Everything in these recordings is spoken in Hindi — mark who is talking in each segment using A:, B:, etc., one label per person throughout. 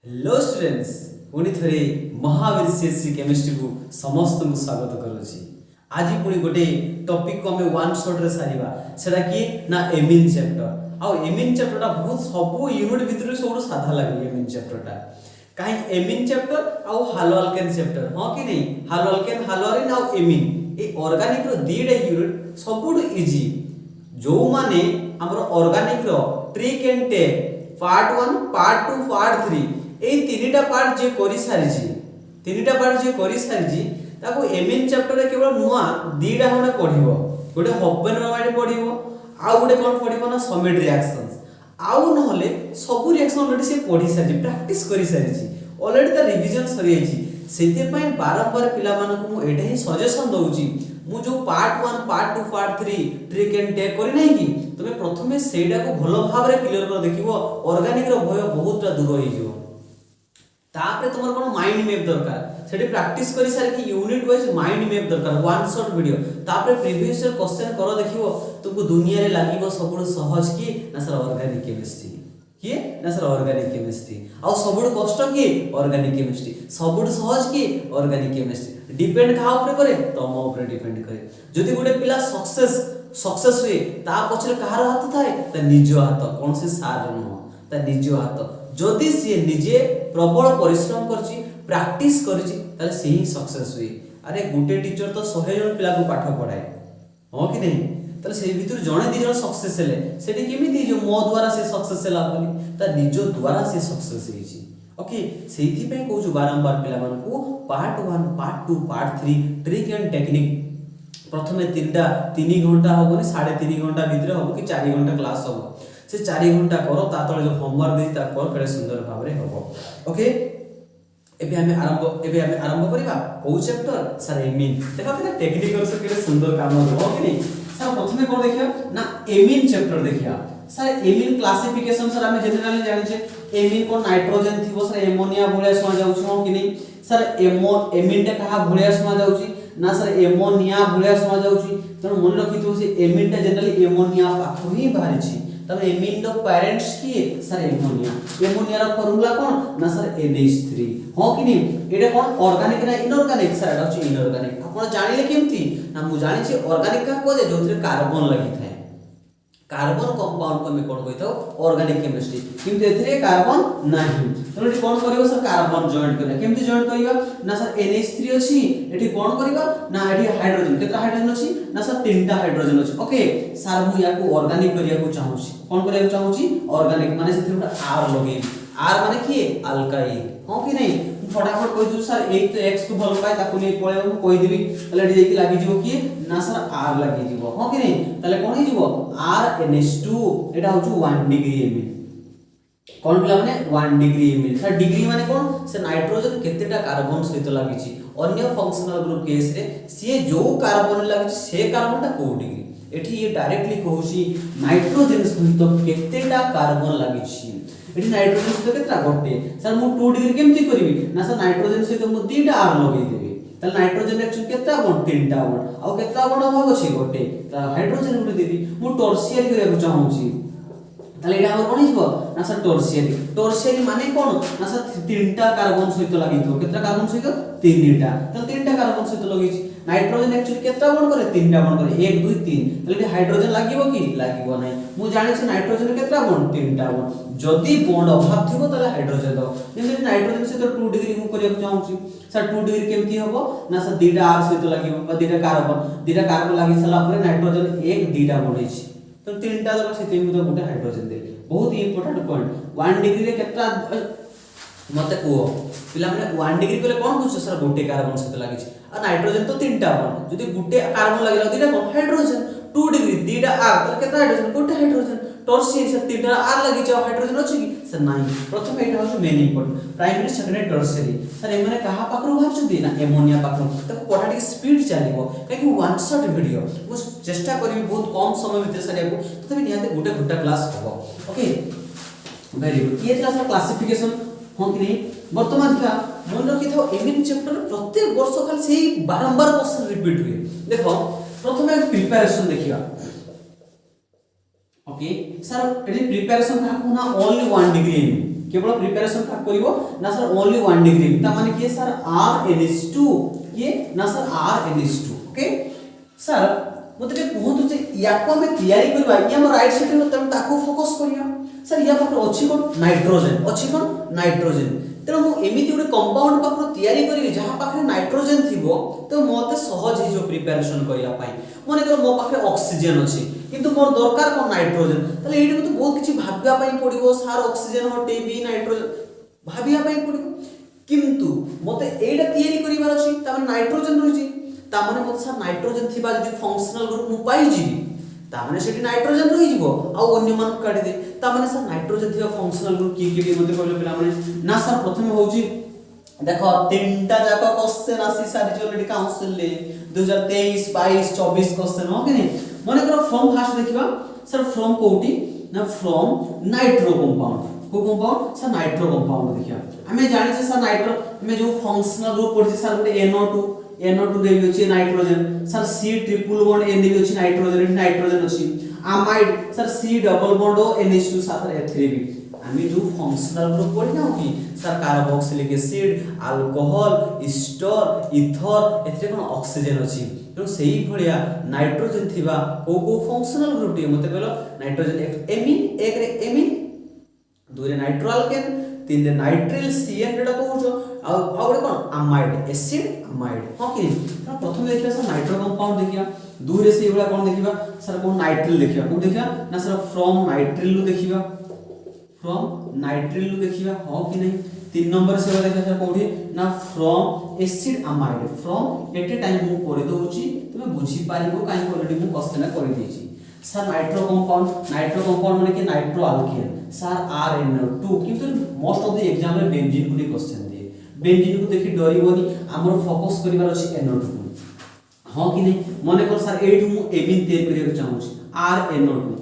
A: हेलो स्टूडेंट्स पुणी थे महावीर सीएससी केमिस्ट्री को समस्त को स्वागत करुच्ची। आज पुणी गोटे टॉपिक को हमें वन शॉट रे सारिबा सेटा कि ना एमिन चैप्टर आ एमिन चैप्टर टा बहुत सब यूनिट भितर सब साधा लगे। एमिन चैप्टर टा कहीं एमिन चैप्टर आ हालो अल्केन चैप्टर हां कि नहीं हालो अल्केन हालोरिन आ एमिन ए ऑर्गेनिक रो दीडे यूनिट सबुठ इजी जो माने हमरो ऑर्गेनिक रो trick and take part 1 part 2 part 3 এই তিনটা পার্ট যে করি সারিছি তিনটা পার্ট যে করি সারিছি তাকো এমিন চ্যাপ্টারে কেবল নুয়া দুইটা হনে পড়িবো গোটে হপেনরমাইড পড়িবো আর গোটে কোন পড়িবো না সমিট রিঅ্যাকশনস আউ নহলে সবু রিঅ্যাকশন অলরেডি সে পড়ি সারিছি প্র্যাকটিস করি সারিছি অলরেডি তা রিভিজন সরি যাইছি সেতে পাই বারবার পিলা মানকু মু এটা হি সজেশন দউছি मु जो part 1 part 2 part 3 trick and take करी नहीं कि तमे प्रथमे सेडा को भलो भाबरे क्लियर कर देखिबो ऑर्गेनिक रो भय बहुतटा दूर होई जिवो तापरे तुमर कोन माइंड मैप दरकार सेठी प्रैक्टिस करी सार कि यूनिट वाइज माइंड मैप दरकार वन शॉट वीडियो तापरे प्रीवियस ईयर क्वेश्चन करो देखिबो तुमको दुनिया रे लागिबो सबुठ सहज कि ना सर ऑर्गेनिक केमिस्ट्री कि ना सर ऑर्गेनिक केमिस्ट्री आ सबुठ कष्ट कि ऑर्गेनिक केमिस्ट्री सबुठ सहज कि ऑर्गेनिक केमिस्ट्री डिपेंड कहा ऊपर करे तम ऊपर डिपेंड करे जदी गोटे पिला सक्सेस हुए ता पछरे कहार हाथ थाए ता निज हाथ कोन से सार न ता निज हाथ जदी से निजे प्रबल परिश्रम करची प्रैक्टिस करची ताले से ही सक्सेस हुए। अरे गुटे टीचर तो 100 जन पिला को पाठ पढाए हो कि नहीं ताले से भीतर जणे दी जन सक्सेस हेले सेठी केमिति जो मो द्वारा से सक्सेस हेला बोली ता निज द्वारा से सक्सेस हेची। ओके सेठी पे कहू बारंबार पिला मन को part 1 part 2 part 3 trick and technique प्रथमे 3 घंटा होबनी 3.5 घंटा भीतर होबो कि 4 घंटा क्लास होबो से 4 घंटा करो ता तळे जो होमवर्क देई ता कर केडे सुंदर भाबरे होबो। ओके एबे हमें आरंभ करिबा को चैप्टर सर एमिन देखा केते टेक्निकल से केडे सुंदर काम हो कि नहीं सर प्रथमे कोन देखिया ना एमिन चैप्टर देखिया सर एमिन क्लासिफिकेशन सर हमें जनरली जानि छे एमिन को नाइट्रोजन थिबो सर एमोनिया भोलिया सुना जाउछ हो कि नहीं सर एमिन टा कहा भोलिया सुना जाउछ ना सर एमोनिया भोलिया सुना जाउछ त मन रखितो से एमिन टा जनरली एमोनिया पाखो ही बाहर छी तब एमिन द पेरेंट्स की सर एमोनिया रा फार्मूला कोन ना सर NH3 हो कि नहीं एटा कोन ऑर्गेनिक ना इनऑर्गेनिक सर एटा छ इनऑर्गेनिक आपण जानिले केमती ना मु जानि छी ऑर्गेनिक का को जे जोथरे कार्बन लगी थाए कार्बन कंपाउंड को में कोन कहितो ऑर्गेनिक केमिस्ट्री किंतु एथरे कार्बन नाही तो एटी कोन करिवो सर कार्बन जॉइंट करिया केमती जॉइंट करिवा ना सर NH3 अछि एटी कोन करिवा ना एटी हाइड्रोजन केतना हाइड्रोजन अछि ना सर तीनटा हाइड्रोजन अछि। ओके सर मु याको ऑर्गेनिक करिया को चाहू छी कोन करिया को चाहू छी ऑर्गेनिक माने से थोड़ा R लगे R माने की अल्काइल हो कि नहीं फटाफट कहि दू सर एक तो x को भल पाए ताको नै पळे हम कहि देबी तले एटी जेकी लागि जिवो की ना सर R लागि जिवो हो कि नहीं तले कोन हि जिवो RNH2 एटा होछु 1 डिग्री एमिन कोन पिला माने 1 डिग्री एमिन सर डिग्री माने कोन से नाइट्रोजन केतेटा कार्बन सहित लागि छि अन्य फंक्शनल ग्रुप केस रे से जो कार्बन लागि छि से कार्बन टा को डिग्री एठी ये डायरेक्टली कहूसी नाइट्रोजन सहित केतेटा कार्बन लागि छि एठी नाइट्रोजन सहित केतरा गोटे सर मु 2 डिग्री केमति करबी ना सर नाइट्रोजन सहित मु 2टा R लगेई देबी त नाइट्रोजन एक्चुअली केतरा बॉन्ड 3टा बॉन्ड आ केतरा बॉन्ड अभाव अछि गोटे त हाइड्रोजन गुटे देबी मु टॉर्सियरी करिया चाहू छी ताले एटा हमर कोन हिबो ना सर टॉर्सियरी माने कोन ना सर 3टा कार्बन सहित लागितो केतरा कार्बन सहित 3टा त 3टा कार्बन सहित लगेई छी नाइट्रोजन एक्चुअली केतरा बॉन्ड करे 3टा बॉन्ड करे 1 2 3 ताले हाइड्रोजन लागिबो कि लागिबो नै मु जानि छी नाइट्रोजन केतरा बॉन्ड 3टा बॉन्ड जदी बॉन्ड अभाव थिबो ताले हाइड्रोजन दो जेमि नाइट्रोजन से तो 2 डिग्री मु करिया चाहू छी सर 2 डिग्री केमति हबो ना सर 2टा R सहित लागिबो बा 2टा कार्बन लागि सला परे नाइट्रोजन 1 2टा बनै छी तो 3टा दर से तेम तो गुटे हाइड्रोजन दे बहुत इंपोर्टेंट पॉइंट 1 डिग्री रे केतरा मते को पिला माने 1 डिग्री कोले कोन बुझछ सर गुटे कार्बन सहित लागि छी आ नाइट्रोजन तो 3टा बॉन्ड जदी गुटे कार्बन लागिला 2टा कोन हाइड्रोजन 2 डिग्री 2टा R त केतरा हाइड्रोजन गुटे हाइड्रोजन टॉर्सियरी से 3टा R लागि छ हाइड्रोजन अछि कि सर नाही प्रथम एटा होछ main important primary secondary tertiary sir एमने कहा पाखरो भाबछथि ना एमोनिया पाखरो त पढा टिक स्पीड चलिबो काकि वन शॉट वीडियो मु चेष्टा करबी बहुत कम समय भीतर सरियाको तबे निहाते गुटे घंटा क्लास होबो। ओके वेरी गुड ये क्लास क्लासिफिकेशन हो कि नहीं वर्तमान क्या मन रखि थाओ एमिन चैप्टर प्रत्येक वर्ष खाली सेही बारंबार क्वेश्चन रिपीट हुए देखो प्रथमे प्रिपरेशन देखिया। ओके सर एडी प्रिपरेशन का ना ओनली 1 डिग्री एमिन केवल प्रिपरेशन का करिवो ना सर ओनली 1 डिग्री ता माने कि सर RnH2 ये ना सर RnH2 ओके सर मते कहंतु जे याको हम तयारी करबा या हम राइट साइड में तम ताको फोकस करिया सर या पाखर अछि कोन नाइट्रोजन तेणु मु एमिति गोटे कंपाउंड पाखर तयारी करी जहाँ पाखरे नाइट्रोजन थिबो तो मते सहज हे जो प्रिपरेशन करिया पाई मने कर मो पाखरे ऑक्सीजन अछि किंतु मोर दरकार कोन नाइट्रोजन तले एठी मते बहुत किछि भाबिया पाई पड़िबो सार ऑक्सीजन हटे भी नाइट्रोजन भाबिया पाई पड़िबो किंतु मते एटा तयारी करिवार अछि ता माने नाइट्रोजन रहिछि ता माने मते सार नाइट्रोजन थिबा जदि फंक्शनल ग्रुप मु पाई जिवि ता माने सेठी नाइट्रोजन रहि जिवो आ अन्य मान काटी दे ता माने सर नाइट्रोजन थिबा फंक्शनल ग्रुप की मते कहले पिला माने ना सर प्रथम होउची देखो तीनटा जाको क्वेश्चन आसी सारी ऑलरेडी काउंसिल ले 2023 22 24 क्वेश्चन हो कि नहीं मने करो फ्रॉम फास्ट देखिबा सर फ्रॉम कोठी ना फ्रॉम नाइट्रो कंपाउंड को कंपाउंड सर नाइट्रो कंपाउंड देखिया हमें जानि छै सर नाइट्रो में जो फंक्शनल ग्रुप पड़ि सर गोटे NO2 रे भी अछि nitrogen sir C triple bond N भी अछि नाइट्रोजन अछि amide sir C double bond O NH2 साथ F3 भी हमें जो फंक्शनल ग्रुप पढ़ी ना कि sir carboxylic acid alcohol ester ether एथरे कोन ऑक्सीजन अछि तो सेही भलिया नाइट्रोजन थिबा को फंक्शनल ग्रुप टी मते कहलो नाइट्रोजन एमीन एक रे एमीन दो रे नाइट्रो अल्केन तीन रे नाइट्रिल CN रेडा कहउछो आ गोटे कोन अमाइड एसिड अमाइड हां कि तो प्रथम देखिया सर नाइट्रो कंपाउंड देखिया दो रे से एवला कोन देखिबा सर कोन नाइट्रिल देखिया को देखिया ना सर फ्रॉम नाइट्रिल लु देखिबा हां कि नहीं तीन नंबर से देखा सर कोठी ना from acid amide from at a time मु कर दोउची तुमे बुझी पारिबो काई ऑलरेडी मु क्वेश्चन कर देछि सर नाइट्रो कंपाउंड माने कि नाइट्रो अल्केन सर RnO2 किंतु मोस्ट ऑफ द एग्जाम रे बेंजीन को क्वेश्चन दिए बेंजीन को देखि डरिबोनी हमर फोकस करिवार अछि NO2 हां कि नहीं माने कर सर एठु मु एमिन तयार करिया चाहू छी RnO2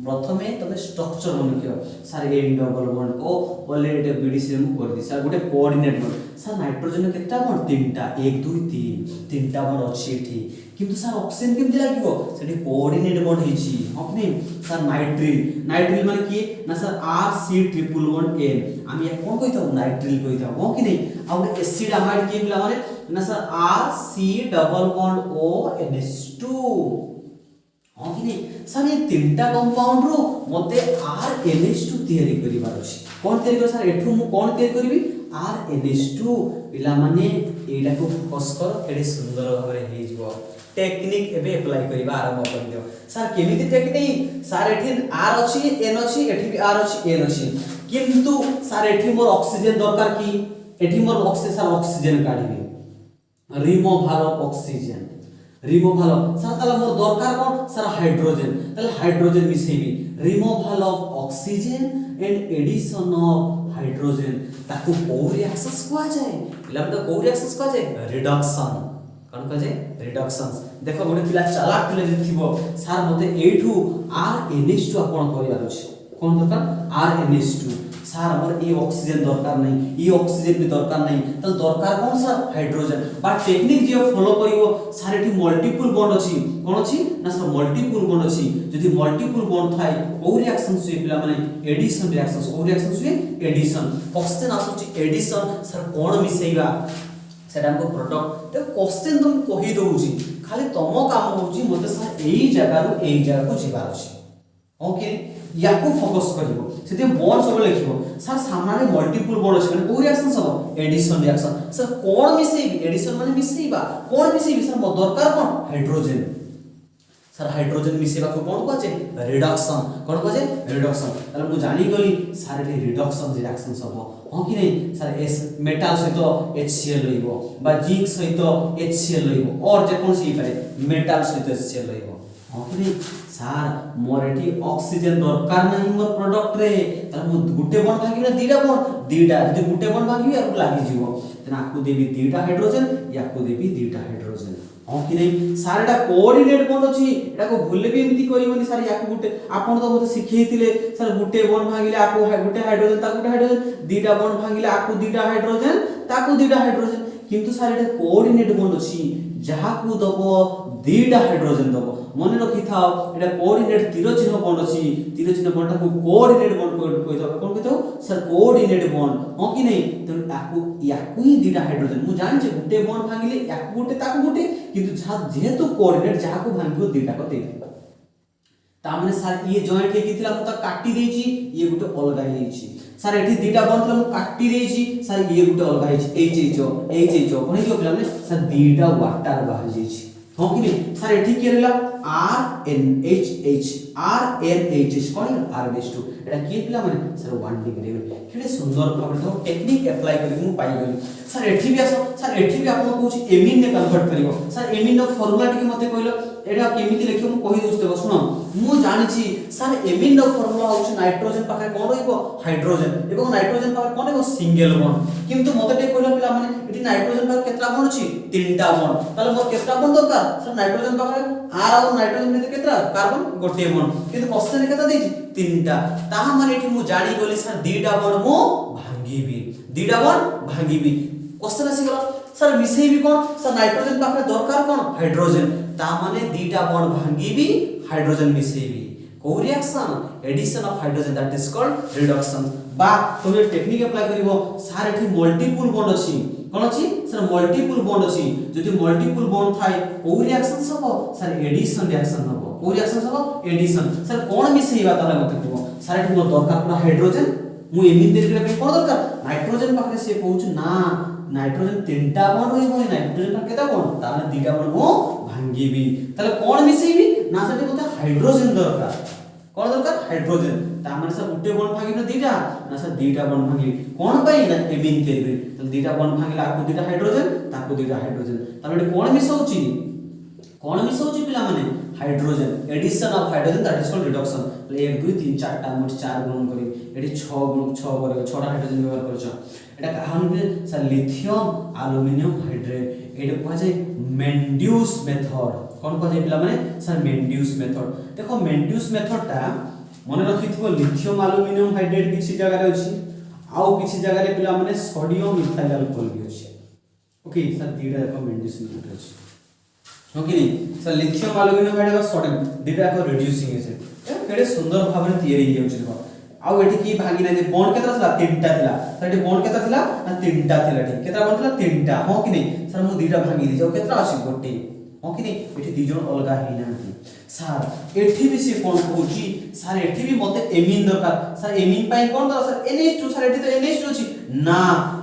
A: प्रथमे तमे स्ट्रक्चर बन के sir N double bond O already बीडीसी मु कर दी सर गोटे कोऑर्डिनेट बॉन्ड सर नाइट्रोजन केटा बॉन्ड तीनटा 1 2 3 तीनटा बॉन्ड अछि एठी किंतु सर ऑक्सीजन केमति लागिवो सेठी कोऑर्डिनेट बॉन्ड हिची हकने सर नाइट्रिल माने की ना sir RC triple bond N हम या कोन कहिता नाइट्रिल कहिता हो कि नहीं आ एसिड अमाइड के मिला माने ना sir RC double bond O NH2 हां कि नहीं सर ये तीनटा कंपाउंड रो मते RnH2 तयारी करिवार अछि कोन तयारी कर सर एठु मु कोन तयारी करबी RnH2 पिला माने एडा को फोकस कर केडे सुंदर भाबरे हे जिवो टेक्निक एबे अप्लाई करिबा आरंभ कर दियो सर केमिति टेक्निक सर एठी R अछि N अछि एठी भी R अछि N अछि किंतु सर एठी मोर ऑक्सीजन दरकार की एठी मोर ऑक्सीजन सर ऑक्सीजन काढिबे रिमूवल ऑफ ऑक्सीजन सर ताला मोर दरकार कोन सर हाइड्रोजन ताले हाइड्रोजन मिसेबी removal of oxygen and addition of hydrogen ताको को रिएक्शंस को आ जाए मतलब तो को रिएक्शंस को आ जाए रिडक्शन कोन को जाए रिडक्शंस देखो गोटे पिला चालाक पिला जे थिबो सर मते एठू RnH2 आपण करियार अछि कोन दरकार RnH2 सर हमर ए ऑक्सीजन दरकार नहीं ई ऑक्सीजन भी दरकार नहीं त दरकार कोन सर हाइड्रोजन बा टेक्निक जे फॉलो करिवो सर एठी मल्टीपल बॉन्ड अछि कोन अछि ना सर मल्टीपल बॉन्ड अछि जदि मल्टीपल बॉन्ड थाई को रिएक्शन से पिला माने एडिशन रिएक्शंस को रिएक्शन से एडिशन क्वेश्चन आसुची एडिशन सर कोन मिसेइबा सेटा हमको प्रोडक्ट तो क्वेश्चन तुम कहि दोउची खाली तमो काम होउची मते सर एई जगह को जिबार अछि ओके याको फोकस करिवो सेते बॉन्ड सब लिखिवो सर सामने मल्टीपल बॉन्ड अछि को रिएक्शन सब एडिशन रिएक्शन सर कोन मिसेइबी एडिशन माने मिसेइबा कोन मिसेइबी सर मो दरकार कोन हाइड्रोजन सर हाइड्रोजन मिसेबा को कोन को छै रिडक्शन कोन को छै रिडक्शन तले मु जानि गली सर रे रिडक्शन रिएक्शन सब हो कि नहीं सर एस मेटल सहित HCl लइबो बा जिंक सहित HCl लइबो और जे कोन सी पारे मेटल सहित HCl लइबो हो कि नहीं सर मोर एठी ऑक्सीजन दरकार नहीं मोर प्रोडक्ट रे त मु गुटे बॉन्ड भागिले दीटा जदि गुटे बॉन्ड भागिबे आकु लागि जीवो तने आकु देबी दीटा हाइड्रोजन याकु देबी दीटा हाइड्रोजन हो कि नहीं सर एटा कोऑर्डिनेट बॉन्ड अछि एटा को भूले भी एमिति करिवनी सर याकु गुटे आपण तो मते सिखैतिले सर गुटे बॉन्ड भागिले आकु गुटे हाइड्रोजन ता गुटे हाइड्रोजन दीटा बॉन्ड भागिले आकु दीटा हाइड्रोजन ताकु दीटा हाइड्रोजन किंतु सर एटा कोऑर्डिनेट बॉन्ड अछि जहाँ को दब दीटा हाइड्रोजन दब मन रखी था एटा कोऑर्डिनेट तीर चिन्ह बॉन्ड अछि तीर चिन्ह बॉन्ड को कोऑर्डिनेट बॉन्ड कोइ था कोन कहतो सर कोऑर्डिनेट बॉन्ड हो कि नहीं तो याकू ही दीटा हाइड्रोजन मु जान जे गुटे बॉन्ड भांगिले याकू गुटे ताकू गुटे किंतु जेहेतु कोऑर्डिनेट जहाँ को भांगिबो दीटा को देबे तामने सर ये जॉइंट हे किथिला मु त काटी देछि ये गुटे अलगा हे छि सर एठी दीटा बॉन्ड थला मु काटी देछि सर ये गुटे अलगा हे छि एच कोन जो पिला ने सर दीटा वाटर बाहर जे छि हो कि नहीं सर एठी के रहला are N H cone R2 एटा के पिला माने सर 1 डिग्री केडे सुंदर भाबे तो टेक्निक अप्लाई करी मु पाई गली सर एठी भी आसो सर एठी भी आपन कहूची एमिन ने कन्वर्ट करिवो सर एमिन नो फार्मूला टिके मते कहलो एटा केमिति लिखियो मु कहि दोस्त देखो सुनो मु जानि छी सर एमिन नो फार्मूला होची नाइट्रोजन पाखे कोन रहइबो हाइड्रोजन एवं नाइट्रोजन पाखे कोन रहइबो सिंगल बॉन्ड किंतु मते टे कहलो पिला माने एठी नाइट्रोजन पाखे केतरा बॉन्ड अछि तीनटा बॉन्ड ताले मोर केतरा बॉन्ड दरकार सर नाइट्रोजन पाखे आर और नाइट्रोजन में केतरा कार्बन गोटे बॉन्ड किंतु क्वेश्चन केता देछि तीनटा ता माने एठी मु जानि गली सर दीटा बॉन्ड मु भांगीबी दीटा बॉन्ड भांगीबी क्वेश्चन आसी गला सर मिसेई भी कोन सर नाइट्रोजन पाखे दरकार कोन हाइड्रोजन ता माने दीटा बॉन्ड भांगीबी हाइड्रोजन मिसेई भी को reaction addition of hydrogen that is called reduction बा तो ये टेक्निक अप्लाई करिवो सर एठी मल्टीपल बॉन्ड अछि कोन अछि सर मल्टीपल बॉन्ड अछि जदि मल्टीपल बॉन्ड थाय को रिएक्शन सब सर एडिशन रिएक्शन हबो को रिएक्शन सब एडिशन सर कोन मिसेईबा ताले मते कहबो सर एठी मोर दरकार पूरा हाइड्रोजन मु एमिन देख ले कोन दरकार नाइट्रोजन पाखे से कहूछ ना नाइट्रोजन तीनटा बॉन्ड होइबो नाइट्रोजन पर केता बॉन्ड ताने दीटा बॉन्ड मो भांगीबी ताले कोन मिसेईबी ना सर मते हाइड्रोजन दरकार कोन दरकार हाइड्रोजन ता माने सर गुटे बॉन्ड भागिनो दीटा ना सर दीटा बॉन्ड भागी कोन पई ना एमिन केबे ताले दीटा बॉन्ड भागिला आकु दीटा हाइड्रोजन ताकु दीटा हाइड्रोजन ताले कोन मिसौची पिला माने hydrogen addition of hydrogen that is called reduction 1 2 3 4 टा मोट 4 गुण करी एडी 6 गुण 6 करे 6 टा हाइड्रोजन व्यवहार करछ एटा कहन के सर लिथियम एल्युमिनियम हाइड्रेट एटा कहै छै मेंड्यूस मेथड कोन कहै पिला माने सर मेंड्यूस मेथड देखो मेंड्यूस मेथड ता मने रखिथिबो लिथियम एल्युमिनियम हाइड्रेट किछि जगह रे अछि आउ किछि जगह रे पिला माने सोडियम इथाइल अल्कोहल भी अछि ओके सर दीटा देखो मेंड्यूस मेथड अछि ओके नहीं sir lithium aluminium hydrate sodium दीटा को रिड्यूसिंग एसिड केडे सुंदर भाबरे तयारी हे जाउछि देखो आउ एठी की भागी नै बॉन्ड केतरा थला तीनटा थला सर एठी बॉन्ड केतरा थला ना तीनटा थला ठीक केतरा बॉन्ड थला तीनटा हो कि नहीं सर मु दीटा भागी दे जाउ केतरा अछि गोटे हो कि नहीं एठी दी जण अलगा हे नांती सर एठी भी से कोन कहूची सर एठी भी मते एमिन दरकार सर एमिन पई कोन दरकार सर NH2 सर एठी तो NH2 अछि ना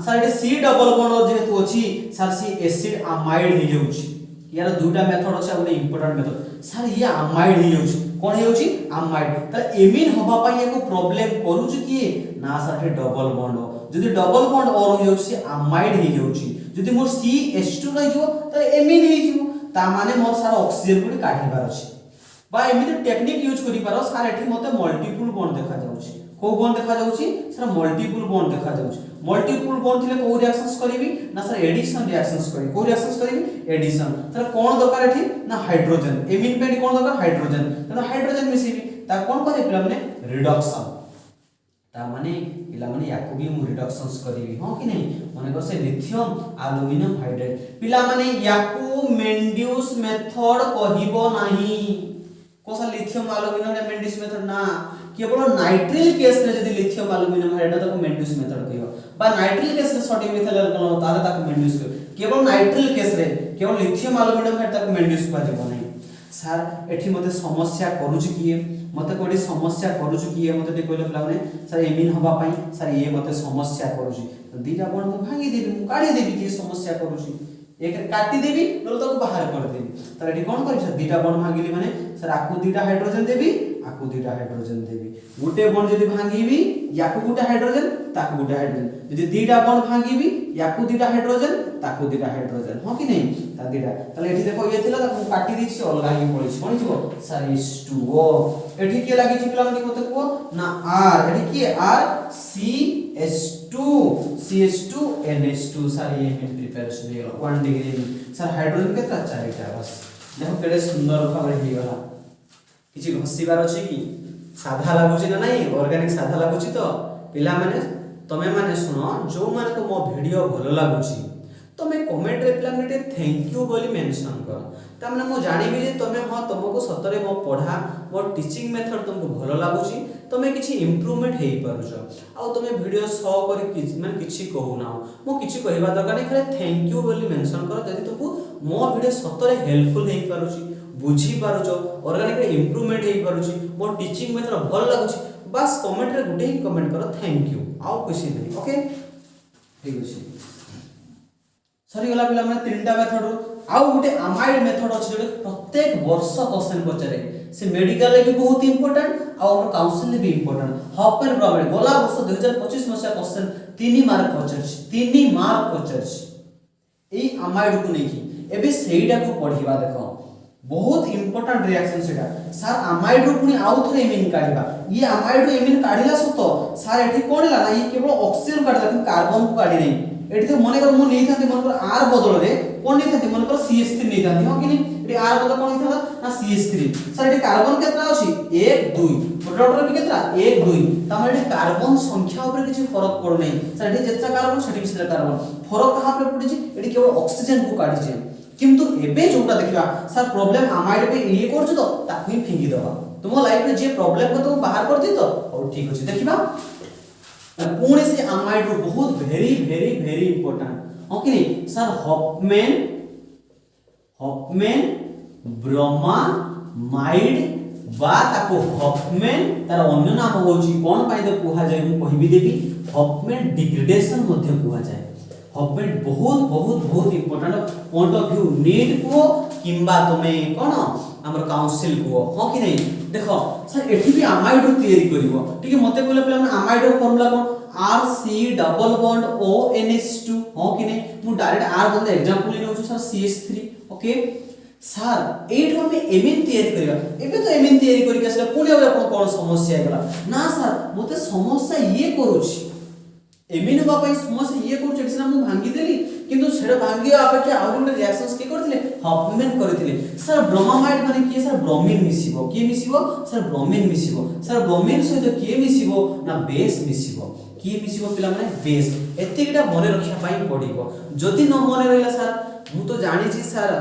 A: सर एठी C डबल बॉन्ड जेहेतु अछि सर C एसिड अमाइड हे जाउछि यार दुटा मेथड अछि गोटे इंपोर्टेंट मेथड सर ये अमाइड हे जाउछि कोन हे जाउछि अमाइड त एमिन होबा पई एको प्रॉब्लम करूछि कि ना सर डबल बॉन्ड जदि डबल बॉन्ड और हो जाउछि अमाइड हे जाउछि जदि मोर CH2 रहि जो त एमिन हे जिवो ता माने मोर सर ऑक्सीजन गुडी काढिबार अछि बा एमिति टेक्निक यूज करि पारो सर एठी मते मल्टीपल बॉन्ड देखा जाउछि को बॉन्ड देखा जाउछि सर मल्टीपल बॉन्ड देखा जाउछि मल्टीपल बॉन्ड थिले को रिएक्शंस करिवि ना सर एडिशन रिएक्शंस करिवि को रिएक्शंस करिवि एडिशन सर कोन दरकार एठी ना हाइड्रोजन एमिन पे कोन दरकार हाइड्रोजन त हाइड्रोजन मिसिबि ता कोन करे पिला माने रिडक्शन ता माने पिला माने याकु भी मु रिडक्शंस करिवि हो कि नहीं माने को से लिथियम एल्युमिनियम हाइड्रेट पिला माने याकु मेंड्यूस मेथड कहिबो नाही कोसा लिथियम एल्युमिनियम मेंड्यूस मेथड ना केवल नाइट्रिल केस रे जदि लिथियम एल्युमिनियम हाइड्रेट ताको मेंड्यूस मेथड कहियो बा नाइट्रिल केस रे सोडियम इथाइल अल्कोहल तारे ताको मेंड्यूस केवल नाइट्रिल केस रे केवल लिथियम एल्युमिनियम हाइड्रेट ताको मेंड्यूस कहबो नाही सर एठी मते समस्या करूछ किए मते कोडी समस्या करूछ किए मते ते कहले पिला माने सर एमिन होबा पई सर ये मते समस्या करूछ दीटा बॉन्ड मु भागी देबी मु काढी देबी कि समस्या करूछ एक काटी देबी नलो ताको बाहर कर देबी तर एठी कोन करि सर दीटा बॉन्ड भागिली माने सर आकु दीटा हाइड्रोजन देबी आकु दीटा हाइड्रोजन देबी गुटे बॉन्ड जदि भांगीबी याकु गुटे हाइड्रोजन ताकु गुटे हाइड्रोजन जदि दीटा बॉन्ड भांगीबी याकु दीटा हाइड्रोजन ताकु दीटा हाइड्रोजन हो कि नहीं ता दीटा तले एठी देखो ये थिला ताकु काटी दिछि अलगा ही पड़िछि कोन छिबो सर H2O एठी के लागि छि पिला माने मते को ना R एठी के R CH2 NH2 सर ये में प्रिपरेशन हे 1 डिग्री सर हाइड्रोजन केतना चारिटा बस देखो केडे सुंदर भाबरे हे गला किछि घसिबार अछि कि साधा लागुछि ना नाही ऑर्गेनिक साधा लागुछि तो पिला माने तमे माने सुनो जो माने को मो वीडियो भलो लागुछि तमे कमेंट रे पिला माने थैंक यू बोली मेंशन कर ता माने मो जानिबि जे तमे हां तुमको सतरे मो पढ़ा मो टीचिंग मेथड तुमको भलो लागुची तमे किछि इंप्रूवमेंट हेई पारुछो आ तमे वीडियो शो करी माने किछि कहू ना मो किछि कहबा दरकार नै खाली थैंक यू बोली मेंशन कर जदि तुमको मो वीडियो सतरे हेल्पफुल हेई पारुची बुझी पारुछो ऑर्गेनिक इंप्रूवमेंट हेई पारुची मो टीचिंग मेथड भल लागुची बस कमेंट रे गुटे ही कमेंट करो थैंक यू आउ किछि नै ओके ठीक अछि सरी गला पिला माने तीनटा मेथड रो आउ गुटे अमाइड मेथड अछि जोटे प्रत्येक वर्ष क्वेश्चन पचारे से मेडिकल ले भी बहुत इंपोर्टेंट आ हमर काउंसिल ले भी इंपोर्टेंट हॉपर प्रॉब्लम गोला वर्ष 2025 मसिया क्वेश्चन 3 मार्क पचारछि 3 मार्क पचारछि ए अमाइड को नेकी एबे सेईटा को पढिबा देखो बहुत इंपोर्टेंट रिएक्शन सेटा सर अमाइड रो पुनी आउ थरे एमिन काढिबा ये अमाइड रो एमिन काढिला सतो सर एठी कोन ला ना ये केवल ऑक्सीजन काढला कि कार्बन को काढी नै एठी तो मने कर मो नै थाते मन कर आर बदल रे कोन नै थाते मन कर CH3 नै थाते हो कि नै एठी आर बदल कोन नै थाता ना CH3 सर एठी कार्बन केतना अछि 1 2 प्रोडक्ट भी केतना 1 2 तमरे एठी कार्बन संख्या ऊपर किछि फरक पड़ नै सर एठी जेतना कार्बन सेठी बिसरा कार्बन फरक कहां पे पड़ि छि एठी केवल ऑक्सीजन को काढि छि किंतु एबे जोटा देखिबा सर प्रॉब्लम अमाइड पे ये करछ तो ताकू ही फेंगी देबा तुम लाइफ में जे प्रॉब्लम को तुम बाहर कर दी तो और ठीक अछि देखिबा पुणे से अमाइड रो बहुत वेरी इंपोर्टेंट हो कि नहीं सर हॉफमैन ब्रोमामाइड बा ताको हॉफमैन तार अन्य नाम होची कोन पाई दे कुहा जाय मु कहिबी देबी हॉफमैन डिग्रेडेशन मध्ये कुहा जाय हॉफमैन बहुत important point of view NEET को किंबा तमे कोन हमर काउंसिल को हो कि नहीं देखो सर एठी भी अमाइड रो तयारी करिवो ठीक है मते कहले पहले अमाइड रो फार्मूला कोन RC डबल बॉन्ड ONH2 हो कि नहीं मु डायरेक्ट R बंद एग्जांपल ले नउछु सर CH3 ओके सर एठ हम एमिन तयारी करिया एबे तो एमिन तयारी करि केसला पुणी अब अपन कोन समस्या आइगला ना सर मते समस्या ये करूछि एमिन बा पई समस्या ये करूछि एठिना मु भांगी देली किंतु सेडा भांगी अपेक्षा आउ गुटे रिएक्शंस के करथिले हॉफमैन करथिले सर ब्रोमामाइड माने की सर ब्रोमीन मिसिबो की मिसिबो सर ब्रोमीन मिसिबो सर ब्रोमीन सहित के मिसिबो ना बेस मिसिबो की मिसिबो पिला माने बेस एतिकिटा मने रखिया पाई पडिबो जदि न मने रहिला सर मु तो जानि छी सर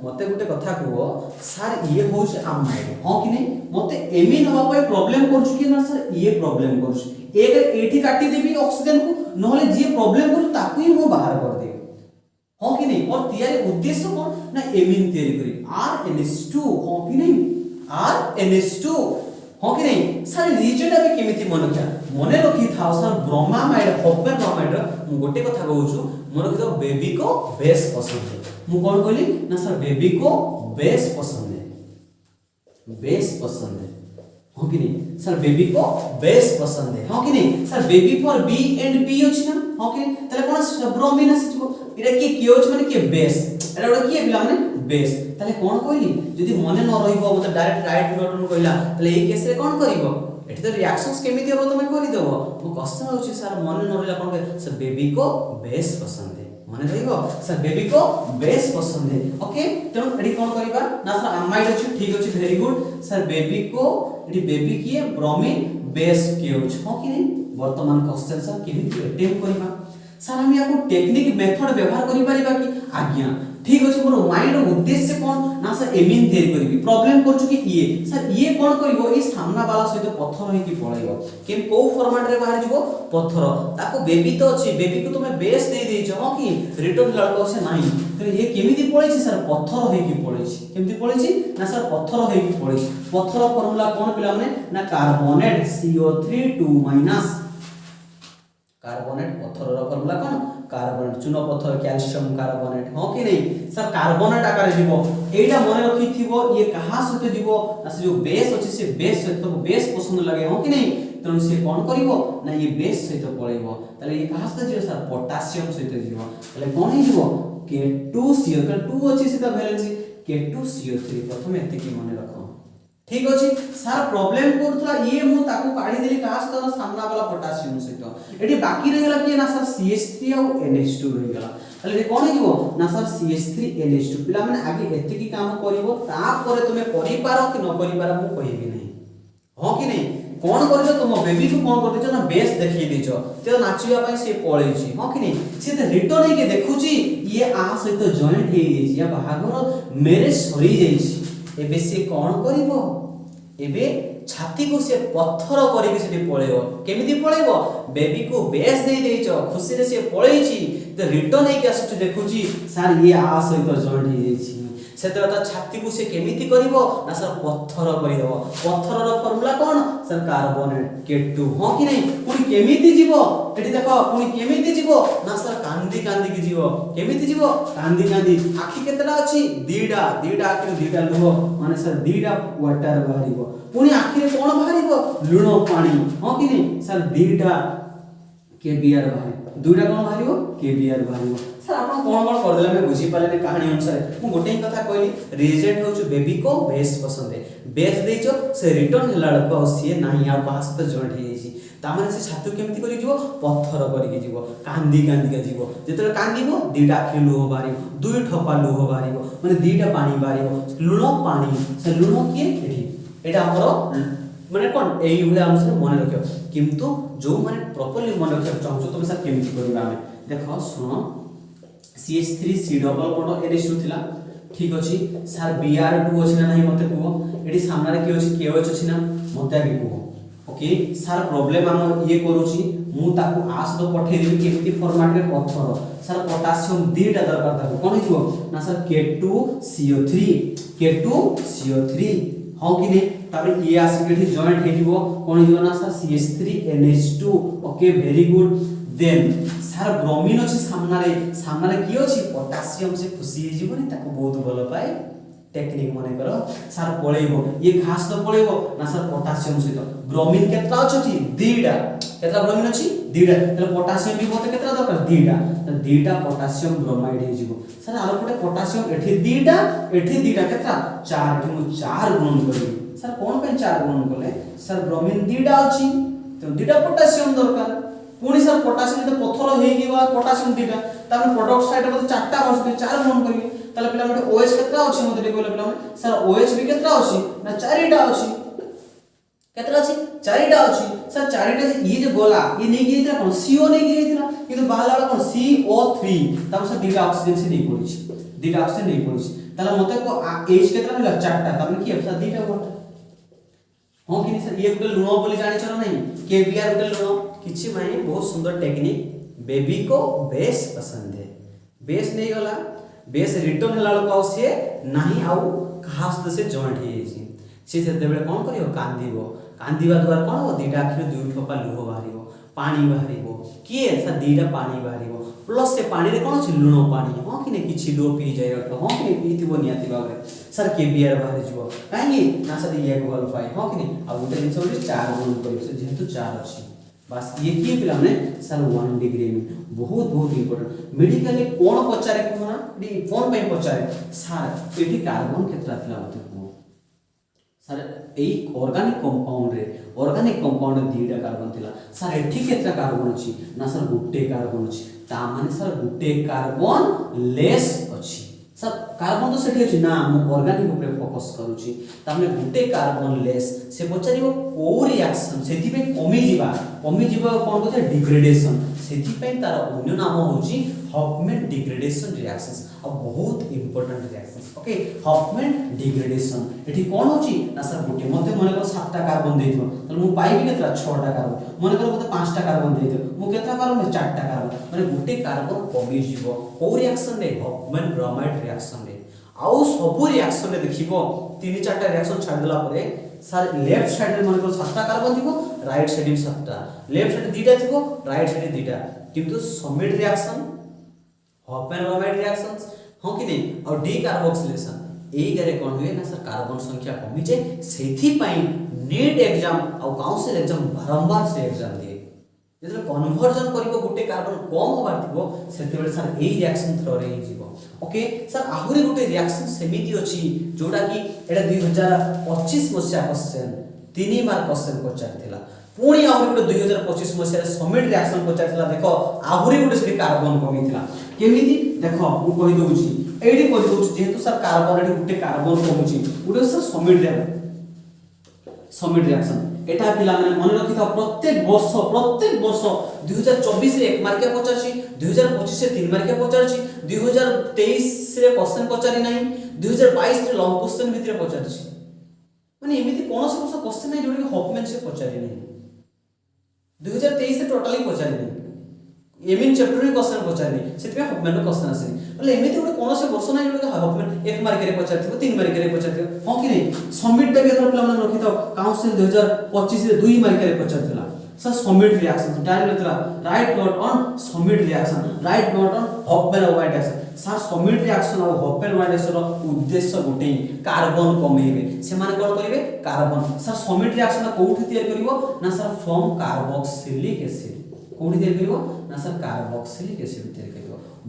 A: मते गुटे कथा कहू सर ये होछ अमाइड हो कि नहीं मते एमिन हवा पई प्रॉब्लम करछु कि ना सर ये प्रॉब्लम करछु एक एठी काटी देबी ऑक्सीजन को नहले जे प्रॉब्लम कर ताकू ही मु बाहर कर दे हो कि नहीं और तैयारी उद्देश्य कोन ना एमिन तैयारी करी RNH2 हो कि नहीं RNH2 हो कि नहीं सर रीजन अबे केमिति मने रखी थाओ सर ब्रोमामाइड हॉफमैन ब्रोमामाइड मु गोटे कथा कहूछु मन रखी थाओ बेबी को बेस पसंद है मु कोन कहली ना सर बेबी को बेस पसंद है हो कि नहीं सर बेबी को बेस पसंद है हो कि नहीं sir baby for B and B अछि ना हो कि नहीं तले कोन ब्रोमीन आसीबो एटा के होछ माने के बेस एटा ओटा के बिला माने बेस तले कोन कहली जदी मने न रहिबो मतलब डायरेक्ट राइट बटन कहला तले ए केस रे कोन करिवो एठी तो रिएक्शंस केमिति हो तमे करि देबो मो क्वेश्चन होछि सर मने न रहिला कोन कह सर बेबी को बेस पसंद है मने रहिबो सर बेबी को बेस पसंद है ओके तेणु एठी कोन करिबा ना सर अमाइड अछि ठीक अछि वेरी गुड सर बेबी को एठी बेबी की ब्रोमीन बेस के होछ हो कि नहीं वर्तमान क्वेश्चन सर केमिति अटेम्प्ट करिबा सर हम याको टेक्निक मेथड व्यवहार करि परिबा कि आज्ञा ठीक अछि मोर माइंड उद्देश्य कोन ना सर एमिन तयारी करिबी प्रॉब्लम करछु कि ये सर ये कोन करिवो ई सामना वाला सहित पत्थर हे कि पळैबो केम को फॉर्मेट रे बाहर जिवो पत्थर ताको बेबी तो अछि बेबी को तुमे बेस दे देइछो हो कि रिटर्न लड़को से नाही तो ये केमिति पळैछि सर पत्थर हे कि पळैछि केमिति पळैछि ना सर पत्थर हे कि पळैछि पत्थर फार्मूला कोन पिला माने ना कार्बोनेट CO3 2- कार्बोनेट पत्थर रो फार्मूला कोन कार्बोनेट चूना पत्थर कैल्शियम कार्बोनेट हो कि नहीं सर कार्बोनेट आकार जीवो एटा मने रखी थिबो ये कहा सहित जीवो ना से जो बेस अछि से बेस सहित तो बेस पसंद लगे हो कि नहीं तनु से कोन करिवो ना ये बेस सहित पळैबो तले ये कहा सहित जीवो सर पोटेशियम सहित जीवो तले कोन हे जीवो K2CO का 2 अछि सीधा वैलेंसी K2CO3 प्रथम एते की मने रखो ठीक अछि सर प्रॉब्लम करथला ये मु ताकू काढी देली कहा सहित सामना वाला पोटेशियम सहित एठी बाकी रहि गेला कि ना सर CH3 और NH2 रहि गेला तले कोन हे जीवो ना सर CH3 NH2 पिला माने आगे एते की काम करिवो ता परे तुमे करि पारो कि न करि पारो मु कहिबी नहीं हो कि नहीं कौन कर तुम बेबी को कौन कर देछ ना बेस देखि देछ ते नाचिबा पई से पळै छी हां कि नहीं से ते रिटर्न हे के देखुची ये आ सहित जॉइंट हे गेछि या बाहागर मैरिज सरी जाइछि एबे से कौन करिवो एबे छाती को से पत्थर करिके सेठी पळेबो केमिति पळेबो बेबी को बेस दे देछ खुशी रे से पळै छी ते रिटर्न हे के आसुची देखुची सर ये आ सहित जॉइंट हे जाइछि सेते त छाती को से केमिति करिवो ना सर पत्थर करि देबो पत्थर रो फार्मूला कोन सर कार्बोनेट K2 हो कि नहीं पुनी केमिति जीवो एठी देखो पुनी केमिति जीवो ना सर कांदी कांदी की जीवो केमिति जीवो कांदी कांदी आखि केतला अछि दीडा आखि दीडा लुह माने सर दीडा वाटर बाहरिबो पुनी आखि रे कोन बाहरिबो लुण पानी हो कि नहीं सर दीडा KBr बाहरि दुईटा कोन बाहरिबो KBr बाहरिबो सर आपण कोन कर देला मैं बुझी पाले कहानी अनुसार मु गोटे ही कथा कहली रिएजेंट होछु बेबी को बेस पसंद है बेस देइछो से रिटर्न हला को से नाही आ पास तो जॉइंट हे छी ता माने से छातु केमति करि जीवो पत्थर करि के जीवो कांदी के जीवो जेतले कांदीबो दीटा आखि लुह बाहरिबो दुई ठपा लुह बाहरिबो माने दीटा पानी बाहरिबो लुण पानी से लुण के एठी एटा हमरो माने कोन एई भले अनुसार मन रखियो किंतु जो माने प्रॉपर्ली मन रखियो चाहू तुम सर केमति करबा हमें देखो सुनो CH3C डबल बॉन्ड NH2 थिला ठीक अछि सर Br2 अछि ना नहीं मते कुहो एडी सामना रे की अछि KOH अछि ना मते आगे कुहो ओके सर प्रॉब्लम हम ये करूची मु ताकू आस तो पठे देबी केमिति फॉर्मेट रे पत्थर सर पोटेशियम दीटा दरकार ताकू कोन हिजो ना सर K2CO3 हां कि नहीं तारे ये आसी के जॉइंट हे जीवो कोन हिजो ना sir CH3NH2 okay very good then sir bromine अछि सामना रे की अछि पोटेशियम से खुशी हे जीवनी ताको बहुत भलो पाए टेक्निक मने करो सर पळेबो ये घास तो पळेबो ना सर पोटेशियम सहित ब्रोमीन केत्रा अछि दीटा केत्रा ब्रोमीन अछि दीटा तले पोटेशियम भी मते केत्रा दरकार दीटा त दीटा पोटेशियम ब्रोमाइड हे जीवो सर आरो पटे पोटेशियम एठी दीटा केत्रा 4 एठी मु 4 गुणन करबी सर कोन पे 4 गुणन करले सर ब्रोमीन दीटा अछि तो दीटा पोटेशियम दरकार पुनी सर पोटेशियम तो पत्थर हे गवा पोटेशियम दीटा तामे प्रोडक्ट साइड में 4टा बस 4 गुणन करबी ताले पिला मते OH केत्रा अछि मते देखो पिला सर OH भी केत्रा अछि ना 4टा अछि केत्रा अछि 4टा अछि सर 4टा से ये जो गोला ये नहीं गिरैतला कोन CO नहीं गिरैतला किंतु बाहला वाला कोन CO3 तब से दीटा ऑक्सीजन से नहीं पड़िछि दीटा ऑक्सीजन नहीं पड़िछि ताले मते को H केत्रा मिला 4टा तब की सर दीटा वाटर हां कि नहीं सर ये गुटे लुण बोली जानि छ नहीं KBr गुटे लुण किछि माने बहुत सुंदर टेक्निक बेबी को बेस पसंद है बेस नहीं गला बेस रिटर्न हला को से नाही आउ खास से जॉइंट हे छी से बेले कोन करियो कांदीबा द्वारा कोन हो दीटा आखिर दुई ठोपा लुह बाहरिबो पानी बाहरिबो किए सर दीटा पानी बाहरिबो प्लस से पानी रे कोन छी लुण पानी हां कि ने किछि लो पी जाय हां कि ने पीतिबो नियाति बाबरे सर KBr बाहरि जीवो काहे ना सर ये गोल पाई हां कि ने आ गुटे दिन सब 4 गुण करियो से जेहेतु 4 अछि बस ये की पिला ने सर 1 डिग्री में बहुत इंपोर्टेंट मेडिकल में कोन पचारे को ना डी कोन पे पचारे सर एठी कार्बन केत्रा थिला मते को सर एई ऑर्गेनिक कंपाउंड दीटा कार्बन थिला सर एठी केत्रा कार्बन अछि ना सर गुटे कार्बन अछि ता माने सर गुटे कार्बन लेस अछि सर कार्बन तो सेठी अछि ना हम ऑर्गेनिक ऊपर फोकस करूची ता माने गुटे कार्बन लेस से पचारिबो को रिएक्शन सेठी पे कमी जीवा कोन कहते डिग्रेडेशन सेठी पे तार अन्य नाम होची हॉफमैन डिग्रेडेशन रिएक्शंस अब बहुत important reactions okay Hofmann degradation एठी कोन होची ना सर गुटे मते मने को 7टा कार्बन देइथो त मु पाइबी केत्रा 6टा कार्बन मने को मते 5टा कार्बन देइथो मु केत्रा कार्बन 4टा कार्बन माने गुटे कार्बन कमी जीवो को रिएक्शन रे हॉफमैन ब्रोमाइड रिएक्शन रे आउ सब रिएक्शन रे देखिबो 3-4टा रिएक्शन छाड़ देला परे सर लेफ्ट साइड रे मने को 7टा कार्बन दिबो राइट साइड में 7टा लेफ्ट साइड दीटा दिबो राइट साइड दीटा किंतु summit reaction Hoffmann bromide reactions हो कि नहीं और डी कार्बोक्सिलेशन एई गरे कोन हुए ना सर कार्बन संख्या कमी जे सेथि पई नीट एग्जाम और काउंसिल एग्जाम बारंबार से एग्जाम दिए जेतले कन्वर्जन करिवो गुटे कार्बन कम होबार थिबो सेते बेले सर एई रिएक्शन थ्रो रे जीवो ओके सर आहुरी गुटे रिएक्शन सेमिति अछि जोडा कि एटा 2025 मसिया क्वेश्चन 3 मार्क क्वेश्चन पचारथिला पुणी आहुरी गुटे 2025 मसिया समिट रिएक्शन पचारथिला देखो आहुरी गुटे सेठी कार्बन कमिथिला केमिति देखो मु कहि दउची एडी कहि दउची जेहेतु सर कार्बन एडी गुटे कार्बन कमुची गुटे सर समिट रिएक्शन एटा पिला माने मन रखि था प्रत्येक वर्ष 2024 रे 1 मार्किया पचारछि 2025 रे 3 मार्किया पचारछि 2023 रे क्वेश्चन पचारि नाही 2022 रे लॉन्ग क्वेश्चन भितरे पचारछि माने एमिति कोनोस क्वेश्चन नै जोडी हॉफमैन से पचारि नाही 2023 से टोटली पचारि नाही एमिन चैप्टर रे क्वेश्चन पचारि नाही सेति हॉफमैन रो क्वेश्चन आसी बोले एमिति गोटे कोनोस वर्ष नै जोडी हॉफमैन 1 मार्क रे पचारथिबो 3 मार्क रे पचारथिबो हां कि नहीं सबमिट टा भी एथर पिला माने रखि था काउंसिल 2025 रे 2 मार्क रे पचारथिला सर सबमिट रिएक्शन टाइम लेतला write note on Schmidt reaction write note on Hoffmann avoid action sir Schmidt reaction और हॉफमैन अवॉइड एक्शन रो उद्देश्य गोटे कार्बन कमेइबे से माने कोन करिवे कार्बन सर सबमिट रिएक्शन कोउठी तयार करिवो ना सर फ्रॉम कार्बोक्सिलिक एसिड कोउठी तयार करिवो ना सर कार्बोक्सिलिक एसिड तयार करिवो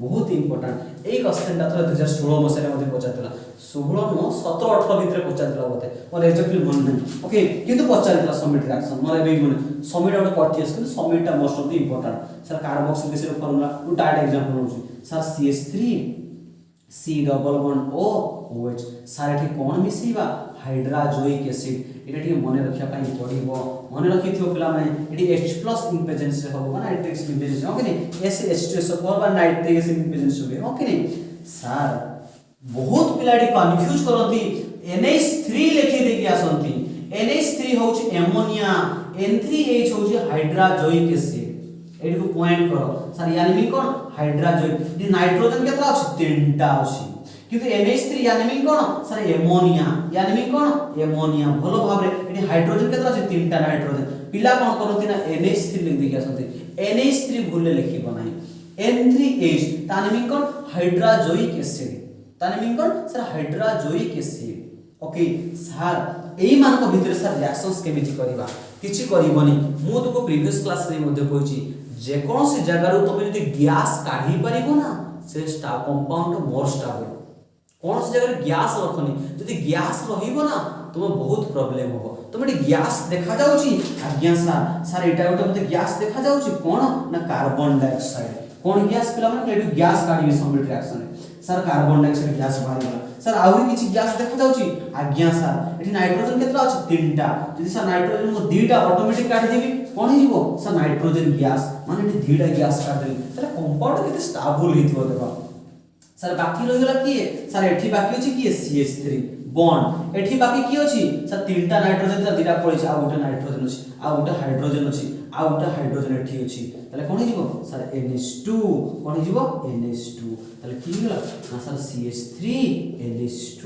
A: बहुत इंपोर्टेंट एक क्वेश्चन ता 2016 मसिया मध्ये पचारतला 16 नो 17 18 भितरे पचारतला बोते और एक्जेक्टली मन नहीं ओके किंतु पचारतला सबमिट रिएक्शन माने बे मन सबमिट आउट कटियस किंतु सबमिट ता most of the important sir carboxylic acid formula to direct example होची sir CH3 C double bond O OH sir एठी कोन मिसिबा हाइड्रोजोइक एसिड एटा ठीक मने रखिया पई पडिबो मने रखिथियो पिला माने एठी H+ इन प्रेजेंस रे होबो नाइट्रिक इन प्रेजेंस ओके नहीं SH2SO4 बा नाइट्रिक इन प्रेजेंस होबे ओके नहीं सर बहुत पिला एठी कंफ्यूज करंती NH3 लिखि देकी आसंती NH3 होची एमोनिया N3H होची हाइड्रोजोइक एसिड एठी को पॉइंट करो सर यानी मी कोन हाइड्रोजोइक दी नाइट्रोजन केतरा अछि तीनटा अछि किंतु NH3 यानी मी कोन सर एमोनिया यानी मी कोन एमोनिया भलो भाबरे एठी हाइड्रोजन केतरा अछि तीनटा नाइट्रोजन पिला कोन करंती ना NH3 लिख देकी आसंती NH3 भूले लिखिबो नाही N3H तानी मी कोन हाइड्रोजोइक एसिड तानी मी कोन sir hydrazoic acid okay sir एई मानक भितर सर रिएक्शंस केमिति करबा किछि करबोनी मु तुको प्रीवियस क्लास रे मध्ये कहछि जे कोन से जगह रो तमे जदी गैस काढी परिबो ना से स्टा कंपाउंड मोर स्टेबल कोन से जगह गैस रखनी जदी गैस रहिबो ना तुम बहुत प्रॉब्लम होबो तुम गैस देखा जाउची आज्ञा सर एटा गोटे मते गैस देखा जाउची कोन ना कार्बन डाइऑक्साइड कोन गैस पिला माने एटू गैस काढिबे submit reaction sir carbon dioxide gas बाहर सर आउरी किछि गैस देखा जाउची आज्ञा सर एठी नाइट्रोजन केतरा अछि तीनटा जदी सर नाइट्रोजन मो दुईटा ऑटोमेटिक काढि देबी कोन हिबो सर नाइट्रोजन गैस माने एठी दुईटा गैस काढि देबी तले कंपाउंड केते स्टेबल हिथिबो देखो सर बाकी रहि गेला किए सर एठी बाकी अछि किए CH3 बॉन्ड एठी बाकी की अछि सर तीनटा नाइट्रोजन तर दुईटा पड़ै छै आ गोटे नाइट्रोजन अछि आ गोटे हाइड्रोजन अछि आ गोटे हाइड्रोजन एठी अछि तले कोन हिबो सर NH2 कोन हिबो NH2 तले की गेला ना सर CH3 NH2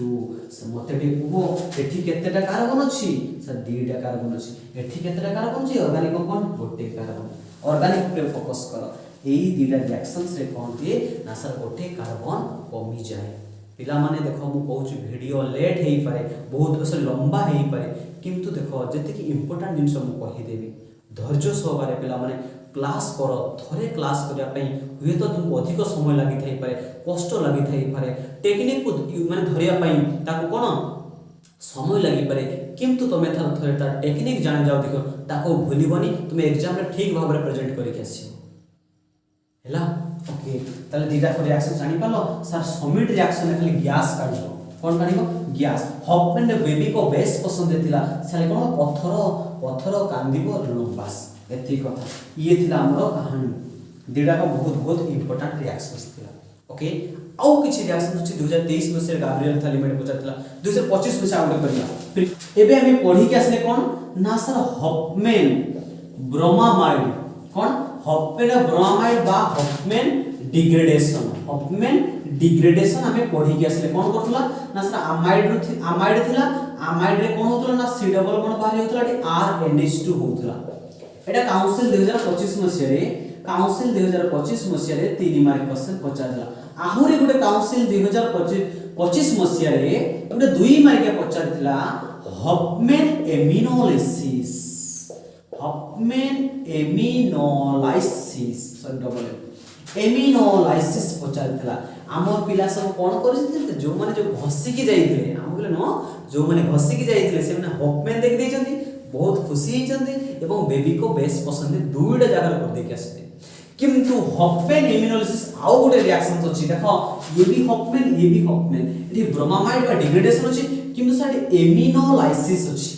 A: से मते डी पुबो एठी केतेटा कार्बन अछि सर दुईटा कार्बन अछि एठी केतेटा कार्बन अछि ऑर्गेनिक कंपाउंड गोटे कार्बन ऑर्गेनिक पे फोकस करो एई दुईटा रिएक्शंस रे कोन दिए ना सर गोटे कार्बन कमी जाय पिला माने देखो मु कहूची वीडियो लेट हेई पारे बहुत बस लंबा हेई पारे किंतु देखो जते कि इंपोर्टेंट जिंस मु कहि देबी धैर्य सहकारे पिला माने क्लास करो थरे क्लास करिया पई हुए तो तुमको अधिक समय लागि थाई पारे कष्ट लागि थाई पारे टेक्निक को माने धरिया पई ताको कोन समय लागि पारे किंतु तमे थरे ता टेक्निक जानि जाओ देखो ताको भूलिबनी तुम एग्जाम रे ठीक भाबरे प्रेजेंट करि के आसीओ हैला ओके ताले दीटा को रिएक्शन जानि पालो सर सबमिट रिएक्शन खाली गैस काढिबो कोन काढिबो गैस हॉफमैन ने बेबी को बेस पसंद देतिला सेले कोन पत्थर कांदिबो लंबास एथि कथा ये थिला हमरो कहानी दीटा को बहुत इंपोर्टेंट रिएक्शंस थिला ओके आउ किछि रिएक्शन अछि 2023 में से गाब्रिएल थालीमेट पचारतिला 2025 में से आउट करिया एबे हमें पढी के आसले कोन ना सर हॉफमैन ब्रोमामाइड कोन हॉफमैन ब्रोमामाइड बा हॉफमैन डिग्रेडेशन हमें पढी के आसले कोन करथला ना सर अमाइड थिला अमाइड रे कोन होतला ना C डबल बॉन्ड बाहर होतला टी RNH2 होतला एटा काउंसिल 2025 मसिया रे काउंसिल 2025 मसिया रे 3 मार्क क्वेश्चन पचारला आहुरी गुटे काउंसिल 2025 मसिया रे गुटे 2 मार्क पचारथिला हॉफमैन एमिनोलाइसिस सॉरी डबल एमिनोलाइसिस पचारथिला हमर पिला सब कोन करथिले जो माने जो घसी की जाईथिले हम बोले न जो माने घसी की जाईथिले से माने हॉफमैन देख दैछंती बहुत खुशी हिचंती एवं बेबी को बेस पसंद दुईटा जगह कर देके आसते किंतु हॉफमैन एमिनोलाइसिस आउ गोटे रिएक्शन अछि देखो ये भी हॉफमैन एठी ब्रोमामाइड बा डिग्रेडेशन अछि किंतु साडे एमिनोलाइसिस अछि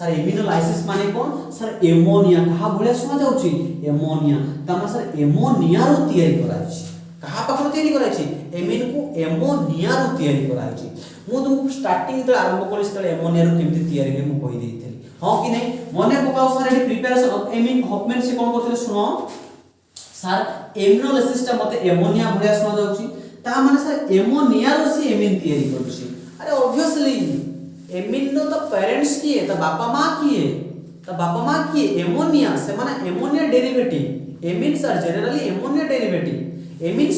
A: सर एमिनोलाइसिस माने कोन सर एमोनिया कहा भले सुना जाउची एमोनिया तमा सर एमोनिया रो तयारी कराइछि कहा पाखर तयारी कराइछि एमिन को एमोनिया रो तयारी कराइछि मु तुम स्टार्टिंग त आरंभ करि त एमोनिया रो केमति तयारी हे मु कहि देइथली हां कि नै मने पकाओ सर एडी प्रिपरेशन ऑफ एमिन हॉफमैन से कोन करथिले सुनो सर एमिनोलाइसिस ता मते एमोनिया भले सुना जाउची ता माने सर एमोनिया रो से एमिन तयारी करछि अरे ऑब्वियसली एमिन नो तो पेरेंट्स किए तो बापा मां किए तो बापा मां किए एमोनिया से माने ammonia derivative amine sir generally ammonia derivative amine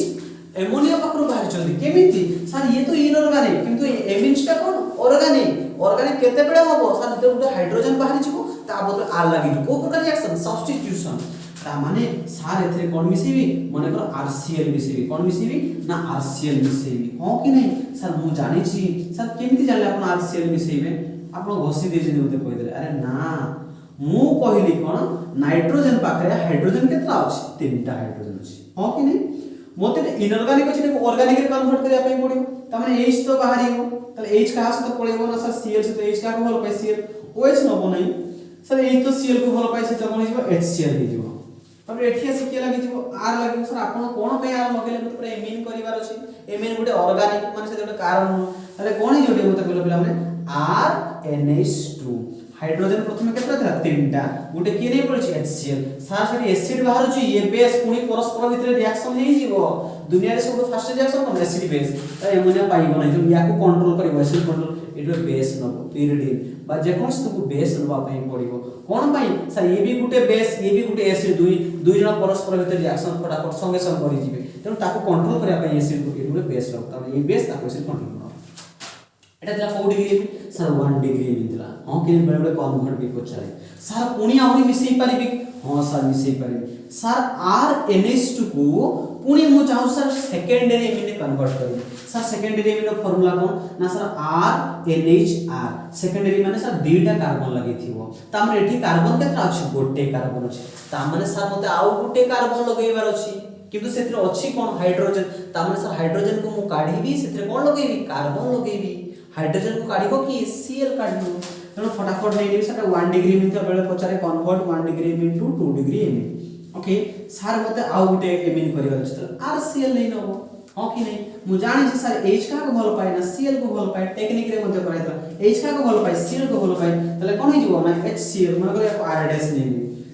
A: ammonia पकरो बाहर चलदी केमिति सर ये तो इनऑर्गेनिक किंतु एमिन्स टा कोन ऑर्गेनिक ऑर्गेनिक केते बेले होबो सर जो गुटे हाइड्रोजन बाहर जिवो ता बदले आर लागि को प्रकार रिएक्शन सब्स्टिट्यूशन ता माने सार एथरे कोन मिसेबी माने कर आरसीएल मिसेबी कोन मिसेबी ना आरसीएल मिसेबी हो कि नहीं सर मु जानि छी सर केमिति जानले अपन आरसीएल मिसेबे अपन घोसी दे जने उते कहि देले अरे ना मु कहली कोन नाइट्रोजन पाखरे हाइड्रोजन केतरा अछि तीनटा हाइड्रोजन अछि हो कि नहीं मोते इनऑर्गेनिक अछि ने ऑर्गेनिक रे कन्वर्ट करिया पई पड़ियो त माने H तो बाहरियो तले H कहा से तो पड़ियो ना सर Cl से तो H का को भल पाई Cl OH न बनै सर H तो Cl को भल पाई से त बनै जिवो HCl हे जिवो तब एठी आसी के लागि जिवो R लागि सर आपण कोन पे R लगेले मते पूरा एमिन करिवार अछि एमिन गुटे ऑर्गेनिक माने से गुटे कारण तले कोन हे जोटे मते कहले पिला माने RNH2 हाइड्रोजन प्रथम केतरा था तीनटा गुटे के नै पड़छि HCl सार से एसिड बाहर छि ये बेस पुनी परस्पर भितर रिएक्शन हे जिवो दुनिया रे सब फास्ट रिएक्शन कोन एसिड बेस त एमोनिया पाइबो नै जो याको कंट्रोल करिवो एसिड कंट्रोल इटो बेस नबो पिरिडिन बा जे कोन तुमको बेस नबा पई पड़िवो कोन पई सर ये भी गुटे बेस ये भी गुटे एसिड दुई जण परस्पर भितर रिएक्शन फटाफट संगे संग करि जिवे तेनु ताको कंट्रोल करिया पई एसिड को इटो बेस लगता ये बेस ताको एसिड कंट्रोल एटा तला को डिग्री सर 1 डिग्री मिलला हां के बड़े बड़े कन्वर्ट भी पचारे सर पुनी आउरी मिसई परिबी हां सर मिसई परिबी सर RNH2 को पुनी मु चाहू सर सेकेंडरी एमिन कन्वर्ट करी सर सेकेंडरी एमिन फार्मूला कोन ना सर RNHR सेकेंडरी माने सर दुईटा कार्बन लागि थिवो त हमर एठी कार्बन केत्रा अछि गोटे कार्बन अछि त माने सर मते आउ गोटे कार्बन लगेबार अछि किंतु सेतिर अछि कोन हाइड्रोजन त माने सर हाइड्रोजन को मु काढीबी सेतिर कोन लगेबी कार्बन लगेबी हाइड्रोजन को काढिबो कि Cl काढिबो तनो फटाफट नै देबी सटा 1 डिग्री मिनट बेले पचारे convert 1 degree into 2 degree amine okay sir मते आउ गुटे एमिन करिवार अछि त RCl नै नबो हो कि नै मु जानि छी सर H का को भल पाए ना Cl को भल पाए टेक्निक रे मते कराइतला H का को भल पाए Cl को भल पाए तले कोन हिजो ना HCl मन करे R डैश नै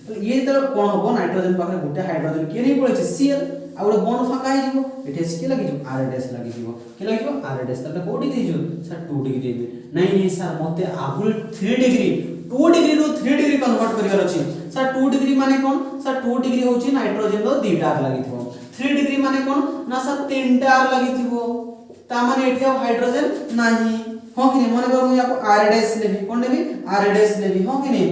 A: तो ये त कोन होबो नाइट्रोजन पाखरे गुटे हाइड्रोजन के नै पड़े छै Cl आ गुटे बॉन्ड फाका हे जिवो एठी के लागि जो R डैश लागि जिवो के लागि जो R डैश तले कोडी दे जो सर 2 डिग्री नै नै सर मते आगुल 3 डिग्री 2 डिग्री रो 3 डिग्री कन्वर्ट करिवार अछि सर 2 डिग्री माने कोन सर 2 डिग्री होछि नाइट्रोजन रो दुईटा लागि थिवो 3 डिग्री माने कोन ना सर तीनटा लागि थिवो ता माने एठी हाइड्रोजन नाही हो कि नै माने कर मु याको R डैश लेबी कोन लेबी R डैश लेबी हो कि नै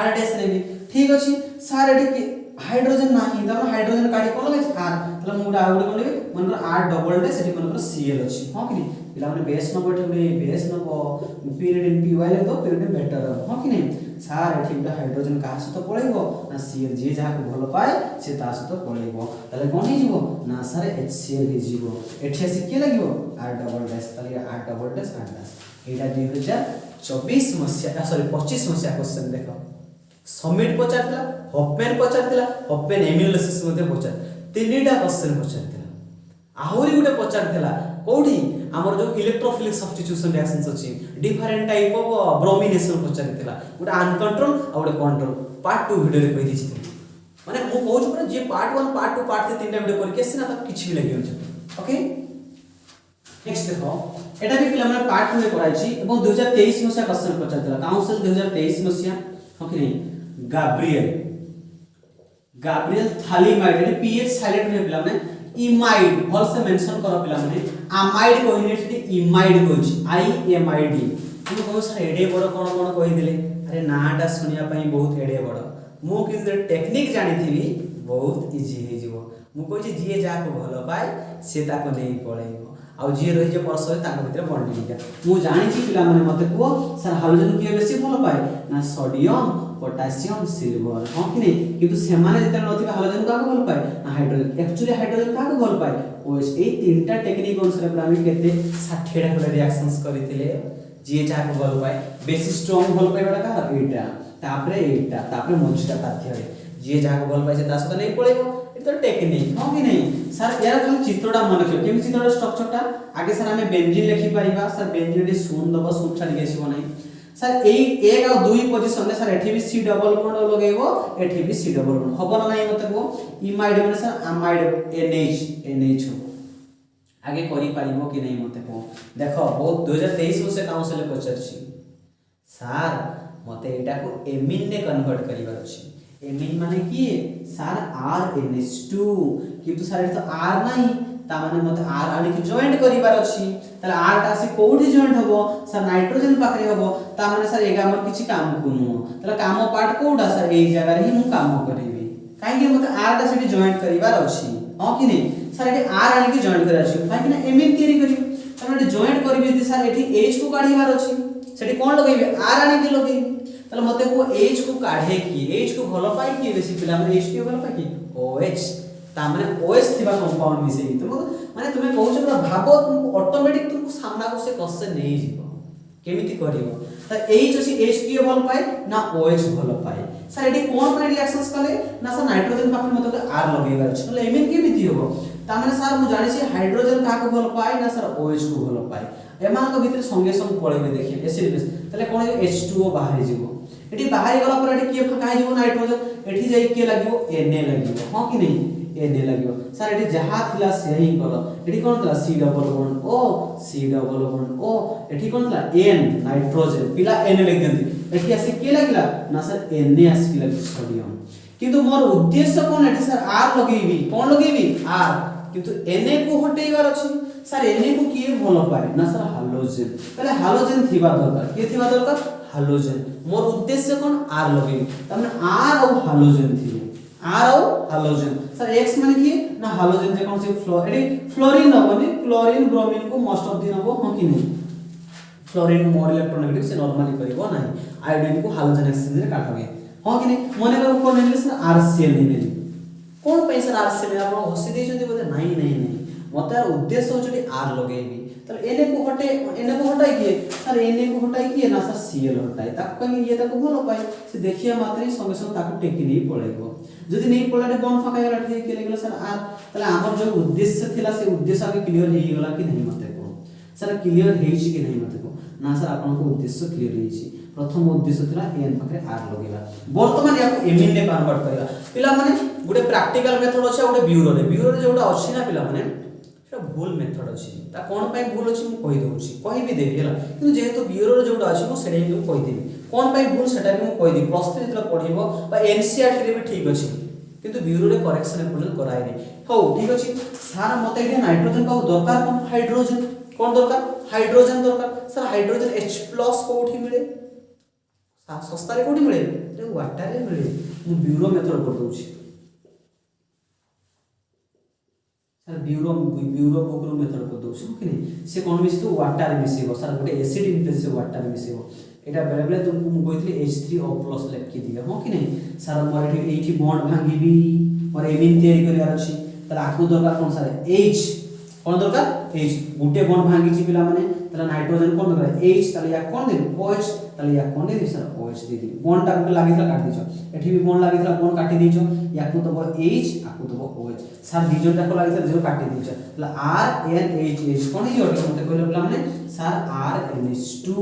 A: R डैश लेबी ठीक अछि सर एठी हाइड्रोजन नाही त हाइड्रोजन काढी कोन लगे R तले मुडा आउडे कोन लेबी मन कर R डबल डैश एठी मन कर Cl अछि हो कि नै पिला माने बेस न बैठे बेस न पीरियड पीवाई ले तो पीरियड बेटर हो कि नै सार एठी उडा हाइड्रोजन का से तो पळेबो ना Cl जे जा को भलो पाए से ता से तो पळेबो तले कोन हे जिवो ना सर HCl हे जिवो एठी से के लागिवो R डबल डैश तले R double dash R dash एटा 2024 मसिया सॉरी 25 मसिया क्वेश्चन देखो सबमिट पचारतला हॉफमैन पचारतला हॉफमैन एमिनोलाइसिस मध्ये पचार तीनटा क्वेश्चन पचारतला आहुरी गुटे पचारतला कोठी हमर जो इलेक्ट्रोफिलिक सब्स्टिट्यूशन रिएक्शंस अछि different type of bromination पचारतला Gute uncontrol uh Gute control part 2 video रे कहि दिछि माने मु कहू पर जे पार्ट 1 पार्ट 2 पार्ट 3 तीनटा वीडियो करके सिना त किछि भी लागि होछ ओके नेक्स्ट देखो एटा भी पिला माने पार्ट 2 रे कराइ छी एवं 2023 मसिया क्वेश्चन पचारतला काउंसिल 2023 मसिया ओके नै गाब्रिएल थालीमाइड पीएच साइलेंट रे पिला माने इमाइड भल से मेंशन करो पिला माने अमाइड कोइने से इमाइड कोछि IMID हम को सर एडे बड़ कोन कहि दिले अरे नाटा सुनिया पई बहुत एडे बड़ मु कि टेक्निक जानि थिबी बहुत इजी हे जिवो मु कहै छी जे जा को भलो पाए से ता को नै पळेबो आ जे रहि जे परसो ताक भितर बंडी जा मु जानि छी पिला माने मते को सर हाइड्रोजन के बेसी भलो पाए ना सोडियम पोटेशियम सिल्वर हां कि नै किंतु से माने जते नथिबे हाइड्रोजन का भलो पाए ना हाइड्रोजन एक्चुअली हाइड्रोजन का भलो पाए ओएस ए तीनटा टेक्निक अनुसार हम केते 60 टा रिएक्शंस करिथिले जी जाको भल पाए बेसी स्ट्रांग भल पाइबाटा का एटा तापरे मझीटा ताथियारे जी जाको भल पाए से ता सହିତ नहीं पळेबो तो टेक्निक हां कि नहीं सर यार खाली चित्रटा मन रखियो केम चित्रटा स्ट्रक्चरटा आगे सर हमें बेंजीन लिखि पारिबा सर बेंजीन रे शून्य दबो शून्य छाडी गेसिबो नहीं सर एई 1 और 2 पोजीशन रे सर एठी भी सी डबल बॉन्ड लगेबो एठी भी सी डबल बॉन्ड हबो ना नहीं मते को इमाइड माने सर अमाइड एनएच हो आगे करि पारिबो कि नहीं मते को देखो बहुत 2023 वर्ष काउंसिल पचरछि सर मते एटा को एमिन ने कन्वर्ट करिवार अछि एमिन माने की सर RNH2 किंतु सर एटा तो R नाही ता माने मते R आनी की जॉइंट करिवार अछि तले R टा से कोठी जॉइंट हबो सर नाइट्रोजन पाखरे हबो ता माने सर एगा हमर किछि काम कुनु तले काम पार्ट कोडा सर एई जगह रे ही मु काम करिवि काहे कि मते R टा से जॉइंट करिवार अछि हां कि नहीं सर एटी R आनी की जॉइंट करिवार अछि काहे कि ना एमिन तयारी करिवि तमे एटी जॉइंट करिवि सर एटी H को काढिवार अछि सेठी कोन लगेबि R आनी की लगेबि तले मते को H को काढे की H को भलो पाई की बेसी पिला माने H को भलो पाई की OH ता माने OH थिबा कंपाउंड मिसेई तुम माने तुमे कहउछ पूरा भाबो तुमको ऑटोमेटिक तुमको सामना को से कसे नहीं जीवो केमिति करिवो त H अछि H की भलो पाई ना OH भलो पाई सर एटी कोन पर रिएक्शंस कले ना सर नाइट्रोजन पाखरे मते R लगेबार अछि तले एमिन केमिति होबो ता माने सर मु जानि छी हाइड्रोजन का को भलो पाई ना सर OH को भलो पाई एमान को भीतर संगे संग पळेबे देखिए एसिड बेस तले कोन H2O बाहर जीवो एटी बाहर गला पर एटी के फका जीवो नाइट्रोजन एटी जाई के लागिवो Na लागिवो हां कि नहीं Na लागिवो सर एटी जहा थिला से ही कलो एटी कोन थला C डबल बॉन्ड O एटी कोन थला N नाइट्रोजन पिला N लिख दंती एटी आसी के लागिला ना सर Na आसी लागिला सोडियम किंतु मोर उद्देश्य कोन एटी सर R लगेबी कोन लगेबी R किंतु Na को हटेइबार अछि सर Na को किए भलो पाए ना सर हाइड्रोजन पहले हाइड्रोजन थिबा दरकार के थिबा दरकार हाइड्रोजन मोर उद्देश्य कोन R लगेबी तमने R और हाइड्रोजन थिबे R और हाइड्रोजन सर X माने की ना हाइड्रोजन जे कोन से फ्लोरीन नबनी क्लोरीन ब्रोमीन को मोस्ट ऑफ द नबो हो कि नहीं फ्लोरीन मोर इलेक्ट्रोनेगेटिव से नॉर्मली करिवो नाही आयोडीन को हाइड्रोजन एक्सचेंज रे काटबे हो कि नहीं मने को कोन नेले सर RCl नेले कोन पैसा RCl आपण हसी देछन्ती बोले नहीं मते उद्देश्य होचटी R लगेबी तो Na को हटाई किए सर Na को हटाई किए ना सर Cl हटाई ताको कहीं ये ताको भलो पाए से देखिया मात्र संगे संगे ताको टेकी नहीं पड़ेगो जदि नहीं पड़ारे बॉन्ड फाका गला ठीक के लागला सर R तले हमर जो उद्देश्य थिला से उद्देश्य आगे क्लियर हेई गला कि नहीं मते को सर क्लियर हेई कि नहीं मते को ना सर आपन को उद्देश्य क्लियर हेई प्रथम उद्देश्य थिला n पाखरे R लगेला वर्तमान याको एमिन ने कन्वर्ट करला पिला माने गुडे प्रैक्टिकल मेथड अछि गुडे ब्यूरो रे जोटा अछि ना पिला माने भूल मेथड अछि ता कोन पय भूल अछि मु कहि दउछि कहि भी देबी हला किंतु जेहेतु ब्यूरो रे जोटा अछि मु सेडे ही कहि देबी कोन पय भूल सेटा भी मु कहि देबी प्लस 3 जतला पढिबो बा एनसीईआरटी रे भी ठीक अछि किंतु ब्यूरो रे करेक्शन एपुजन कराय नै हो ठीक अछि सारा मते एटे नाइट्रोजन का दरकार कोन हाइड्रोजन कोन दरकार हाइड्रोजन दरकार सर हाइड्रोजन H+ कोठी मिले सस्ता रे कोठी मिले रे वाटर रे मिले मु ब्यूरो मेथड कर दउछि सर ब्यूरो बुकरो मेथड कर दउछु कि नहीं से कोन मिस तो वाटर मिसेबो सर गोटे एसिड इनप्लेस से वाटर मिसेबो एटा बेले बेले तुमको मु कहितली H3O+ लिख के दिया हो कि नहीं सर मोर एठी बॉन्ड भांगीबी और एमिन तयारी करियार अछि तला आखु दरकार कोन सर H कोन दरकार H गुटे बॉन्ड भांगी छि पिला माने तला नाइट्रोजन कोन दरकार H तला या कोन दे OH तला या कोन दे सर OH दे दी बॉन्ड टा लागितला काट दिछो एठी भी बॉन्ड लागितला बॉन्ड काटी दिछो याकु तो H आकु तो OH सर दिजो टा को लागितला जो काटी दिछो तला RNH कोन ही ओटे मते कहले पिला माने सर RNH2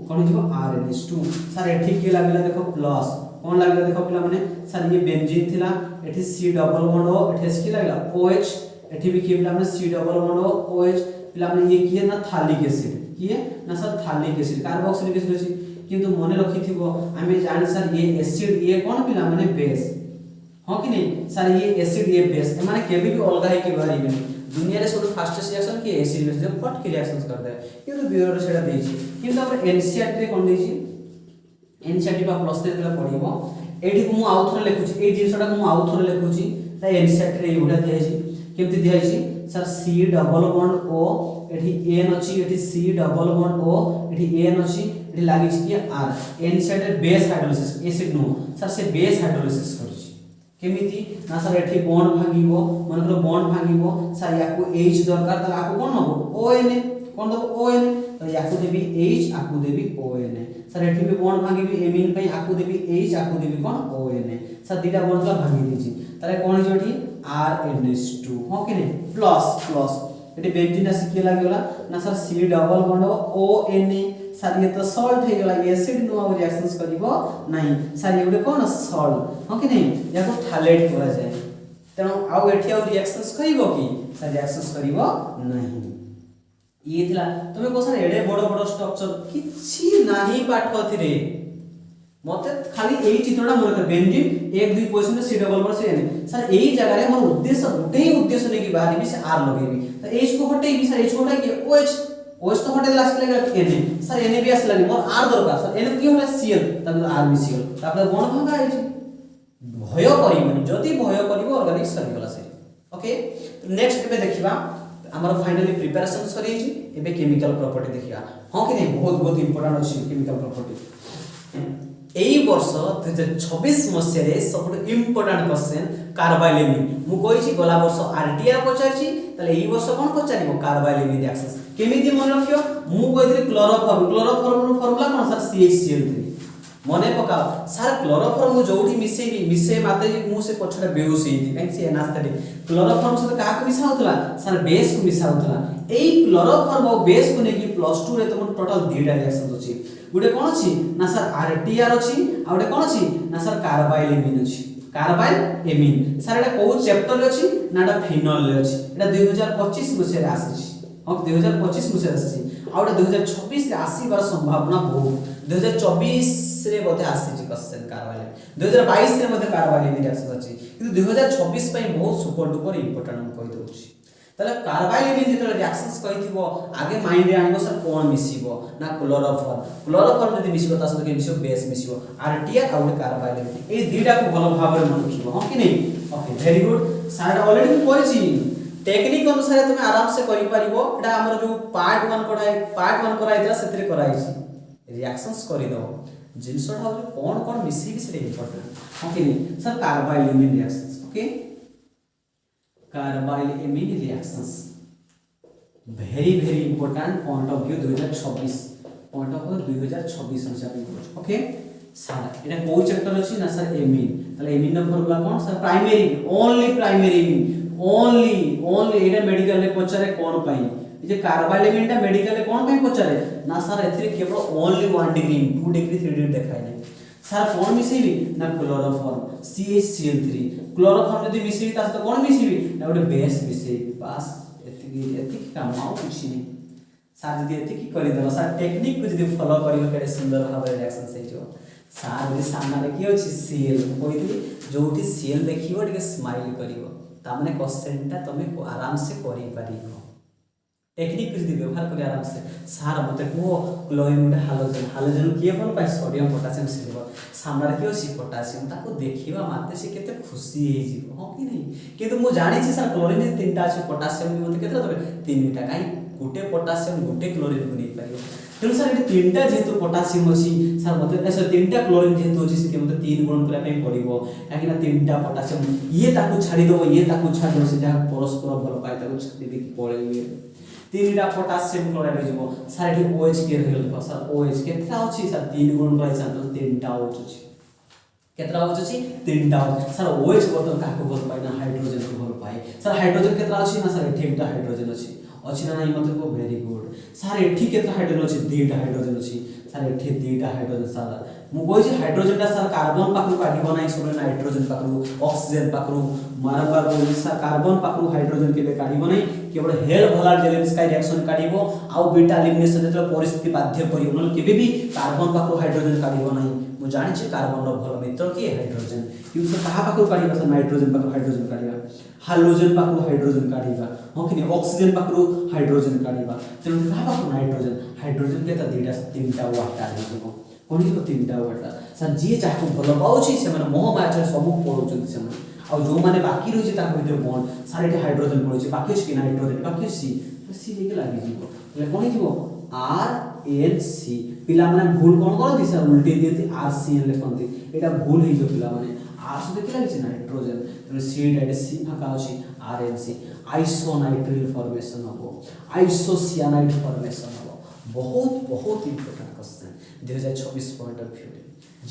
A: कोन जीवो RNH2 सर एठी के लागिला देखो प्लस कोन लागिला देखो पिला माने सर ये बेंजीन थिला एठी C डबल बॉन्ड O एठी S की लागिला OH एठी भी के पिला माने C double bond O OH पिला माने ये किए ना थालिक एसिड किए ना सर थालिक एसिड कार्बोक्सिलिक एसिड अछि किंतु मने रखिथिबो आमे जानि सर ये एसिड ये कोन पिला माने बेस हो कि नहीं सर ये एसिड ये बेस ए माने केबे भी अलगा है कि बारी में दुनिया रे सब फास्टेस्ट रिएक्शन की एसिड बेस जो फट के रिएक्शंस कर दे किंतु ब्यूरो रे सेटा देछि किंतु हम एनसीईआरटी रे कोन देछि एनसीईआरटी बा प्लस 3 तला पढिबो एठी को मु आउथरे लिखुछि ए जिंसटा को मु आउथरे लिखुछि ता एनसीईआरटी रे एगुडा दियाछि केमति दियाछि sir C double bond O एठी N अछि एठी C डबल बॉन्ड O एठी N अछि एठी लागि छि कि R एनसीईआरटी रे बेस हाइड्रोलिसिस एसिड नो सर से बेस हाइड्रोलिसिस करछि केमिति ना सर एठी बॉन्ड भांगिबो मनकर बॉन्ड भांगिबो सर याकू H दरकार त आकू कोन नबो ONA कोन दबो ON तो याकू देबी H आकू देबी ON सर एठी भी बॉन्ड भांगीबी एमीन पई आकू देबी H आकू Devi cone ON sir दीटा bond ला भांगी दीची ताले कोन जो एठी RNH2 हो कि नहीं प्लस प्लस एठी बेंजीन आसी के लागला ना sir C double bond ON sir ये तो सॉल्ट हे गला एसिड नो आ रिएक्शंस करिवो नहीं सर ये गुटे कोन सॉल्ट हो कि नहीं याको थालेट करा जाय तेणु आउ एठी आउ रिएक्शंस करिवो कि सर रिएक्शंस करिवो नहीं ये थिला तमे को सर एडे बड़ बड़ स्ट्रक्चर किछि नाही पाठ थिरे मते खाली एई चित्रटा मन कर बेंजीन 1 2 पोजीशन में सी डबल बॉन्ड से सर एई जगह रे मोर उद्देश्य गुटे ही उद्देश्य ने की बाहर भी से आर लगेबी तो H को हटेबी सर H को हटाई के OH तो हटे लास्ट के लगे Na सर Na भी आसला मोर R दरकार सर Na की होला Cl तब R भी Cl तापर बॉन्ड भागा आइ भय करिबनी जति भय करिवो ऑर्गेनिक सरी गला से ओके तो नेक्स्ट पे देखिबा हमर फाइनली प्रिपरेशन सरी छि एबे केमिकल प्रॉपर्टी देखिया हां कि नहीं बहुत बहुत इंपोर्टेंट अछि केमिकल प्रॉपर्टी एई वर्ष 2026 मसिया रे सबट इंपोर्टेंट क्वेश्चन कार्बाइलेमिन मु कहि छि गला वर्ष आरटीआर पचार छि तले एई वर्ष कोन पचारिबो कार्बाइलेमिन रिएक्शंस केमिति मन रखियो मु कहितले क्लोरोफॉर्म फॉर्मूला कोन सर CHCl3 मने पकाओ सर क्लोरोफॉर्म जोठी मिसे माते मु से पछडा बेहोश हेती काई से एनास्थेटिक क्लोरोफॉर्म से का को मिसाउतला सर बेस को मिसाउतला एई क्लोरोफॉर्म और बेस को नेकी +2 रे तो टोटल दुईटा रिएक्शन अछि गुडे कोन अछि ना सर आरटीआर अछि आ गुडे कोन अछि ना सर कार्बाइलेमिन अछि कार्बाइलेमिन सर एटा को चैप्टर अछि ना एटा फिनोल रे अछि एटा 2025 मसे आसी हम 2025 मसे आसी आ एटा 2026 रे आसीबार संभावना बहुत 2024 रे बोते आसी छि क्वेश्चन कार्बाइलेमिन 2022 रे बोते कार्बाइलेमिन रिएक्शन अछि किंतु 2026 पई बहुत सुपर डुपर इंपोर्टेंट हम कहि दउछि तले कार्बाइलेमिन जेतले रिएक्शंस कहिथिबो आगे माइंड रे आनिबो सर कोन मिसिबो ना क्लोरोफॉर्म जदि मिसिबो ता सते के मिसिबो बेस मिसिबो आरटीआर आ कार्बाइलेमिन ए दुईटा को भलो भाबरे मन रखिबो हम कि नहीं okay very good sir already हम करिछि टेक्निक अनुसार तुम आराम से करि परिबो एटा हमर जो पार्ट 1 कराइतला सेतरे कराइछि रिएक्शंस करि दो जिनसोडा हो कोन कोन मिसिबि से इंपोर्टेंट हम कि नहीं sir carbylamine reactions okay carbylamine reactions very important point of view 2026 point of view 2026 अनुसार ओके सर एटा को चैप्टर अछि ना सर एमिन तले एमिन न फॉर्मूला कोन sir primary only primary amine only एटा मेडिकल ले पचारे कोन पई जे कार्बाइलेमिन टा मेडिकल ले कोन पई पचारे ना सर एथरे केवल ओनली 1 डिग्री 2 डिग्री 3 डिग्री देखाय नै सर कोन मिसेबी ना क्लोरोफॉर्म CHCl3 क्लोरोफॉर्म जदी मिसेबी ता तो कोन मिसेबी ना ओटे बेस मिसेबी बस एतिकी काम आउ कुछ नहीं सर जदी एतिकी करि दला सर टेक्निक को जदी फॉलो करियो केते सुंदर भाबरे रिएक्शन सही जो सर जदी सामने रे की अछि Cl कोइली जोठी Cl देखियो टिके स्माइल करियो ता माने क्वेश्चन ता तमे को आराम से करि परिबो टेक्निक जदी व्यवहार करि आराम से सर मते को क्लोरीन हाइड्रोजन किए कोन पाइ सोडियम पोटेशियम सिल्वर सामने रे की अछि पोटेशियम ताको देखिबा माते से केते खुशी हे जिवो हो कि नहीं किंतु मु जानि छी सर क्लोरीन रे तीनटा अछि पोटेशियम भी मते केते तबे तीनटा काई गुटे पोटेशियम गुटे क्लोरीन को नै परिबो तेनु सर एटी तीनटा जेतु पोटेशियम अछि सर मते ऐसे तीनटा क्लोरीन जेतु अछि से मते तीन गुण करा नै पड़िबो काहे ना तीनटा पोटेशियम ये ताको छाडी दबो ये ताको छाडी दबो से जहा परस्पर भल पाइ ताको छाडी दे पळेबे तीनटा पोटेशियम क्लोराइड हो जिवो सर एटी OH के रहल सर OH केत्रा अछि सर तीन गुण करै छ तो तीनटा OH अछि केत्रा OH अछि तीनटा सर OH बोतल काको बोल पाइ ना हाइड्रोजन को बोल पाइ सर हाइड्रोजन केत्रा अछि ना सर एठी एकटा हाइड्रोजन अछि ना नहीं मतलब को वेरी गुड सर एठी केत्रा हाइड्रोजन अछि दुईटा हाइड्रोजन अछि सर एठी दुईटा हाइड्रोजन सर मु कोइ जे हाइड्रोजन ता सर कार्बन पाखु काढिबो नै सोरे नाइट्रोजन पाखु ऑक्सीजन पाखु मारबार बोली सर कार्बन पाखु हाइड्रोजन के काढिबो नै केवल हेल भला जेलेंस्काई रिएक्शन काढिबो आ बीटा एलिमिनेशन जेतले परिस्थिति बाध्य करियो न केबे भी कार्बन पाखु हाइड्रोजन काढिबो नै मु जानि छी कार्बन रो भल मित्र की हाइड्रोजन यूज कहा पाखु काढिबा सर नाइट्रोजन पाखु हाइड्रोजन काढिबा हाइड्रोजन पाखु हाइड्रोजन काढिबा हो कि ऑक्सीजन पाखु हाइड्रोजन काढिबा तेनु कहा पाखु हाइड्रोजन के त दुईटा तीनटा वाटा दिबो कोनी को तीनटा वाटा सर जे चाहू भल पाउछि से माने मोह माया सब पढुछन से माने आ जो माने बाकी रहि जे ता भितर बॉन्ड सारे हाइड्रोजन पढुछि बाकी अछि कि नाइट्रोजन बाकी सी लेके लागि जीवो ले कोनी जीवो RNC पिला माने भूल कोन करथि सर उल्टी दियति RCN लेखन्ति एटा भूल हे जो पिला माने आर सहित कि लगी नाइट्रोजन तेणु सी डाइट सी फाका अछि आरएनसी आइसोनाइट्रिल फॉर्मेशन हो आइसोसियानाइड फॉर्मेशन हो बहुत बहुत important question 2026 point of view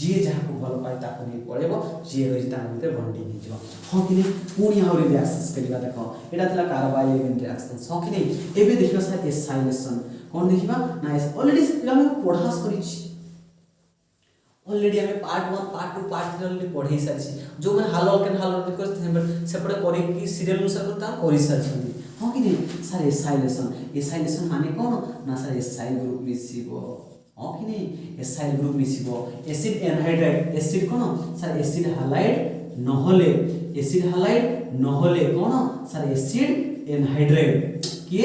A: जी जहाँ को भल पाए ताको नहीं पड़ेबो जी रही ता भीतर बॉन्डिंग हो जिवो हां कि नहीं पुणी आउरी रिएक्शंस करिबा देखो एटा तला कार्बाइलेमिन रिएक्शंस हां कि नहीं एबे देखिबा सर एसाइलेशन कोन देखिबा ना ऑलरेडी पिला हम पढ़ास करिछि ऑलरेडी हमें पार्ट 1 पार्ट 2 पार्ट 3 ऑलरेडी पढ़ी सारिछि जो मन हाल ऑल कैन हाल ऑल कर सेपटे करे कि सीरियल अनुसार करता करि सारिछि हां कि नहीं सर एसाइलेशन माने कोन ना सर एसाइल ग्रुप मिसिबो हां कि नहीं एसाइल ग्रुप मिसिबो एसिड एनहाइड्राइड एसिड कोन सर एसिड हैलाइड नहले कोन सर एसिड एनहाइड्राइड के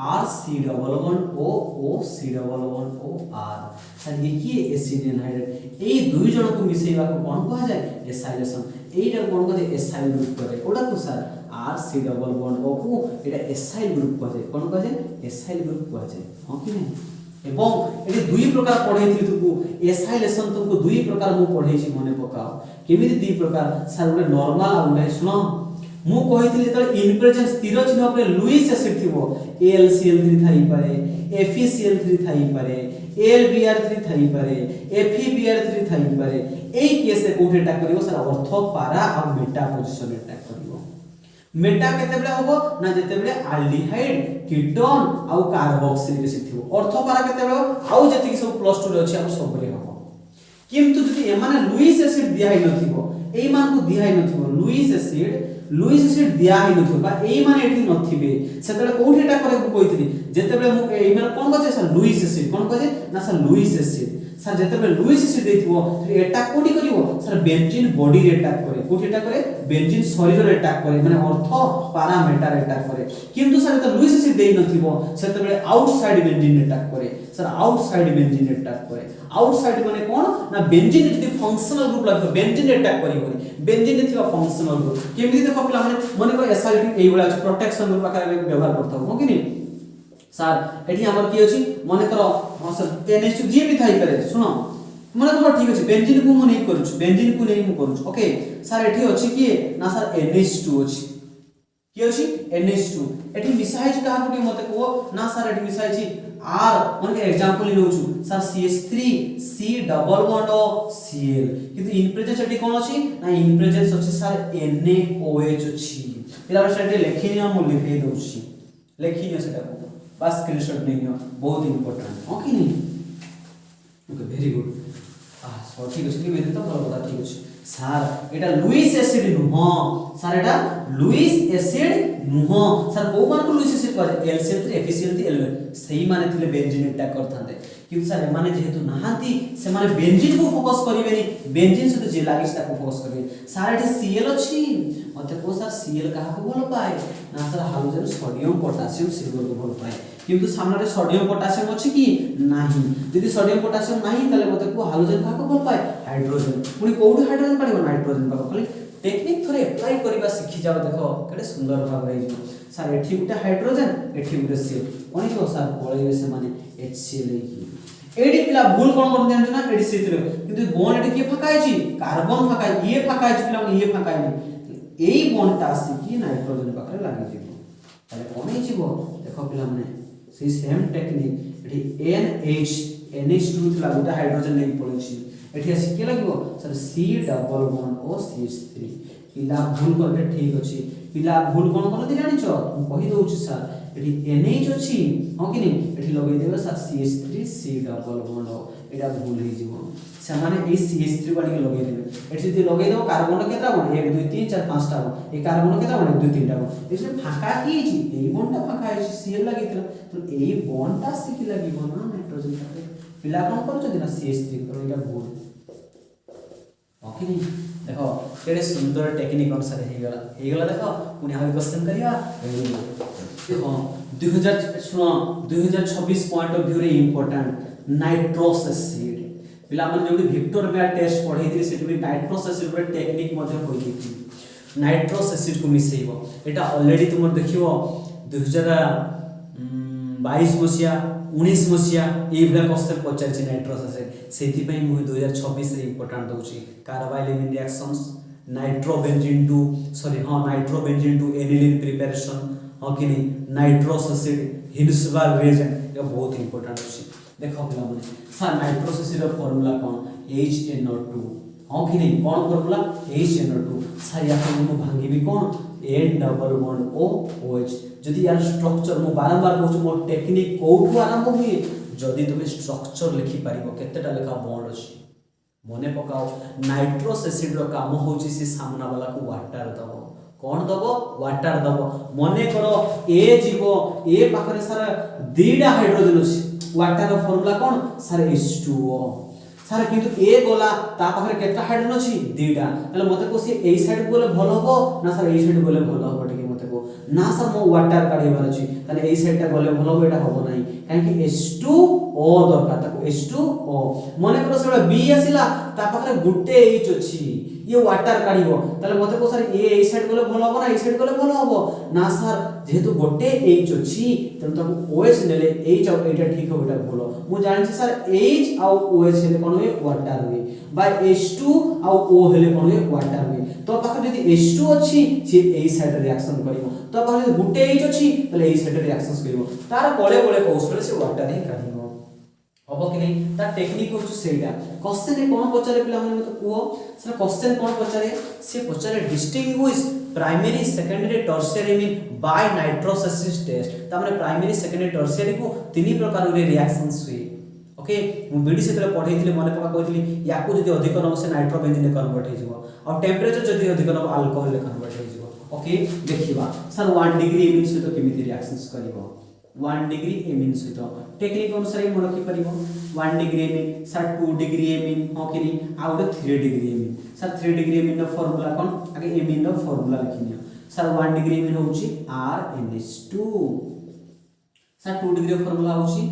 A: R C double one O O C double one O R sir ये की एसिड एनहाइड्राइड ए दुई जन को मिसेइबा को कोन कहा जाय एसाइलेशन एटा कोन कह एसाइल ग्रुप करे ओडा को sir R C double one O को एटा एसाइल ग्रुप कह जाय कोन कह जाय एसाइल ग्रुप कह जाय हां कि नहीं एवं एटी दुई प्रकार पढैथि तुमको एसाइलेशन तुमको दुई प्रकार मु पढैछि मने पकाओ केमिति दुई प्रकार सर ओले नॉर्मल आ ओले सुनो मु कहिथिले त इन प्रेजेंस स्थिर चिन्ह पर लुइस एसिड थिबो AlCl3 थाई पारे FeCl3 थाई पारे LBr3 थाई पारे FeBr3 थाई पारे एई केस रे कोठे अटैक करिवो सर ऑर्थो पारा और मेटा पोजीशन अटैक करिवो मेटा केते बेले होबो ना जेते बेले एल्डिहाइड कीटोन आ कार्बोक्सिलिक एसिड थिबो ऑर्थो पारा केते बेले आउ जति सब +2 रे अछि हम सब रे होबो किंतु जति एमाने लुइस एसिड दिया हि नथिबो एई मान को दिया हि नथिबो लुइस एसिड दिया हि नथिबो बा एई माने एठी नथिबे सेतले कोठी एटा करे को कहितली जेतेबेले मु एई माने कोन कहे सर लुइस एसिड कोन कहे ना सर लुइस एसिड सर जेतेबेले लुइस एसिड देथिबो एटा कोठी करिवो सर बेंजीन बॉडी रे अटैक करे कोठी एटा करे बेंजीन शरीर रे अटैक करे माने ऑर्थो पैरामीटर रे अटैक करे किंतु सर त लुइस एसिड देइ नथिबो सेतेबेले आउटसाइड बेंजीन रे अटैक करे सर आउटसाइड बेंजीन रे अटैक करे आउटसाइड माने कोन ना बेंजीन जदी फंक्शनल ग्रुप लागो बेंजीन रे अटैक करिवो बेंजीन रे थिबा फंक्शनल ग्रुप केमिति देखो पिला माने को एसआईटी एई बला प्रोटेक्शन ग्रुप आकार व्यवहार करथौ हो कि नहीं सर एठी हमर की अछि माने करो हां सर NH2 जे भी थाई करे सुनो माने करो ठीक अछि बेंजीन को मु नहीं करू बेंजीन को नहीं मु करू ओके सर एठी अछि कि ना सर NH2 अछि की अछि NH2 एठी मिसाइ छि कहा को मते को ना सर एठी मिसाइ छि R माने एग्जांपल लिनो छु sir CH3 C double bond O Cl किंतु इन प्रेजेंस एठी कोन अछि ना इन प्रेजेंस अछि सर NaOH अछि पिला सेठी लेखिनि हम लिखै दउ छि लेखिनि सेटा बस स्क्रीनशॉट नहीं हो बहुत इंपोर्टेंट ओके नहीं ओके वेरी गुड सो ठीक अछि कि मेरे तो भलो बता ठीक अछि सर एटा लुइस एसिड नुह सर एटा लुइस एसिड नुह सर को मान को लुइस एसिड करे LCl3 FeCl3 L सही माने थिले बेंजीन अटैक करथांते किंतु सर माने जेहेतु नहांती से माने बेंजीन को फोकस करिवेनी बेंजीन से जे लागिस ताको फोकस करिवे सर एटा Cl अछि मते को सर Cl कहा को भलो पाए ना sir hydrogen sodium potassium silver को भलो पाए किंतु सामने रे सोडियम पोटेशियम अछि कि नाही यदि सोडियम पोटेशियम नाही तले मते को हाइड्रोजन कहा को भलो पाए हाइड्रोजन पुनी कोउडी हाइड्रोजन पाइबो नाइट्रोजन पाबो खाली टेक्निक थोड़े अप्लाई करबा सिखि जाओ देखो केडे सुंदर भाव रही जो सर एठी गुटे हाइड्रोजन एठी गुटे Cl कोनी जो सर पळेबे से माने HCl की एडी पिला भूल कोन कर जानछ ना एडी सिथरे किंतु बॉन्ड एडी के फकाई छी कार्बन फकाई ये फकाई छी पिला ये फकाई नहीं एई बॉन्ड ता की नाइट्रोजन पाखरे लागि जीवो तले कोन हे जीवो देखो पिला माने से सेम टेक्निक एडी NH2 थिला गुटे हाइड्रोजन नै पळै छी एठी आसी के लागिवो sir C double bond O CH3 पिला भूल करके ठीक अछि पिला भूल कोन करते जानि छ हम कहि दउ छी सर एठी NH अछि हो कि नहीं एठी लगै देबे sir CH3 C double bond O एटा भूल हे जीवो से माने ए CH3 बाडी के लगै देबे एठी जे लगै दो कार्बन केता बॉन्ड 1 2 3 4 5 टा ए कार्बन केता बॉन्ड 1 2 3 टा बॉन्ड एसे फाका की छी ए बॉन्ड ता फाका है Cl लागितला तो ए बॉन्ड ता C की लागिवो ना नाइट्रोजन का पिला कोन करछ दिना CH3 करो एटा भूल ओके नहीं देखो केडे सुंदर टेक्निक अनुसार हे गला देखो पुनी हम क्वेश्चन करिया देखो 2026 पॉइंट ऑफ व्यू रे इंपोर्टेंट नाइट्रोस एसिड पिला मन जोडी विक्टर बे टेस्ट पढै थि सेट भी नाइट्रोस एसिड रे टेक्निक मध्ये होई थि नाइट्रोस एसिड को मिसेइबो एटा ऑलरेडी तुम देखियो 2022 मसिया 19 मसिया ए भला क्वेश्चन पचारछि नाइट्रोस एसिड सेति पई मु 2026 रे इंपोर्टेंट दउछि carbylamine reactions nitrobenzene to sorry हाँ नाइट्रोबेंजीन टू एनिलीन प्रिपरेशन हाँ कि नहीं नाइट्रोस एसिड हिन्सबर्ग रिएजेंट ये बहुत इंपोर्टेंट अछि देखो पिला माने सर नाइट्रोस एसिड रो फार्मूला कोन HNO2 हाँ कि नहीं कौन फार्मूला HNO2 सर या को भांगी भी कौन N double bond O OH जदि यार स्ट्रक्चर मो बारंबार कहू मो टेक्निक कोठू आरंभ हुए जदि तुम स्ट्रक्चर लिखि पारिबो केतेटा लेखा बॉन्ड अछि मने पकाओ नाइट्रोस एसिड रो काम होची से सामना वाला को वाटर दबो कौन दबो वाटर दबो मने करो ए जीवो ए पाखरे सर दीडा हाइड्रोजन अछि वाटर रो फार्मूला कोन सर H2O सर किंतु ए गोला ता पाखरे केतना हाइड्रोजन अछि दीडा तले मते को से ए साइड बोले भलो हो ना सर ए साइड बोले भलो हो ठीक मते को ना सर मो वाटर काढिबार अछि तले ए साइड ता बोले भलो हो एटा होबो नाही काहे कि H2O दरकार ताको H2O मने करो से बी आसिला ता पाखरे गुटे H अछि ये वाटर काढिबो तले मते को सर ए साइड बोले भलो हो ना ए साइड बोले भलो हो ना सर जेहेतु गोटे H अछि तम ताको OH नेले H और एटा ठीक हो एटा भलो मु जानि सर H और OH हेले कोन होय वाटर होय बाय H2 और O हेले कोन होय वाटर होय तो पाखरे जदि H2 अछि से ए साइड रिएक्शन करिवो तो पाखरे गुटे H अछि तले ए साइड रिएक्शंस करिवो तार बळे बळे कौशल से वाटर ही काढिवो हबो कि नहीं ता टेक्निक होछ सेटा क्वेश्चन कोन पचारे पिला माने मते को सर क्वेश्चन कोन पचारे से पचारे distinguish primary secondary tertiary amine by nitrous acid test ता माने प्राइमरी सेकेंडरी टर्शियरी को तीन प्रकार रे रिएक्शंस हुई ओके मु बीडी से तले पढैथिले मने पका कहथिली याकू जदि अधिक नम से नाइट्रोबेंजीन कन्वर्ट हे जिवो और टेंपरेचर जदि अधिक नम अल्कोहल ले कन्वर्ट हे जिवो ओके देखिबा सर 1 डिग्री एमिन से तो केमिति रिएक्शंस करिवो 1 डिग्री एमिन सहित टेक्निक अनुसार मन रखी परिबो 1 degree amine sir 2 degree amine हो कि नहीं आ 3 degree amine sir 3 degree amine नो फार्मूला कोन आगे एमिन नो फार्मूला लिखिनियो सर 1 डिग्री एमिन होउची RNH2 सर 2 डिग्री फार्मूला होउची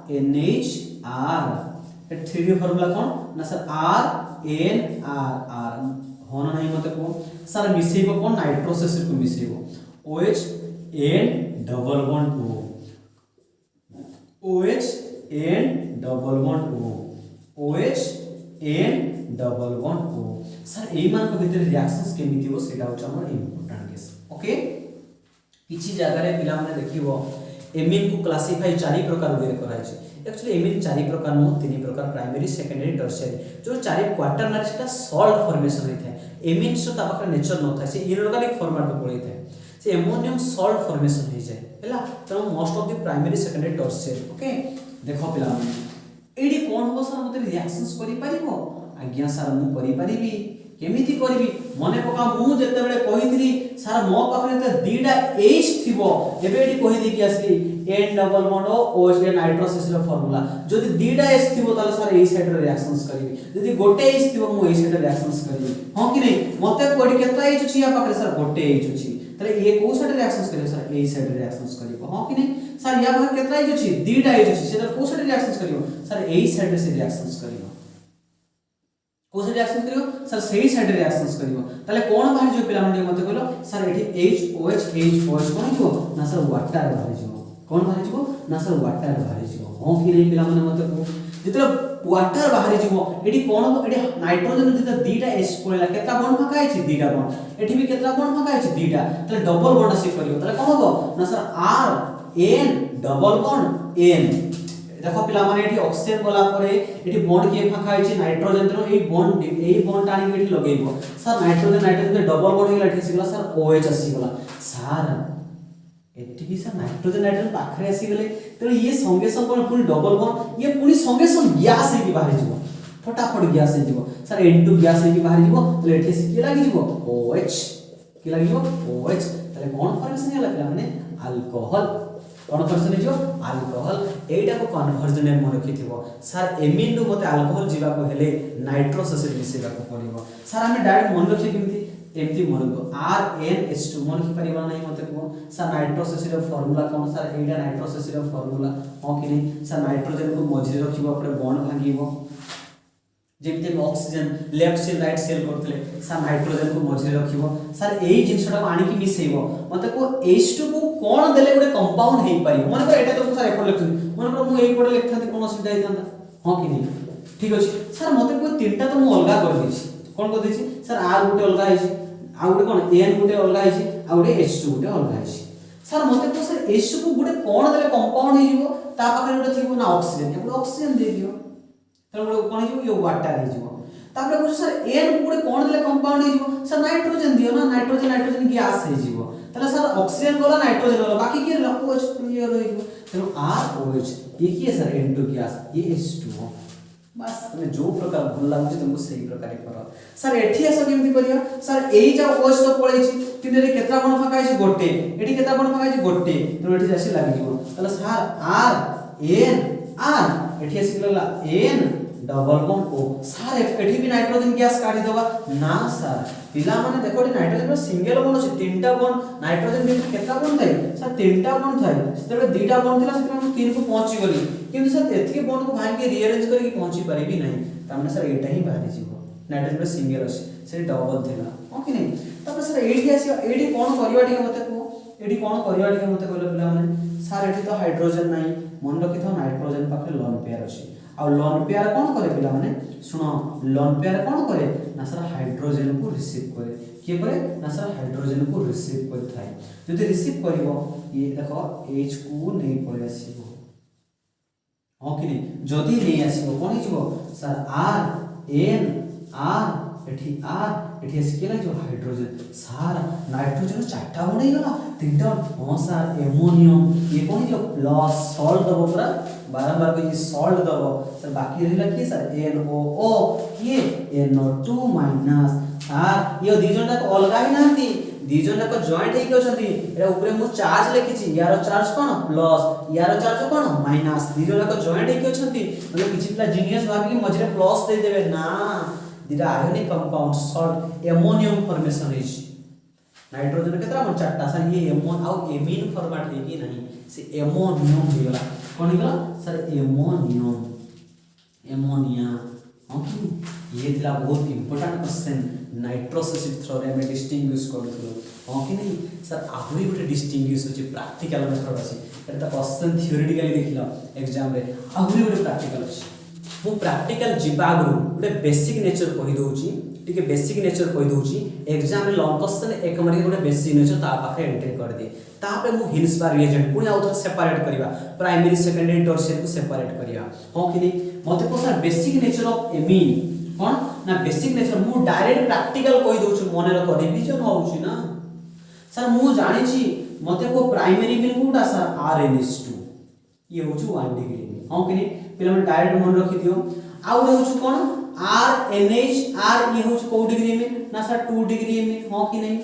A: RNHR 3 डिग्री फार्मूला कोन ना सर RNR होना नहीं मते को सर मिसेइबो कोन नाइट्रोस एसिड को मिसेइबो OH N double bond O OH N double bond O OH N double bond O sir एई मान को भीतर रिएक्शंस केमिति हो सेटा होच हमर इंपोर्टेंट केस ओके किछि जगह रे पिला माने देखिबो एमिन को क्लासिफाई चारि प्रकार वे कराय छै एक्चुअली एमिन चारि प्रकार नो तीन प्रकार प्राइमरी सेकेंडरी टर्शियरी जो चारि क्वाटरनरी सेटा सॉल्ट फॉर्मेशन होय थाए एमिन से ता पाखरे नेचर न थाए से इनऑर्गेनिक फॉर्मेट में पड़ै थाए से एमोनियम सॉल्ट फॉर्मेशन हो जाए हैला तो most of the primary secondary tertiary okay देखो पिला एडी कोन हो सर मते रिएक्शंस करि परिबो आज्ञा सर मु करि परिबी केमिति करबी मने पका मु जते बेले कहितरी सर मो पाखरे त दीडा H थिबो एबे एडी कहि दी कि असली N double bond OH nitrous acid formula जदि दीडा H थिबो ताले सर ए साइड रे रिएक्शंस करबी जदि गोटे H थिबो मु ए साइड रे रिएक्शंस करबी हां कि नहीं मते कोडी केता H अछि या पाखरे सर गोटे H अछि तले ये को साइड रिएक्शंस करियो सर ए साइड रिएक्शंस करियो हां कि नहीं सर या पाखरे केता H अछि दीडा H अछि से को साइड रिएक्शंस करियो सर ए साइड से रिएक्शंस करियो को साइड रिएक्शन करियो सर सही साइड रिएक्शंस करियो तले कोन बाहर जो पिला मंडी मते कहलो सर एठी HOH कोन को ना सर वाटर बाहर जो कोन बाहर जो ना सर वाटर बाहर जो हां कि नहीं पिला माने मते को जितले वाटर बाहर जीवो एडी कोन एडी नाइट्रोजन जिते दीटा H पळला केता बॉन्ड फकाय छि दीटा बॉन्ड एठी भी केता बॉन्ड फकाय छि दीटा तले डबल बॉन्ड से करियो तले कोन हो ना sir R N double bond N देखो पिला माने एठी ऑक्सीजन गला परे एठी बॉन्ड के फकाय छि नाइट्रोजन तो ए बॉन्ड टाणी के एठी लगेइबो सर नाइट्रोजन डबल बॉन्ड गेला एठी सिगला सर OH आसी गला सर एठी भी सर नाइट्रोजन पाखरे आसी गले तो ये संगे संग पुनी डबल बॉन्ड ये पुनी संगे संग गैस है कि बाहर जीवो फटाफट गैस है जीवो सर N2 गैस है कि बाहर जीवो तो एठी से के लागि जीवो OH के लागि जीवो OH तले कोन फॉर्मेशन होला पिला माने अल्कोहल कोन फॉर्मेशन जीवो अल्कोहल एटा को कन्वर्जन में मन रखिथिबो सर एमिन रो मते अल्कोहल जीवा को हेले नाइट्रोस एसिड मिसेबा को पड़िबो सर हमें डायरेक्ट मन रखि केमति एमती मन को RNH2 मन की परिमाण नहीं मते को सर नाइट्रोस एसिड फार्मूला कोन सर एटा नाइट्रोस एसिड फार्मूला हो कि नहीं सर नाइट्रोजन को मझिरे रखिबो अपने बॉन्ड भांगिबो जेमते ऑक्सीजन लेफ्ट से राइट सेल करथले सर नाइट्रोजन को मझिरे रखिबो सर एई जिंसटा को आनी की मिसेइबो मते को H2 को कोन देले गुडे कंपाउंड हेई पारियो मन को एटा तो सर एपड लिखथि मन को मु एई पड लिखथाती कोन असुविधा हेतांता हां कि नहीं ठीक अछि सर मते को तीनटा तो मु अलगा कर दिछि कोन को देछि सर आर गुटे अलगा है आ गुटे कोन एन गुटे अलगा है आ गुटे H2 गुटे अलगा है सर मते को सर H को गुटे कोन देले कंपाउंड हे जिवो ता पाखरे गुटे थिबो ना ऑक्सीजन गुटे ऑक्सीजन दे दियो तले गुटे कोन हे जिवो यो वाटर हे जिवो तापरे को सर एन को गुटे कोन देले कंपाउंड हे जिवो सर नाइट्रोजन दियो ना नाइट्रोजन गैस हे जिवो तले सर ऑक्सीजन गला नाइट्रोजन गला बाकी के OH ये रह जिवो तेनु ROH ये की है सर N2 गैस ये H2O बस तुम जो प्रकार भल लागुଛି तुमको सही प्रकार करो सर एठी ऐसा केमति करियो सर एई जा OH तो पळै छि किने केतरा कोन फाका है गोटे एठी केतरा कोन फाका है गोटे तो एठी जासी लागि जिवो तले सर R N R एठी आसी गला N double bond O sir एठी भी नाइट्रोजन गैस काढी दवा ना सर पिला माने देखो नाइट्रोजन रो सिंगल बॉन्ड अछि तीनटा बॉन्ड नाइट्रोजन में केतरा बॉन्ड थाई सर तीनटा बॉन्ड थाई सेते दुईटा बॉन्ड थिला सेते हम तीन को पहुंची गली किंतु सर एतके बॉन्ड को भाई के रीअरेंज करके पहुंची परिबी नहीं तामने सर एटा ही बाहरी जीवो नाइट्रोजन रो सिंगल अछि से डबल थिला ओके नहीं तब सर एठी आसी एठी कोन करबा ठीक मते को एठी कोन करबा ठीक मते कहले पिला माने सर एठी तो हाइड्रोजन नाही मन रखि तो नाइट्रोजन पाखे लोन पेयर अछि आ लोन पेयर कोन करे पिला माने सुनो लोन पेयर कोन करे ना सर हाइड्रोजन को रिसीव करे के करे ना सर हाइड्रोजन को रिसीव कर थाई जदि रिसीव करिवो ये देखो H को नहीं पळे आसीबो हां कि नहीं जदि नहीं आसीबो कोन हिजबो सर R N R एठी आसी केला जो हाइड्रोजन सर नाइट्रोजन चारटा बनै गला तीनटा हां सर एमोनियम ये कोन जो प्लस सॉल्ट दबो पूरा बारंबार को ये सॉल्ट दबो सर बाकी रहिला की सर NOO ये NO2 माइनस सर ये दी जणा को अलगा ही नांती दी जणा को जॉइंट हे के अछंती एरा ऊपर मु चार्ज लिखि छि यार चार्ज कोन प्लस यार चार्ज कोन माइनस दी जणा को जॉइंट हे के अछंती मतलब किछि पिला जीनियस भाबी कि मझरे प्लस दे देबे ना दिरा ionic compound salt ammonium formation है नाइट्रोजन केतरा मन चारटा सर ये एमोन आ एमीन फॉर्मेट है कि नहीं से एमोनियम हो गला कोन हो गला सर एमोनियम एमोनिया ओके ये थिला बहुत इंपोर्टेंट क्वेश्चन नाइट्रोसिस थ्रो रे में डिस्टिंग्विश करथलो ओके नहीं सर आहुरी गोटे डिस्टिंग्विश होची प्रैक्टिकल मेथड अछि एटा क्वेश्चन थ्योरेटिकली देखिला एग्जाम रे आहुरी गोटे प्रैक्टिकल अछि मु प्रैक्टिकल जिबागरु गोटे बेसिक नेचर कहि दोउची ठीक है बेसिक नेचर कहि दोउची एग्जाम में लॉन्ग क्वेश्चन एक मारे गोटे बेसिक नेचर ता पाखे एंट्री कर दे तापे मु हिंस बार रिएजेंट पुनी आउथर सेपरेट करिवा प्राइमरी सेकेंडरी टर्शियरी को सेपरेट करिवा हां कि नहीं मते को sir basic nature of amine कोन ना बेसिक नेचर मु डायरेक्ट प्रैक्टिकल कहि दोउची मने रख रिवीजन होउची ना सर मु जानि छी मते को primary mean Kota sir RNH2 ये होछु 1 डिग्री में हां कि नहीं पिला में डायरेक्ट मन रखि दियो आ होछु कोन RNH R ये होछु को डिग्री में ना सर 2 डिग्री में हां कि नहीं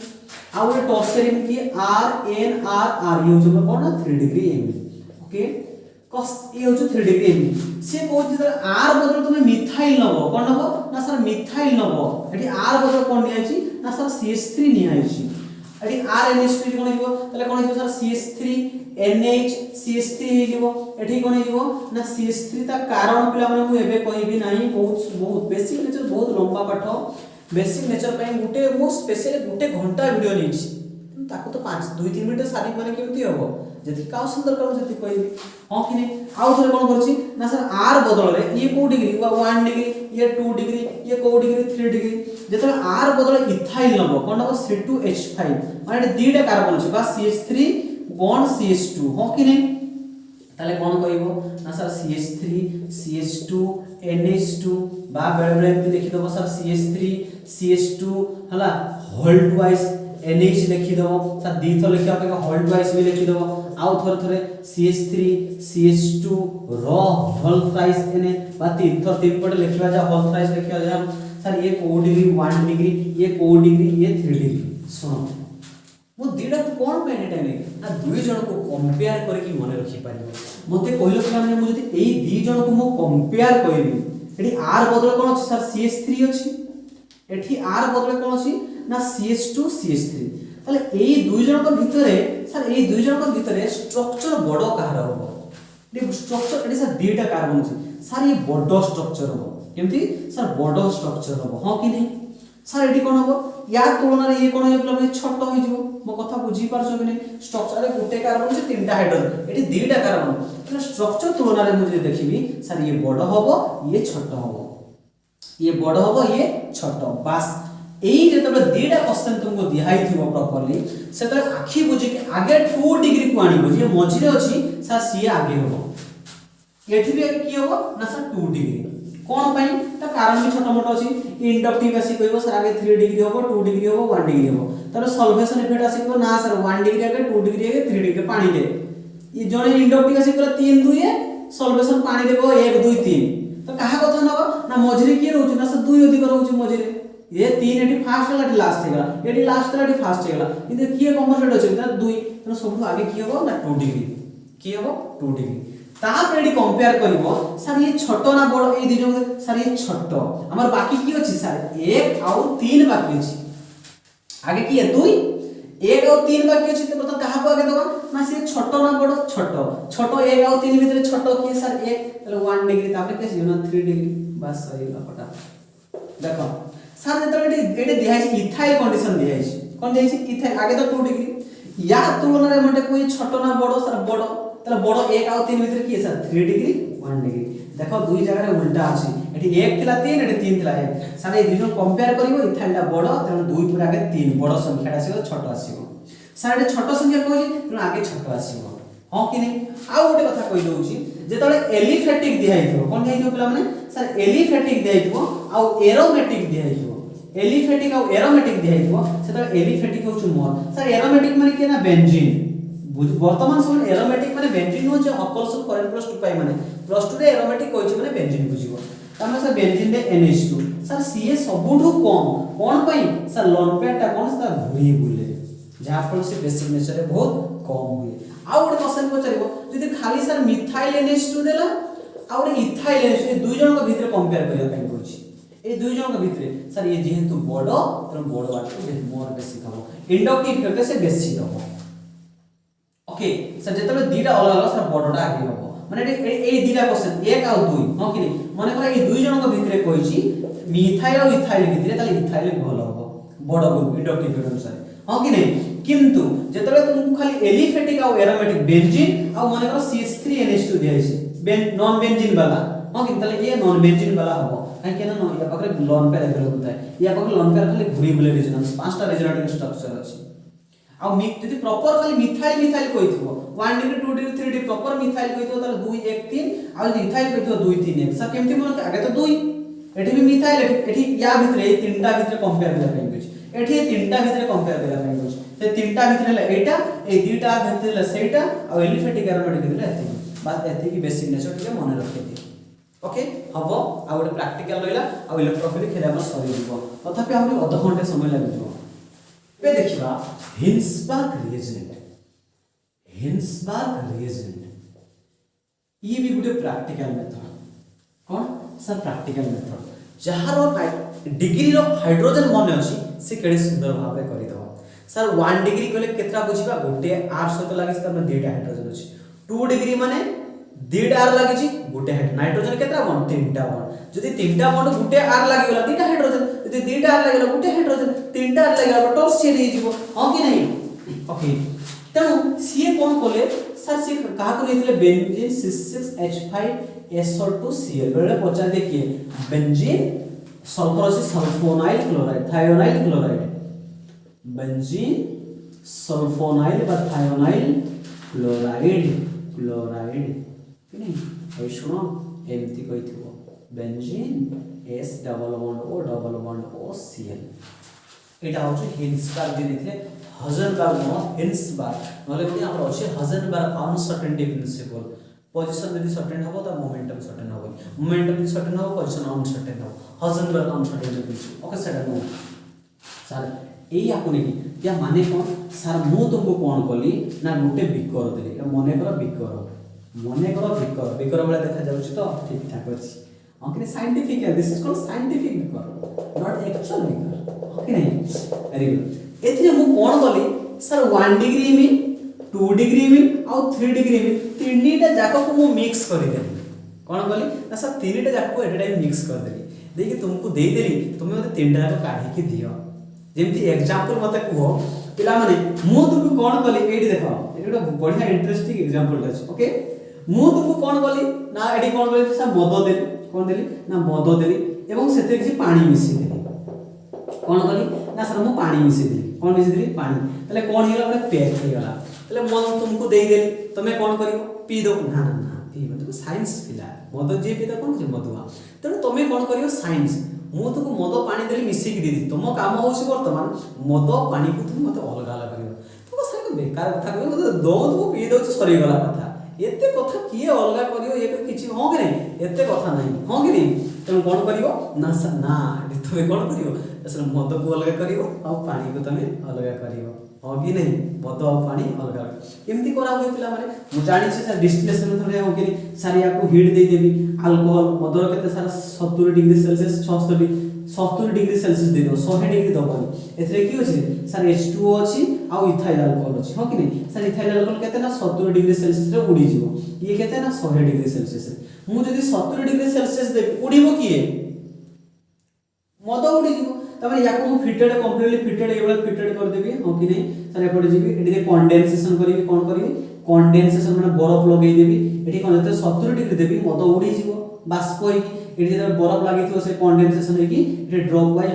A: आ वो टर्शियरी में की RNR R ये होछु कोन 3 डिग्री में ओके कस ये होछु 3 डिग्री में से कहू जे R बदल तुमे मिथाइल नबो कोन नबो ना सर मिथाइल नबो एठी R बदल कोन निया छी ना सर CH3 निया छी एठी RNH2 कोन हिबो तले कोन हिबो सर CH3 NH CH3 हिबो एठी कोन हिबो ना CH3 ता कारण पिला माने मु एबे कहिबी नाही बहुत बेसिक नेचर बहुत लंबा पाठ बेसिक नेचर पय गुटे मु स्पेशली गुटे घंटा वीडियो लेछि ताको तो 2-3 मिनिट सारी माने केमति होबो जति का सुंदर करू जति कहिबी हां कि नहीं आउ थरे कोन करछि ना सर R बदल रे ये को डिग्री 1 डिग्री ये 2 डिग्री ये को डिग्री 3 डिग्री जेतले R बदल इथाइल नबो कोन नबो C2H5 माने दीटा कार्बन अछि बा CH3 बॉन्ड CH2 हां कि नहीं ताले कोन कहइबो ना सर CH3 CH2 NH2 बा बेले बेले एमति लिखि दबो सर CH3 CH2 हला होल ट्वाइस NH लिखि दबो सर दी थो लिखि आपके होल ट्वाइस भी लिखि दबो आउ थोरे थोरे CH3 CH2 रो होल ट्वाइस Na बा तीन थो तीन पटे लिखिबा जा होल ट्वाइस लिखिबा जा सर ये को डिग्री 1 डिग्री ये को डिग्री ये 3 डिग्री सुनो मु दीडा को कोन पे एनी टाइम ना दुई जण को कंपेयर करके मन रखि पारिबो मते कहलो कि माने मु जदी एई दी जण को मु कंपेयर करिबी एठी R बदले कोन अछि सर CH3 अछि एठी R बदले कोन अछि ना CH2 CH3 ताले एई दुई जण को भितरे सर एई दुई जण को भितरे स्ट्रक्चर बडो कहार हो दे स्ट्रक्चर एठी सर दीटा कार्बन अछि सर ये बडो स्ट्रक्चर हो केमति सर बडो स्ट्रक्चर हो हां कि नहीं सर एठी कोन हो या तुलना रे ये कोन हो मतलब छोट हो जिवो मो कथा बुझी पारछो कि नहीं स्ट्रक्चर रे गुटे कार्बन से तीनटा हाइड्रोजन एठी दीटा कार्बन तो स्ट्रक्चर तुलना रे मुझे देखिबी सर ये बडो होबो ये छोट होबो ये बड़ हबो ये छोट बास एई जेतबे दीटा क्वेश्चन तुमको दिहाई थिबो प्रॉपर्ली सेतबे आखी बुझी के आगे 2 डिग्री को आनिबो जे मझिरे अछि सर सी आगे हबो एठी भी की हबो ना सर 2 डिग्री कोन पई त कारण भी छोटा मोटा अछि इंडक्टिव आसी कहबो सर आगे 3 डिग्री हबो 2 डिग्री हबो 1 डिग्री हबो तब सॉल्वेशन इफेक्ट आसी को ना सर 1 डिग्री आगे 2 डिग्री आगे 3 डिग्री पानी दे ये जने इंडक्टिव आसी को 3 2 ए सॉल्वेशन पानी देबो 1 2 3 तो कहा कथा नबो ना मझिरे की रहउछ ना सर 2 अधिक रहउछ मझिरे ये 3 एटी फास्ट होला लास्ट हेगला एटी लास्ट होला एटी फास्ट हेगला इते की कम्पनसेट अछि त 2 तो सब आगे की हबो ना 2 डिग्री की हबो 2 डिग्री तापर एटी कंपेयर करबो सर ये छोटो ना बड़ ए दिजो सर ये छोटो हमर बाकी की अछि सर 1 और 3 बाकी अछि आगे की है 2 1 और 3 बाकी अछि त मतलब कहा को आगे दबा ना से छोटो ना बड़ छोटो छोटो 1 और 3 भीतर छोटो की सर 1 तले 1 डिग्री तापर के ना 3 डिग्री बस सही ला पटा देखो सर जेतबे एटे दिहाई छै इथाइल कंडीशन दिहाई छै कोन दिहाई छै इथाइल आगे तो 2 डिग्री या तुलना रे मटे कोई छोटो ना बड़ो सर बड़ो तले बड़ो 1 और 3 भीतर की सर 3 डिग्री 1 डिग्री देखो दुई जगह रे उल्टा अछि एठी 1 थिला 3 एठी 3 थिला 1 सर ए दिनो कंपेयर करिवो इथाइलटा बड़ो तेन 2 पूरा आगे 3 बड़ो संख्याटा आसीबो छोटो आसीबो सर ए छोटो संख्या कहै तेन आगे छोटो आसीबो हां कि नै आ गोटे कथा कहि दउची जेतले एलिफेटिक दिहाई थो कोन दिहाई थो पिला माने सर एलिफेटिक दिहाई थो आ एरोमेटिक दिहाई थो एलिफेटिक और एरोमेटिक दिहाई थो सेता एलिफेटिक होछु मोर सर एरोमेटिक माने के ना बेंजीन वर्तमान समय एरोमेटिक माने बेंजीन हो जे अकल्स करेंट प्लस 2 पाई माने प्लस 2 रे एरोमेटिक कहै छै माने बेंजीन बुझिबो तमे सर बेंजीन रे NH2 सर सीए सबुठु कम कोन पई सर लोन पेटा कोन सर घुरी बुले जहा फल से बेसिक नेचर रे बहुत कम हुए आ गोटे क्वेश्चन पचारिबो जदि खाली सर मिथाइल NH2 देला आ गोटे इथाइल NH2 ए दुई जन के भीतर कंपेयर करिया ପାଇଁ कहछि ए दुई जन के भीतर सर ये जेहेतु बड़ त बड़ बाटो मोर बेसी थबो इंडक्टिव इफेक्ट से बेसी दबो ओके सर जेतबे दीटा अलग अलग सर बड़टा आगे हबो माने ए दीटा क्वेश्चन 1 और 2 हां कि नै माने करा ए दुई जन के भीतर कहछि मिथाइल और इथाइल भीतर ताले इथाइल भलो हबो बड़ ग्रुप इंडक्टिव इफेक्ट अनुसार हां कि नै किंतु जेतबे तुमको खाली एलिफेटिक और एरोमेटिक बेंजीन आ माने करा CH3NH2 दिया छै नॉन बेंजीन वाला हां कि ताले ये नॉन बेंजीन वाला हबो काहे के ना या पाखरे लोन पे अवेलेबल होता है या पाखरे लोन पे खाली घुरी बुले रेजोनेंस पांचटा रेजोनेटिंग स्ट्रक्चर अछि आ जदि प्रॉपर खाली मिथाइल मिथाइल कहिथबो 1 degree 2 degree 3 degree proper methyl कहिथबो ताले 2 1 3 आ जदि इथाइल कहिथबो 2 3 1 सब केमति मन आगे तो 2 एठी भी मिथाइल एठी या भीतर ए तीनटा भीतर कंपेयर करा ପାଇଁ कहछि एठी तीनटा भीतर कंपेयर करा ପାଇଁ कहछि से तीनटा भीतर ले एटा ए दुईटा भीतर ले सेटा आ एलिफेटिक एरोमेटिक भीतर एथि बात एथि की बेसिक नेचर के मन रखे दे ओके हबो आ गोटे प्रैक्टिकल रहिला आ इलेक्ट्रोफिलिक खेला हम सरी दिबो तथापि हम आधा घंटे समय लागिबो पे देखिबा हिन्सबर्ग रिएजेंट ये भी गोटे प्रैक्टिकल मेथड कोन सर प्रैक्टिकल मेथड जहारो डिग्री रो हाइड्रोजन मन अछि से केडे सुंदर भाव रे करि दो सर 1 डिग्री कहले केत्रा बुझिबा गोटे r सहित लागि त दुईटा हाइड्रोजन अछि 2 डिग्री माने दुईटा r लागि छि गोटे नाइट्रोजन केत्रा बॉन्ड तीनटा बॉन्ड जदि तीनटा बॉन्ड गोटे r लागि गला तीनटा हाइड्रोजन जदि दुईटा r लागि गला गोटे हाइड्रोजन तीनटा r लागि गला टॉर्सियर हे जिवो हां कि नहीं ओके तेनु सीए कोन कोले सर सी कहा को लेथिले बेंजीन C6H5SO2Cl बेले पचा देखिए बेंजीन सल्फर अछि sulphonyl chloride thionyl chloride benzene sulphonyl बा थायोनाइल क्लोराइड कि नहीं ए सुनो एमती कहिथिबो benzene S double bond O Cl एटा होछ हिन्सबर्ग दे दिले हजनबर्ग नो हिन्सबर्ग नले कोनी हमर अछि हजनबर्ग अनसर्टेनिटी प्रिंसिपल पोजीशन यदि सर्टेन हबो त मोमेंटम सर्टेन हबो मोमेंटम यदि सर्टेन हबो पोजीशन अनसर्टेन हबो हजनबर्ग अनसर्टेनिटी प्रिंसिपल ओके सेटा नो सर एई आकुनी या माने कोन सर मु तुमको कोन कली ना गुटे बिकर देली मने कर बिकर वाला देखा जाउछि तो ठीक ठाक अछि okay scientific this is called scientific beaker not actual beaker okay very good एथिरे मु कोन कली सर 1 डिग्री में 2 डिग्री में और 3 डिग्री में तीनटा जाको को मु मिक्स करि देली कोन कली ना सर तीनटा जाको एट टाइम मिक्स कर देली देखि तुमको दे देली तुमे मते तीनटा जाको काढी के दियो जेमती एग्जांपल मते को पिला माने मु तुमको कोन कली एडी देखो एटा बढ़िया इंटरेस्टिंग एग्जांपल अछि ओके मु तुमको कोन कली ना एडी कोन कली सर मद देली कोन देली ना मद देली एवं से पानी मिसेदेली कौन कली ना सर मु पानी मिसेदेली कौन मिसेदेली पानी ताले कौन हेला गोटे पैक हो गला ताले मद तुमको देई देली तमे कौन करियो पी दो ना ना ना पीबो तो साइंस पिला मद जे पीता कौन जे मदुआ तेणु तमे कौन करियो साइंस मु तुमको मद पानी देली मिसेक दे दी तुम काम होसी वर्तमान मद पानी को तुम मते अलग अलग करियो तो सर बेकार कथा कहबो तो दो तुमको पी दो सरी गला कथा एते कथा किए अलग करियो ये किछि हो कि नहीं एते कथा नहीं हो कि नहीं तेणु कौन करियो ना ना तुम कौन करियो असल मद को अलग करियो और पानी को तुम अलग करियो हो कि नहीं मद और पानी अलग अलग केमती करा हुए पिला माने मु जानि छै सर डिस्टिलेशन मेथड हो कि सर या को हीट दे देबी अल्कोहल मदर केते sir 70 degree Celsius 70 degree Celsius दे दो 100 डिग्री दबनी एथरे की होछि सर H2O अछि आ इथाइल अल्कोहल अछि हो कि नहीं सर इथाइल अल्कोहल केते ना 70 डिग्री सेल्सियस रे उडी जीवो ये केते ना 100 डिग्री सेल्सियस मु जदी 70 डिग्री सेल्सियस देबी उडीबो किए मद उडी जीवो तबे याको मु फिटेड कंप्लीटली फिटेड एबला फिटेड कर देबी हो कि नहीं सर एपटे जीबी एठी कंडेंसेशन करिवि कोन करिवि कंडेंसेशन माने बरफ लगेई देबी एठी कोन जते 70 डिग्री देबी मद उडी जीवो बाष्प होई एठी जते बरफ लागि तो से कंडेंसेशन होई कि एठी ड्रॉप वाइज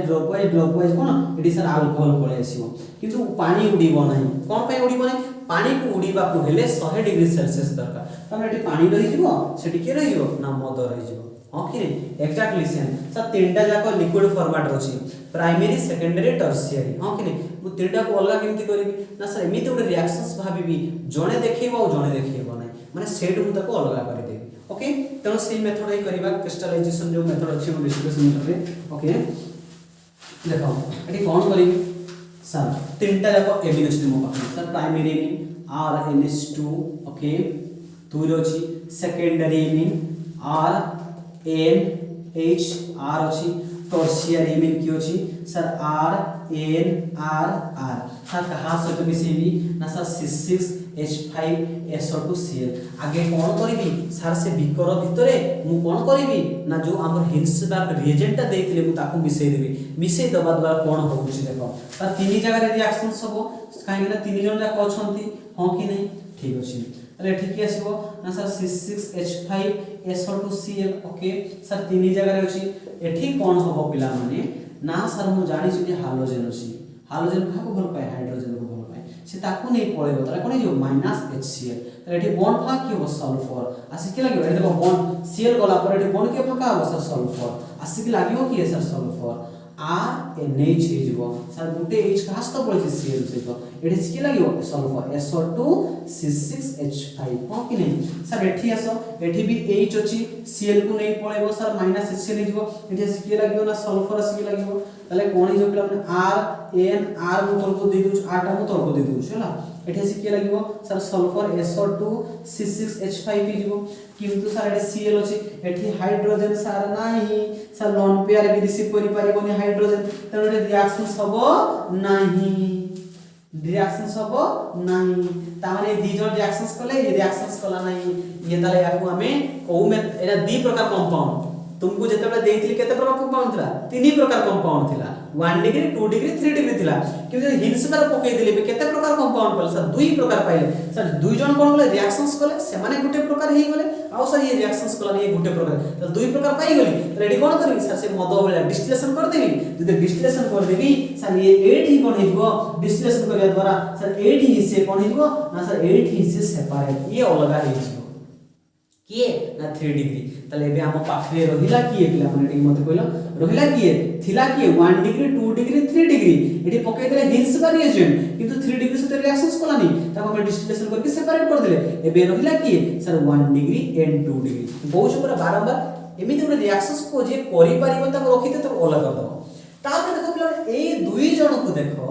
A: कोन एठी सर अल्कोहल पळे आसीबो किंतु पानी उडीबो नाही कोन पे उडीबो नाही पानी को उडीबा को हेले 100 डिग्री सेल्सियस दरकार तमे एठी पानी रही जीवो सेठी के रही जीवो ना मद रही जीवो हां कि एक्जेक्टली सेम सर तीनटा जाको लिक्विड फॉर्मेट अछि प्राइमरी सेकेंडरी टर्शियरी हां कि मु तीनटा को अलग केमती करबी ना सर एमिति उडे रिएक्शंस भाबीबी जणे देखैबो और जणे देखैबो नै माने सेट मु ताको अलग कर देबी ओके तनो सेही मेथड ही करबा क्रिस्टलाइजेशन जो मेथड अछि मु डिस्कशन रे ओके देखो एठी कोन करबी सर तीनटा जाको एमिनो एसिड मो पाखै sir primary amine RNH2 okay दुई अछि सेकेंडरी एमिन RNH R अछि टर्शियरी एमिन की अछि सर RNR सर कहां से तो मिसेबी ना सर C6H5SO2Cl आगे कोन करबी सर से बिकर भितरे मु कोन करबी ना जो हमर हिल्सबर्ग रिएजेंट देइतिले मु ताको मिसै देबी मिसै दबा द्वारा कोन होउछि देखो सर तीन जगह रे रिएक्शन सब काहे ना तीन जन जाक अछंती हां कि नहीं ठीक अछि अरे ठीक आसीबो ना सर C6H5SO2Cl ओके सर तीन जगह रे अछि एठी कोन होबो पिला माने ना सर मु जानि छि कि हाइड्रोजन अछि हाइड्रोजन काको भल पाए हाइड्रोजन को भल पाए से ताको नै पळेबो तला कोन जो -HCl तले एठी बॉन्ड फा कि हो सल्फर आसी के लागियो एठी देखो बॉन्ड Cl गला पर एठी बॉन्ड के फाका हो सर सल्फर आसी के लागियो कि सर सल्फर RNH हे जीवो सर गुटे H खास तो पळे Cl से तो एठी के लागियो सल्फर SO2 C6H5 हो कि नहीं सर एठी आसो एठी भी H अछि Cl को नै पळेबो सर -HCl हे जीवो एठी आसी के लागियो ना सल्फर आसी के लागियो तले कोन जो पिला माने RNR मु तलको दे दूछ R टा मु तलको दे दूछ हला एठी आसी के लागियो सर सल्फर SO2 C6H5 हे जीवो किंतु सर एठी Cl अछि एठी हाइड्रोजन सर नाही सर लोन पेयर भी रिसीव करि पारिबोनी हाइड्रोजन तनो रिएक्शन सब नाही रिएक्शन सब नाही तामाने दी जन रिएक्शंस कले ये रिएक्शंस कला नाही ये ताले याकू हमें को में एना दी प्रकार कंपाउंड तुमको जेतेबे देइथिली केते प्रकार कंपाउंड थिला तीन प्रकार कंपाउंड थिला 1 डिग्री 2 डिग्री 3 डिग्री थिला किंतु हिल्सबर्ग पके दिले केते प्रकार कंपाउंड पले सर दुई प्रकार पाइले सर दुई जन कोन बोले रिएक्शंस कले से माने गुटे प्रकार हे गेले आ सर ये रिएक्शंस कला ये गुटे प्रकार तो दुई प्रकार पाइ गेली रेडी कोन करबी सर से मद वाला डिस्टिलेशन कर देबी जदि डिस्टिलेशन कर देबी सर ये 8 ही कोन हेजबो डिस्टिलेशन करिया द्वारा सर 8 ही से कोन हेजबो ना सर 8 ही से सेपरेट ये अलग हेजबो किए ना 3 डिग्री तले बे हम पाखरे रहिला किए पिला माने एटी मते कहलो रहिला किए थिला किए 1 डिग्री 2 डिग्री 3 डिग्री एटी पके देले हिल्सबर्ग रिएजेंट किंतु 3 डिग्री से रिएक्शंस कोलानी ताको हम डिस्टिलेशन करके सेपरेट कर देले एबे रहिला किए सर 1 डिग्री एंड 2 डिग्री बहुत पूरा बारंबार एमिति उन रिएक्शंस को जे करि परिबो ताको रखिते तो अलग कर दो तापर देखो पिला ए दुई जन को देखो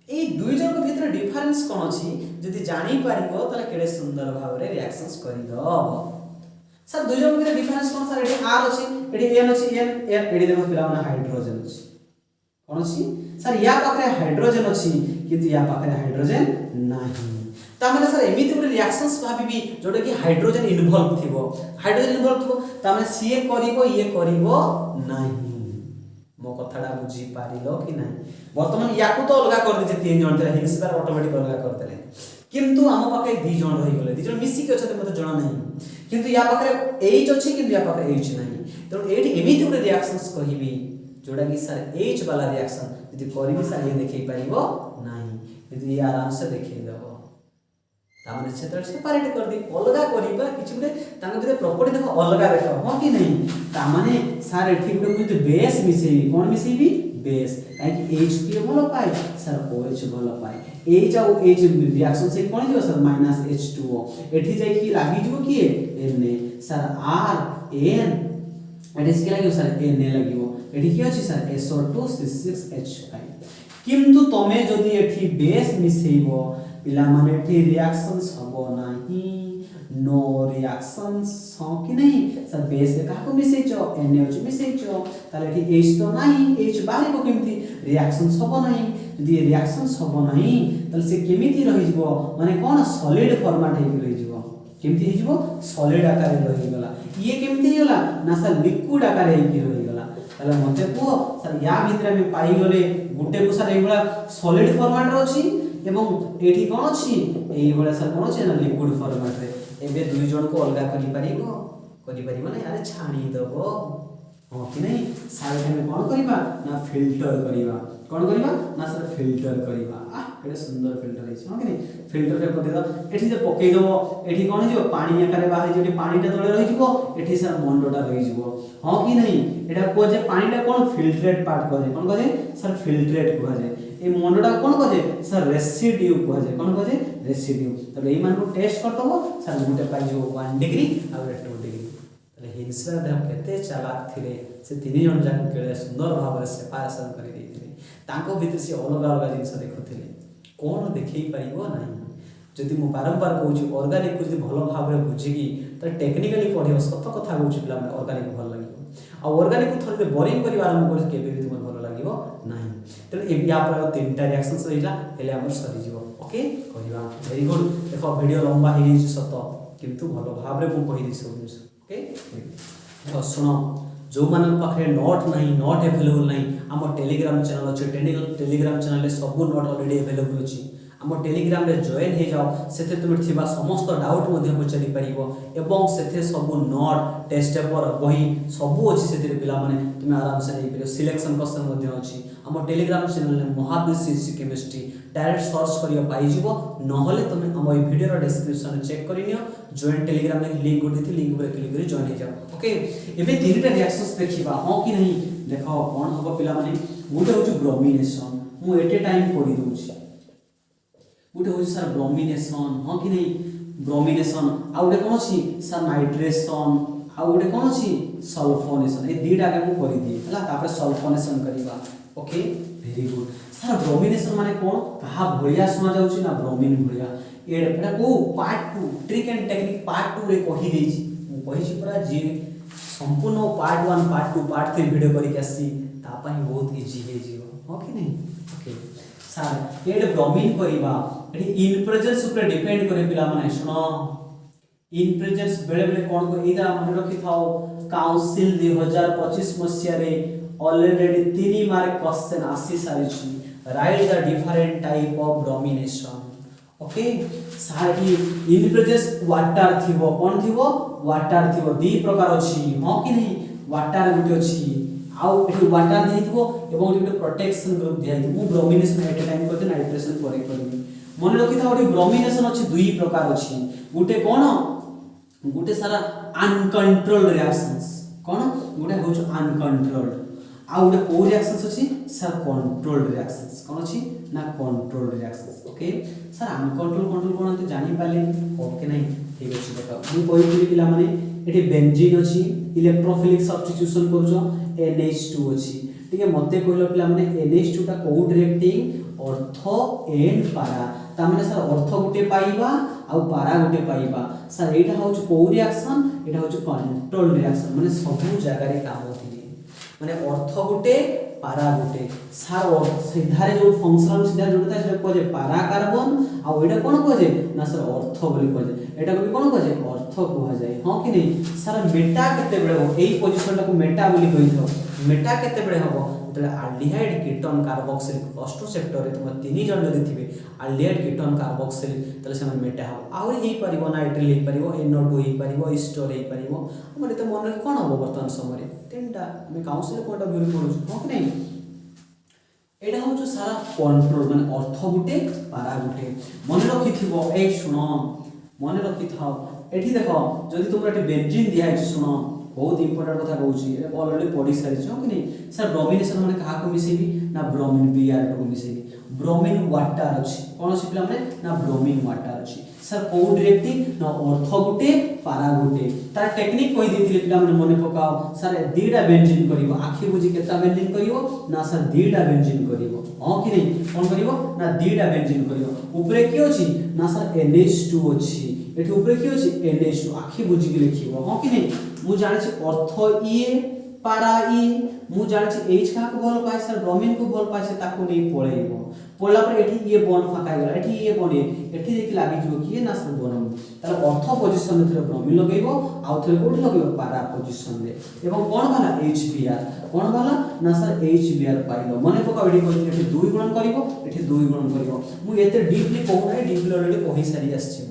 A: ए दुई जन को भीतर डिफरेंस कोन अछि जदि जानि पारिबो तले केडे सुंदर भाव रे रिएक्शंस करि दो सर दुई जन के डिफरेंस कोन सर एठी R अछि एठी N अछि N एठी देखो पिला माने हाइड्रोजन अछि कोन अछि सर या पाखरे हाइड्रोजन अछि किंतु या पाखरे हाइड्रोजन नाही ता माने सर एमिति गुटे रिएक्शंस भाबिबी जोडे कि हाइड्रोजन इन्वॉल्व थिबो हाइड्रोजन इन्वॉल्व थिबो ता माने सीए करिवो ये करिवो नाही मो कथाडा बुझी पारिलो कि नाही वर्तमान याकू तो अलगा कर दे तीन जन थिला हिल्सबर्ग ऑटोमेटिक अलगा कर देले किंतु आम पाखे दी जण रही गले दी जण मिसिक अछते मते जणा नहीं किंतु या पाखे एच अछि किंतु या पाखे एच नहीं तो एठी एमिति गुटे रिएक्शंस कहिबी जोड़ा कि सर एच वाला रिएक्शन यदि करबी सर ये देखै परिबो नहीं यदि ये आराम से देखै देबो तामने क्षेत्र सेपरेट कर दी अलगा करिबा किछि गुटे तांग जे प्रॉपर्टी देखो अलगा देखो हो कि नहीं तामने सर एठी गुटे मुते बेस मिसेबी कोन मिसेबी बेस काहे एच के भलो पाए सर OH भलो पाए एच और एच रिएक्शन से कोन जो सर -H2O एठी जाई कि लागि जबो कि Na सर RN एठी से लागि सर Na लागिवो एठी कि अछि सर SO2 C6H5 किंतु तमे जदि एठी बेस मिसेइबो पिला माने एठी रिएक्शंस हबो नाही नो रिएक्शंस हो कि नहीं सर बेस का को मिसेइचो NaOH मिसेइचो ताले एठी H तो नाही H बाहर को केमती रिएक्शंस हबो नाही यदि रिएक्शंस हबो नाही ताले से केमिति रहि जबो माने कोन सॉलिड फॉर्मेट हे रहि जबो केमती हे जबो सॉलिड आकार रहि गला ये केमती गला ना सर लिक्विड आकार हे रहि गला ताले मते को सर या भितरे में पाई गले गुटे को सर एबला सॉलिड फॉर्मेट रो अछि एवं एठी कोन अछि एई बडा सर कोन अछि ना लिक्विड फॉर्मेट रे एबे दुई जण को अलगा करि परिबो ना यार छाणी दबो हो कि नहीं सारे में कोन करिबा ना फिल्टर करिबा ना सर फिल्टर करिबा केडे सुंदर फिल्टर है हो कि नहीं फिल्टर रे पके द एठी जे पके दबो एठी कोन जो पानी आकारे बाहर जेठी पानीटा तळे रहि जिवो एठी सर मंडोटा रहि जिवो हो कि नहीं एटा को जे पानीटा कोन फिल्ट्रेट पार्ट कहे कोन कहे सर फिल्ट्रेट कहे ए मंडोटा कोन कहे सर रेसिड्यू कहे कोन कहे रेसिड्यू तबे एई मान को टेस्ट कर दबो सर गुटे पाई जो 1 डिग्री आ 2 डिग्री तले हिंसरा देह केते चालाक थिले से तीन जण जाक केले सुंदर भाव रे सेपरेशन करि देथिले ताको भीतर से अलग अलग जिंस देखुथिले कोन देखै परिबो नाही जदि मु बारंबार कहूची ऑर्गेनिक को जदि भलो भाव रे बुझिकी त टेक्निकली पढियो सत कथा कहूची पिला माने ऑर्गेनिक भल लागियो आ ऑर्गेनिक को थोड़े बोरिंग करि आरंभ कर केबे भी तुम भलो लागियो नाही त ए या पर तीनटा रिएक्शंस रहिला हेले हमर सरी जीवो ओके कहिबा वेरी गुड देखो वीडियो लंबा हे जे सत किंतु भलो भाव रे मु कहि दी सब जिंस ओके तो सुनो जो मन पाखे नोट नहीं नोट अवेलेबल नहीं हम टेलीग्राम चैनल अछि टेलीग्राम चैनल रे सब नोट ऑलरेडी अवेलेबल अछि हम टेलीग्राम रे जॉइन हे जाओ सेते तुम थिबा समस्त डाउट मध्ये पचारि परिबो एवं सेते सब नोट टेस्ट पेपर बही सब अछि सेते पिला माने तुम आराम से नै परियो सिलेक्शन क्वेश्चन मध्ये अछि हम टेलीग्राम चैनल रे Mahavir CC chemistry direct search करियो पाई जिवो नहले तुम हम ए वीडियो रो डिस्क्रिप्शन चेक करिनियो जॉइन टेलीग्राम रे लिंक उठिथि लिंक पर क्लिक करी जॉइन हे जाओ ओके एबे तीनटा रिएक्शंस देखिबा हां कि नहीं देखो कोन हबो पिला माने गुटे होची ब्रोमिनेशन मु एटे टाइम करि दोछि गुटे होची सर ब्रोमिनेशन हां कि नहीं ब्रोमिनेशन आ गुटे कोन अछि सर नाइट्रेशन आ गुटे कोन अछि सल्फोनेशन ए दीटा के मु करि दिए हला तापर सल्फोनेशन करिबा okay very good sir bromination माने कोन कहा भलिया सुना जाउची ना ब्रोमिन भलिया एटा को part 2 trick and technique part 2 रे कहि देछि मु कहि छि पूरा जे संपूर्ण पार्ट 1 पार्ट 2 पार्ट 3 वीडियो करि के आसी ता पई बहुत इजी हे जिवो हो कि नहीं ओके सर एड ब्रोमिन करिबा एडी इन प्रेजेंस ऊपर डिपेंड करे पिला माने सुनो इन प्रेजेंस बेले बेले कोन को एदा मन रखि थाओ काउंसिल 2025 मसिया रे ऑलरेडी 3 मार्क क्वेश्चन आसी सारी छी right the different type of bromination okay सारी इन प्रेजेंस वाटर थिबो कोन थिबो वाटर थिबो दी प्रकार अछि हो कि नहीं वाटर गुटे अछि आउ एठी वाटर देथिबो एवं एठी प्रोटेक्शन ग्रुप दिया मु ब्रोमिनेशन एट टाइम करते नाइट्रेशन करे करबी मन रखि था ओडी ब्रोमिनेशन अछि दुई प्रकार अछि गुटे कोन गुटे सारा अनकंट्रोल्ड रिएक्शंस कोन गुटे होछ अनकंट्रोल्ड आ गुटे को रिएक्शंस अछि सर कंट्रोल्ड रिएक्शंस कोन अछि ना controlled reactions okay sir uncontrol कोन तो जानि पाले ओके नहीं ठीक अछि देखो मु कहि पिला माने एठी बेंजीन अछि इलेक्ट्रोफिलिक सब्स्टिट्यूशन करजो NH2 अछि ठीक है मते कहलो पिला माने NH2 ता कोड रिएक्टिंग ऑर्थो एंड पारा ता माने सर ऑर्थो गुटे पाइबा आ पारा गुटे पाइबा सर एटा होछ को रिएक्शन एटा होछ कंट्रोल रिएक्शन माने सब जगह रे काम होती माने ऑर्थो गुटे पारा गुटे सर सीधा रे जो फंक्शनल सीधा जोड़ता है को जे पारा कार्बन आ एटा कोन को जे ना सर ऑर्थो बोली को जे एटा को कोन को जे ऑर्थो कहा जाय हां कि नहीं सर मेटा केते बेले हो एई पोजीशन को मेटा बोली कहि थो मेटा केते बेले हो जब आल्डिहाइड कीटन कार्बोक्सिलिक षष्ठ चैप्टर रे तुम 3 जन जदि थिबे आल्डिहाइड कीटन कार्बोक्सिलिक तले से मेटा हो आउ हे परिबो नाइट्रिल हे परिबो NO2 हे परिबो एस्टर हे परिबो हमर त मन रे कोन हो वर्तमान समय रे तीनटा हम काउंसिल पॉइंट ऑफ व्यू पढु हो कि नहीं एडा हो जो सारा कंट्रोल माने अर्थ गुटे पारा गुटे मन रखि थिबो ए सुनो मन रखि थाओ एठी देखो जदि तुम एठी बेंजीन दिया है सुनो बहुत इंपोर्टेंट कथा कहूची ए ऑलरेडी पढी सारी छ कि नहीं सर ब्रोमिनेशन माने कहा को मिसेबी ना ब्रोमीन Br2 को मिसेबी ब्रोमीन वाटर अछि कोन से पिला माने ना ब्रोमीन वाटर अछि सर को डायरेक्टिव ना अर्थ गुटे पारा गुटे तार टेक्निक कहि देतिले पिला माने मने पकाओ सर दीटा बेंजीन करिवो आखि बुझी केता बेंजीन करिवो ना सर दीटा बेंजीन करिवो हां कि नहीं कोन करिवो ना दीटा बेंजीन करिवो ऊपरे की अछि ना सर NH2 अछि एठी ऊपरे की अछि NH2 आखि बुझी के लिखिवो हां कि नहीं मु जानि छी अर्थ ए पारा ए मु जानि छी H का को भल पाइ सर ब्रोमीन को भल पाइ से ताको नै पळेइबो पळला पर एठी ए बॉन्ड फाका गेला एठी ए बॉन्ड एठी देखि लागि जिवो कि ना सर बनम तार अर्थ पोजीशन रे ब्रोमीन लगेइबो आउ थरे कोठी लगेइबो पारा पोजीशन रे एवं कोन वाला HBr कोन वाला ना सर HBr पाइलो मने पका एठी कोठी एठी 2 गुणन करिवो एठी 2 गुणन करिवो मु एते डीपली कहू नै डीपली ऑलरेडी कहि सारी आछि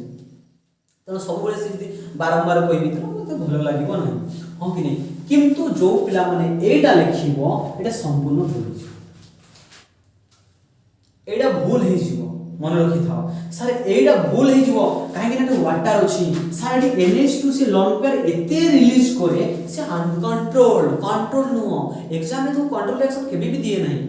A: तो सब बेले से बारंबार कहबी तो मते भलो लागिबो नै हां कि नै किंतु जो पिला माने एटा लिखिबो एटा संपूर्ण भूल छै एटा भूल हे जिवो मन रखि थाओ सर एटा भूल हे जिवो काहे कि ना वाटर अछि सर एटी NH2 से लोन पेयर एते रिलीज करे से अनकंट्रोल्ड कंट्रोल नो एग्जाम में तो कंट्रोल रिएक्शन केबे भी दिए नहीं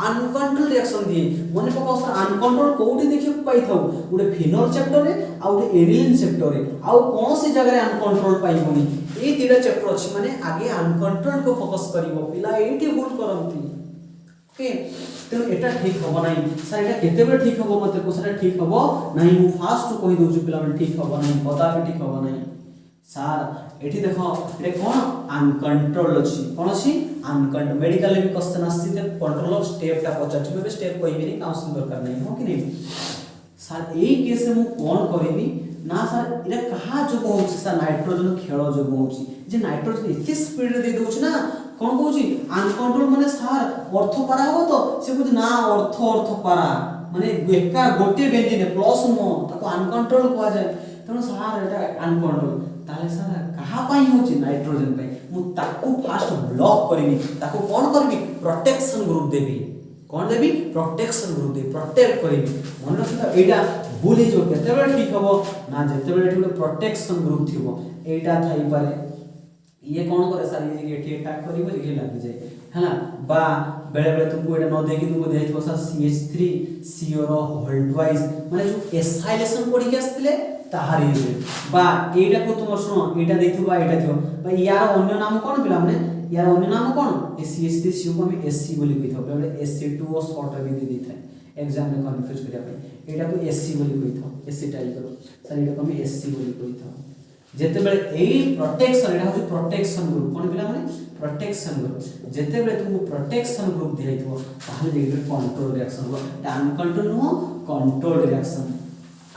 A: अनकंट्रोल रिएक्शन दिए मने पकाओ सर अनकंट्रोल कोठी देखि पाई थाउ गुटे फिनोल चैप्टर रे आ गुटे एनिलीन चैप्टर रे आ कोन से जगह रे अनकंट्रोल पाइबोनी ए तीटा चैप्टर अछि माने आगे अनकंट्रोल को फोकस करिवो पिला एठी भूल करंती ओके तो एटा ठीक होबो नै सर एटा केते बेर ठीक होबो मते को सर ठीक होबो नै मु फास्ट कहि दउ छु पिला ठीक होबो नै पता भी ठीक होबो नै सर एठी देखो ए कोन अनकंट्रोल अछि कोन अछि अनकंट्रोल मेडिकल भी क्वेश्चन आसी ते कंट्रोल ऑफ स्टेप ता पचाच में स्टेप कहबी नहीं काउंसिल दरकार नहीं हो कि नहीं सर एई केस में कोन करबी ना सर इरा कहा जो होछि सर नाइट्रोजन खेलो जो होछि जे नाइट्रोजन इतनी स्पीड दे दोछ ना कोन कहूछि अनकंट्रोल माने सर अर्थ पारा हो तो से कुछ ना अर्थ पारा माने एका गोटे बेंजीन प्लस नो ताको अनकंट्रोल कहा जाय तनो सर एटा अनकंट्रोल ताले सर कहा पाई होछि नाइट्रोजन पाई मु ताको फास्ट ब्लॉक करबी ताको कोन करबी protection group Devi cone Devi protection group they protect करबी मन रखता एटा भूली जो केते बेले ठीक हबो ना जेते बेले ठीक प्रोटेक्शन ग्रुप थिबो एटा थाई पारे ये कोन करे सर ये एठी अटैक करिवो जे लागि जाय हला बा बेले बेले तुमको एटा न देखि तुमको देइथबो सर CH3 CO रो होल्ड वाइज माने जो एसाइलेशन पड़ी के आस्तिले ताहारी जे बा एटा को तुम सुनो एटा देखिबा एटा दियो बा यार अन्य नाम कोन पिला माने यार अन्य नाम कोन CH3 CO को हम SC बोली कहिथो बेले SC2 और शॉर्ट रे भी दे थाए एग्जाम में कंफ्यूज करिया पे एटा को SC बोली कहिथो SC टाइप करो सर एटा को हम SC बोली कहिथो जेते बेले एई प्रोटेक्शन एटा हो प्रोटेक्शन ग्रुप कोन पिला माने प्रोटेक्शन ग्रुप जेते बेले तुमको प्रोटेक्शन ग्रुप दियैथो ताहले देखबे कंट्रोल रिएक्शन हो अनकंट्रोल नो कंट्रोल रिएक्शन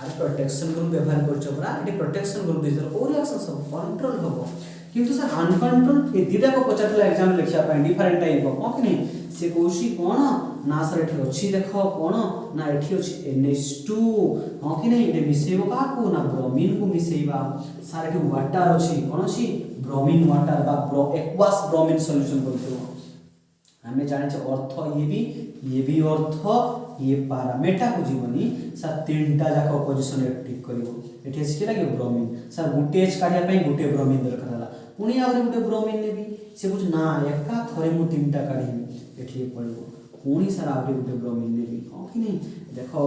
A: आज प्रोटेक्शन ग्रुप व्यवहार करछ बरा एटी प्रोटेक्शन ग्रुप दिसर ओ रिएक्शन सब कंट्रोल होबो किंतु सर अनकंट्रोल ए दिटा को पचातला एग्जाम में लिखिया पाए डिफरेंट टाइप को कि नहीं से कोशी कोन ना सर एठी अछि देखो कोन ना एठी अछि NH2 हां कि नहीं एटे मिसेबो का को ना ब्रोमीन को मिसेबा सर एठी वाटर अछि कोन अछि ब्रोमीन वाटर बा एक्वास ब्रोमीन सॉल्यूशन बोलतो हमें जाने छ अर्थ ये भी अर्थ ये पैरामीटर को जीवनी सर तीनटा जाक पोजीशन ठीक करिवो एठी अछि के लागि ब्रोमीन सर गुटे एच काढिया पई गुटे ब्रोमीन दरकार हला पुनी आबरे गुटे ब्रोमीन नेबी से कुछ ना एका थरे मु तीनटा काढी एठी पळबो पुनी सर आबरे गुटे ब्रोमीन नेबी हां कि नहीं देखो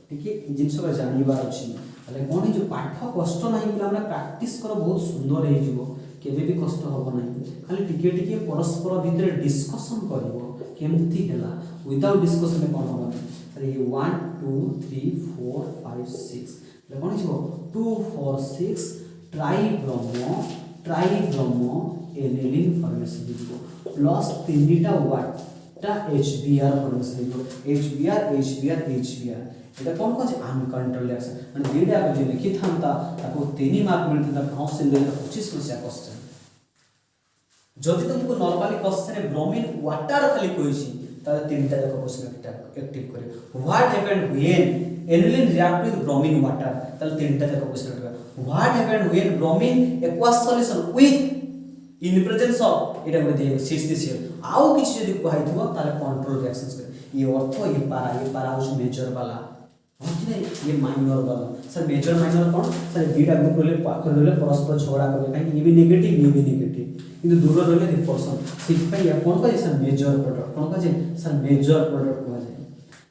A: ठीक जिंस को जानिबार अछि अले कोनी जो पाठ कष्ट नाही पिला हमरा प्रैक्टिस करो बहुत सुंदर हे जिवो केबे भी कष्ट होबो नाही खाली टिके परस्पर भीतर डिस्कशन करबो केमती हेला विदाउट डिस्कशन में कोन होबो सर ये 1 2 3 4 5 6 ले कोन छिवो 2 4 6 ट्राइब्रोमो एनिलीन फॉर्मेशन दिबो प्लस तीनटा वाटा HBr फॉर्मेशन दिबो HBr एटा कोन को छै अनकंट्रोल रिएक्शन माने डेटा को जे लिखि थांता ताको 3 मार्क मिलते त काउंसिल ले 25 समस्या क्वेश्चन जदि तुमको नॉर्मली क्वेश्चन ब्रोमीन वाटर खाली कहिछि ताले तीनटा जाक क्वेश्चन एक्टिव करे what happened when annulene react with bromine water ताले तीनटा जाक क्वेश्चन करे what happened when bromine aqueous solution with in presence of एटा गोटे दे सिक्स आउ किछि जदि कहैथिबो ताले कंट्रोल रिएक्शंस करे ये अर्थ ये पारा होछ मेजर वाला होछि ये माइनर वाला सर मेजर माइनर कोन सर बीटा ग्रुप रोले पाखर रोले परस्पर झगड़ा करे काहे ये भी नेगेटिव किंतु दूर रोले रिपल्सन सिर्फ पे या कोन कहे सर मेजर प्रोडक्ट कोन कहे सर मेजर प्रोडक्ट कह जाय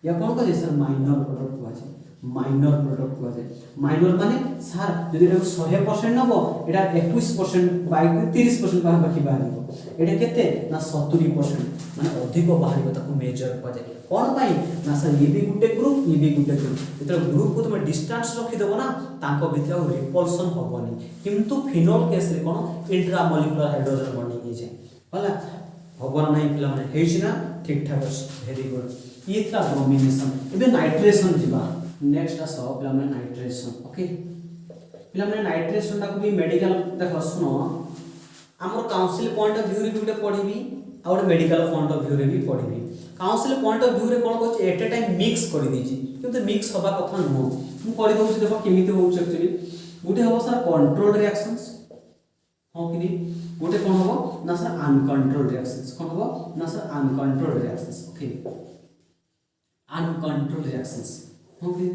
A: या कोन कहे सर माइनर प्रोडक्ट कह जाय माइनर प्रोडक्ट कह जाय माइनर माने सर जदि 100% नबो एटा 21% बाय 30% बाकी बाहरिबो एटा केते ना 70% माने अधिक बाहरिबो ताको मेजर कह जाय कोन पाई ना सर ये भी गुटे ग्रुप जेतले ग्रुप को तुम डिस्टेंस रखि देबो ना ताको भितर रिपल्सन होबनी किंतु फिनोल केस रे कोन इंट्रामोलिकुलर हाइड्रोजन बॉन्डिंग हे जाय होला होबो नाही पिला माने हेछि ना ठीक ठाक अछि वेरी गुड ये था ब्रोमिनेशन एबे नाइट्रेशन जिबा नेक्स्ट आ सब पिला माने नाइट्रेशन ओके पिला माने नाइट्रेशन ता को भी मेडिकल देखो सुनो हमर काउंसिल पॉइंट ऑफ व्यू रे भी गुटे पढिबी और मेडिकल पॉइंट ऑफ व्यू रे भी पढिबी काउंसिल पॉइंट ऑफ व्यू रे कोन कहछ एट ए टाइम मिक्स कर दीजी किंतु मिक्स होबा कथा न हो हम कर दउ देखो केमिति होछ एक्चुअली गुटे हो सर कंट्रोल रिएक्शंस हो कि गुटे कोन हो ना सर अनकंट्रोल्ड रिएक्शंस कोन हो ना sir uncontrolled reactions okay uncontrolled reactions okay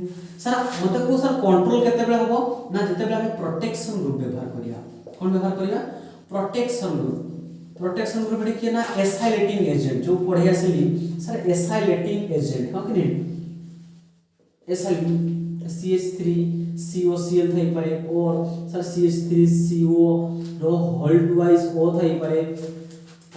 A: sir मते को सर कंट्रोल केते बेले हो ना जते बेले हम प्रोटेक्शन ग्रुप व्यवहार करिया कोन व्यवहार करिया प्रोटेक्शन ग्रुप रे किए ना एसाइलेटिंग एजेंट जो पढ़े आसली सर एसाइलेटिंग एजेंट हो कि नहीं एसाइलेटिंग CH3 COCl थाई पारे और सर CH3CO रो होल्ड वाइज ओ थाई पारे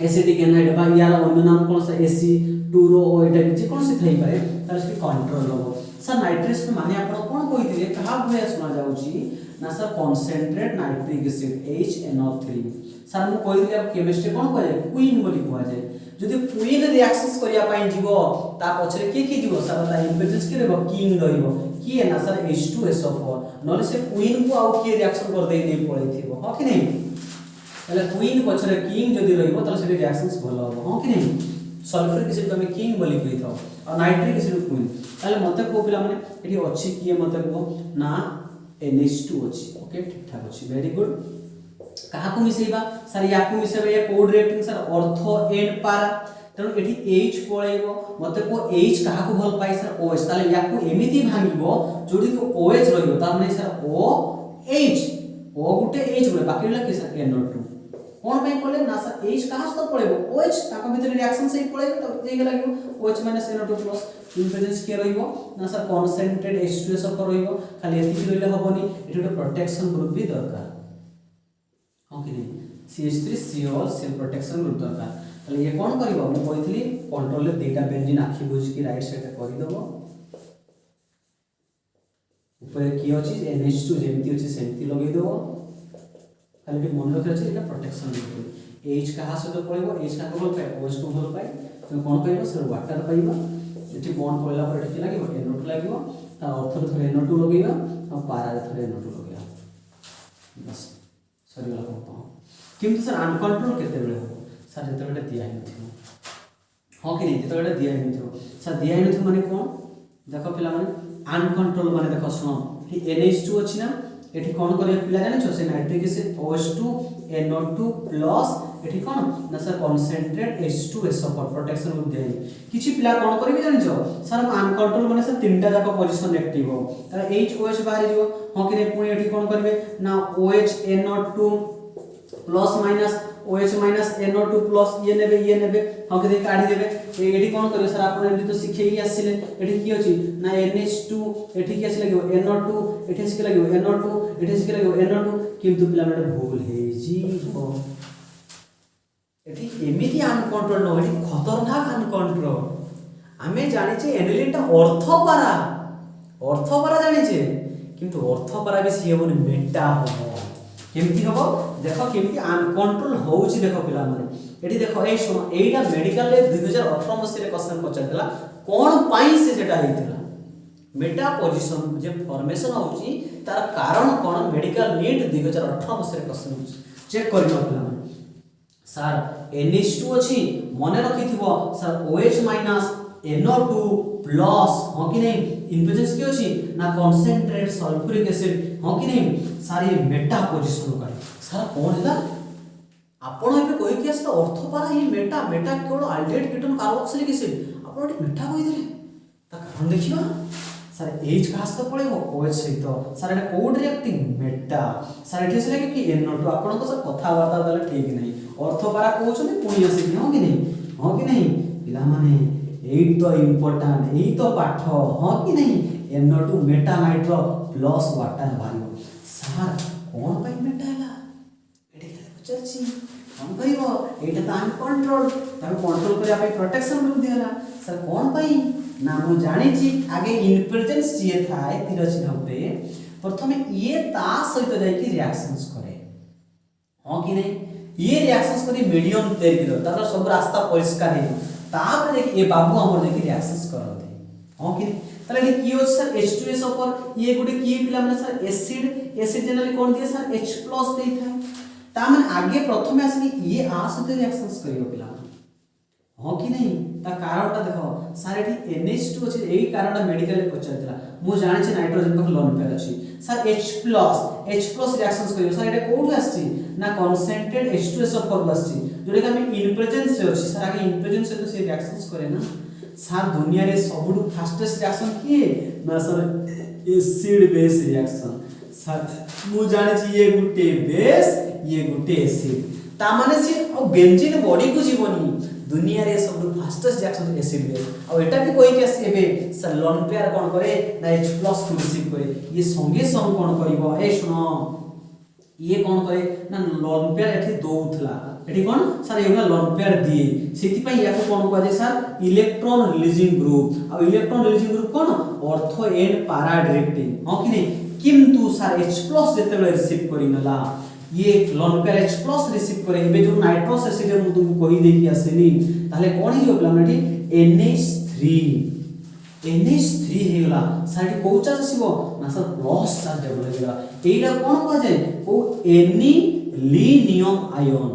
A: एसिटिक एनाइड बा यार अन्य नाम कोन सा Ac2 रो ओ एटा जे कोन से थाई पारे तार से कंट्रोल हो सर नाइट्रेशन माने आपण कोन कहिथिले कहा भया सुना जाउची ना sir concentrate nitric acid HNO3 sir मु कहिथिले अब केमिस्ट्री कोन कहले क्वीन बोली कहवा जाय जदि क्वीन रिएक्शंस करिया पाई जीवो ता पछरे के जीवो सर ता इम्पेरेंस के रहबो किंग रहबो की है ना सर H2SO4 नले से क्वीन को आउ के रिएक्शन कर दे नै पळैथिबो हो कि नै एला क्वीन पछरे किंग जदि रहबो त से रिएक्शंस भलो हो हो कि नै सल्फ्यूरिक एसिड को हम किंग बोली कहिथौ और नाइट्रिक एसिड क्वीन ताले मते को पिला माने एठी अछि किए मते को ना NH2 अछि ओके ठीक ठाक अछि वेरी गुड कहा को मिसेबा सर या को मिसेबा या code reacting sir ortho and पारा तेणु एठी H पळैबो मते को H कहा को भल पाई सर OH ताले या को एमिति भांगिबो जोडी को OH रहइबो तार माने सर OH O गुटे H गुटे बाकी रहला कि सर NO2 कोन पई कोले ना सर H कहा से पळैबो OH ताको भीतर रिएक्शन से पळैबो त जे गेला OH NO2+ इम्पेडेंस के रहिबो ना सर कंसंट्रेट H2SO4 रहिबो खाली एति रहले हबोनी एठी ଗୋଟେ प्रोटेक्शन ग्रुप भी दरकार ओके नहीं CH3CO सेल प्रोटेक्शन ग्रुप दरकार ताले ये कोन करबो हम कहितली कंट्रोल ले डेटा बेंजीन आखि बुझ के राइट साइड कर दबो ऊपर की अछि NH2 जेमति अछि सेमति लगै दबो खाली भी मन रखे अछि एटा प्रोटेक्शन ग्रुप H कहा से तो पड़िबो H का बोल पाए OH को बोल पाए तो कोन कहबो सर वाटर पाइबो एठी बॉन्ड पड़ला पर एठी लागिबो NO2 लागिबो ता ऑर्थर थरे NO2 लगैबा आ पारा थरे NO2 लगैबा बस सरी वाला कहतो किंतु सर अनकंट्रोल केते बेले हो सर जते बेले दिया ही नथिबो हो कि नहीं जते बेले दिया ही नथिबो सर दिया ही नथिबो माने कोन देखो पिला माने अनकंट्रोल माने देखो सुनो एठी NH2 अछि ना एठी कोन करे पिला जाने छ से नाइट्रिक एसिड OH2 NO2+ एठी कोन ना sir concentrate H2SO4 protection group देई किछि पिला कोन करबे जानि छ सर अनकंट्रोल माने सर तीनटा जाक पोजीशन एक्टिव हो त HOH बाहर जिवो हो कि पुणी एठी कोन करबे ना OH NO2 plus minus OH minus NO2+ ये नेबे हम के काढी देबे एठी कोन करियो सर आपण एठी तो सिखेई आसिले एठी की अछि ना NH2 एठी की आसी लागो NO2 एठी सिखे लागो NO2 एठी सिखे लागो NO2 किंतु पिला मेरे भूल हे जी हो एठी एमिति अनकंट्रोल न एठी खतरनाक अनकंट्रोल आमे जानि छे एनिलिन ता अर्थपारा जानि छे किंतु अर्थपारा भी सी हेबो मेटा हो केमती हबो देखो केमती अनकंट्रोल होउची देखो पिला माने एठी देखो ए सुनो एटा मेडिकल ले 2018 मसिया क्वेश्चन पछाडला कोन पाई से सेटा हेतिला मेटा पोजीशन जे फॉर्मेशन होउची तार कारण कोन मेडिकल नीट 2018 मसिया क्वेश्चन होउची चेक करिनो पिला माने सर NH2 अछि मने रखिथिबो sir OH minus NO2 plus हो कि नहीं इन प्रेजेंस की अछि ना कंसंट्रेट सल्फ्यूरिक एसिड हो कि नहीं सर ये मेटा पोजीशन करे सर कोन हैला आपण एबे कहि कि असला अर्थ पारा ये मेटा मेटा केवल अल्डेहाइड कीटोन कार्बोक्सिलिक एसिड आपण एटी मेटा कहि देले ता कारण देखिबा सर H का हस्त पळेबो OH सहित सर एटा कोड रिएक्टिंग मेटा सर एठी से कि NO2 आपण को सर कथा वार्ता दले ठीक नहीं अर्थ पारा कहउछनी पुणी आसी हो कि नहीं पिला माने एई तो इंपोर्टेंट एई तो पाठ हां कि नहीं NO2 meta nitro plus water भारियो सर कोन पई मेटा हैला एठी पचरछि कोन कहिबो एटा त हम कंट्रोल तमे कंट्रोल करिया पई प्रोटेक्शन रूप दियाला सर कोन पई ना मु जानि छी आगे इन प्रेजेंस जे थाए तीर चिन्ह पे प्रथमे ये ता सहित जाई कि रिएक्शंस करे हां कि नहीं ये रिएक्शंस करी मीडियम तैयार किलो तार सब रास्ता परिष्कार हे तापर देखि ए बाबू हमर देखि रिएक्शंस करते हां कि तले कि हो सर H2S ऊपर ये गुडी की पिला माने सर एसिड जनरली कोन दिए सर H+ देई था ता माने आगे प्रथमे आसी ये आ सहित रिएक्शंस करियो पिला हां कि नहीं ता कारणटा देखो सर एठी NH2 अछि एई कारणटा मेडिकल रे पचरतला मु जानि छी नाइट्रोजन पर लोन पेयर अछि सर H+ रिएक्शंस करियो सर एटा कोठु आछि ना कंसंट्रेटेड H2SO4 आछि जोडे कि हम इन प्रेजेंस रे अछि सर आगे इन प्रेजेंस से तो से रिएक्शंस करे ना सर दुनिया रे सबुडु फास्टेस्ट रिएक्शन की ना sir acid base reaction sir मु जानि छी ये गुटे बेस ये गुटे एसिड ता माने से बेंजीन बॉडी को जीवनी दुनिया रे सब फास्टेस्ट रिएक्शन एसिड बेस और एटा भी कोई के एबे सर लोन पेयर कोन करे ना H+ को रिसीव करे ये संगे संग कोन करिवो ए सुनो ये कोन करे ना लोन पेयर एठी दोउथला एठी कोन सर एगुला लोन पेयर दिए सेति पई याको कोन कहै छै सर इलेक्ट्रॉन रिलीजिंग ग्रुप और electron releasing group cone ortho and para directing हां कि नहीं किंतु सर H+ जेते बेले रिसीव करि नला ये लोन पेयर H+ रिसीव करे एबे जो नाइट्रोस एसिड मु तुमको कहि दे कि आसेनी ताले कोन हियो प्लान एठी NH3 हेगला साइड को चार्ज आसीबो ना सर प्लस चार्ज डेवलप हेगला एइला कोन कह जाय ओ एनिलिनियम आयन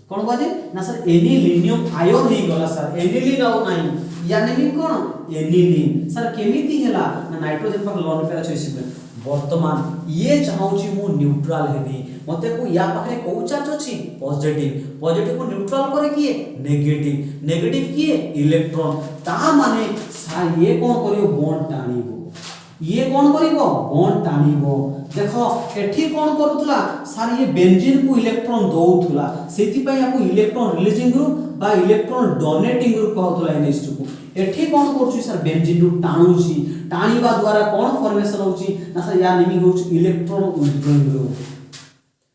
A: कोन कह जाय ना सर एनिलिनियम आयन हे गला सर एनिलिन आउ नाही या नेमी कोन एनिलिन सर केमिति हेला ना नाइट्रोजन पर लोन पेयर छै वर्तमान ये चाहूची मु न्यूट्रल हेबी मते को या पाखरे को चार्ज अछि पॉजिटिव को न्यूट्रल करे किए नेगेटिव किए इलेक्ट्रॉन ता माने सा ये कोन करियो बॉन्ड टाणीबो ये कोन करिवो बॉन्ड टाणीबो देखो एठी कोन करूथला सर ये बेंजीन को इलेक्ट्रॉन दोउथला सेति पई आपको इलेक्ट्रॉन रिलीजिंग ग्रुप बा इलेक्ट्रॉन डोनेटिंग ग्रुप कहउथला NH2 को एठी कोन करछु सर बेंजीन को टाणुची टाणीबा द्वारा कोन फॉर्मेशन होउची ना सर या नेमी होउची इलेक्ट्रॉन विथड्रॉइंग ग्रुप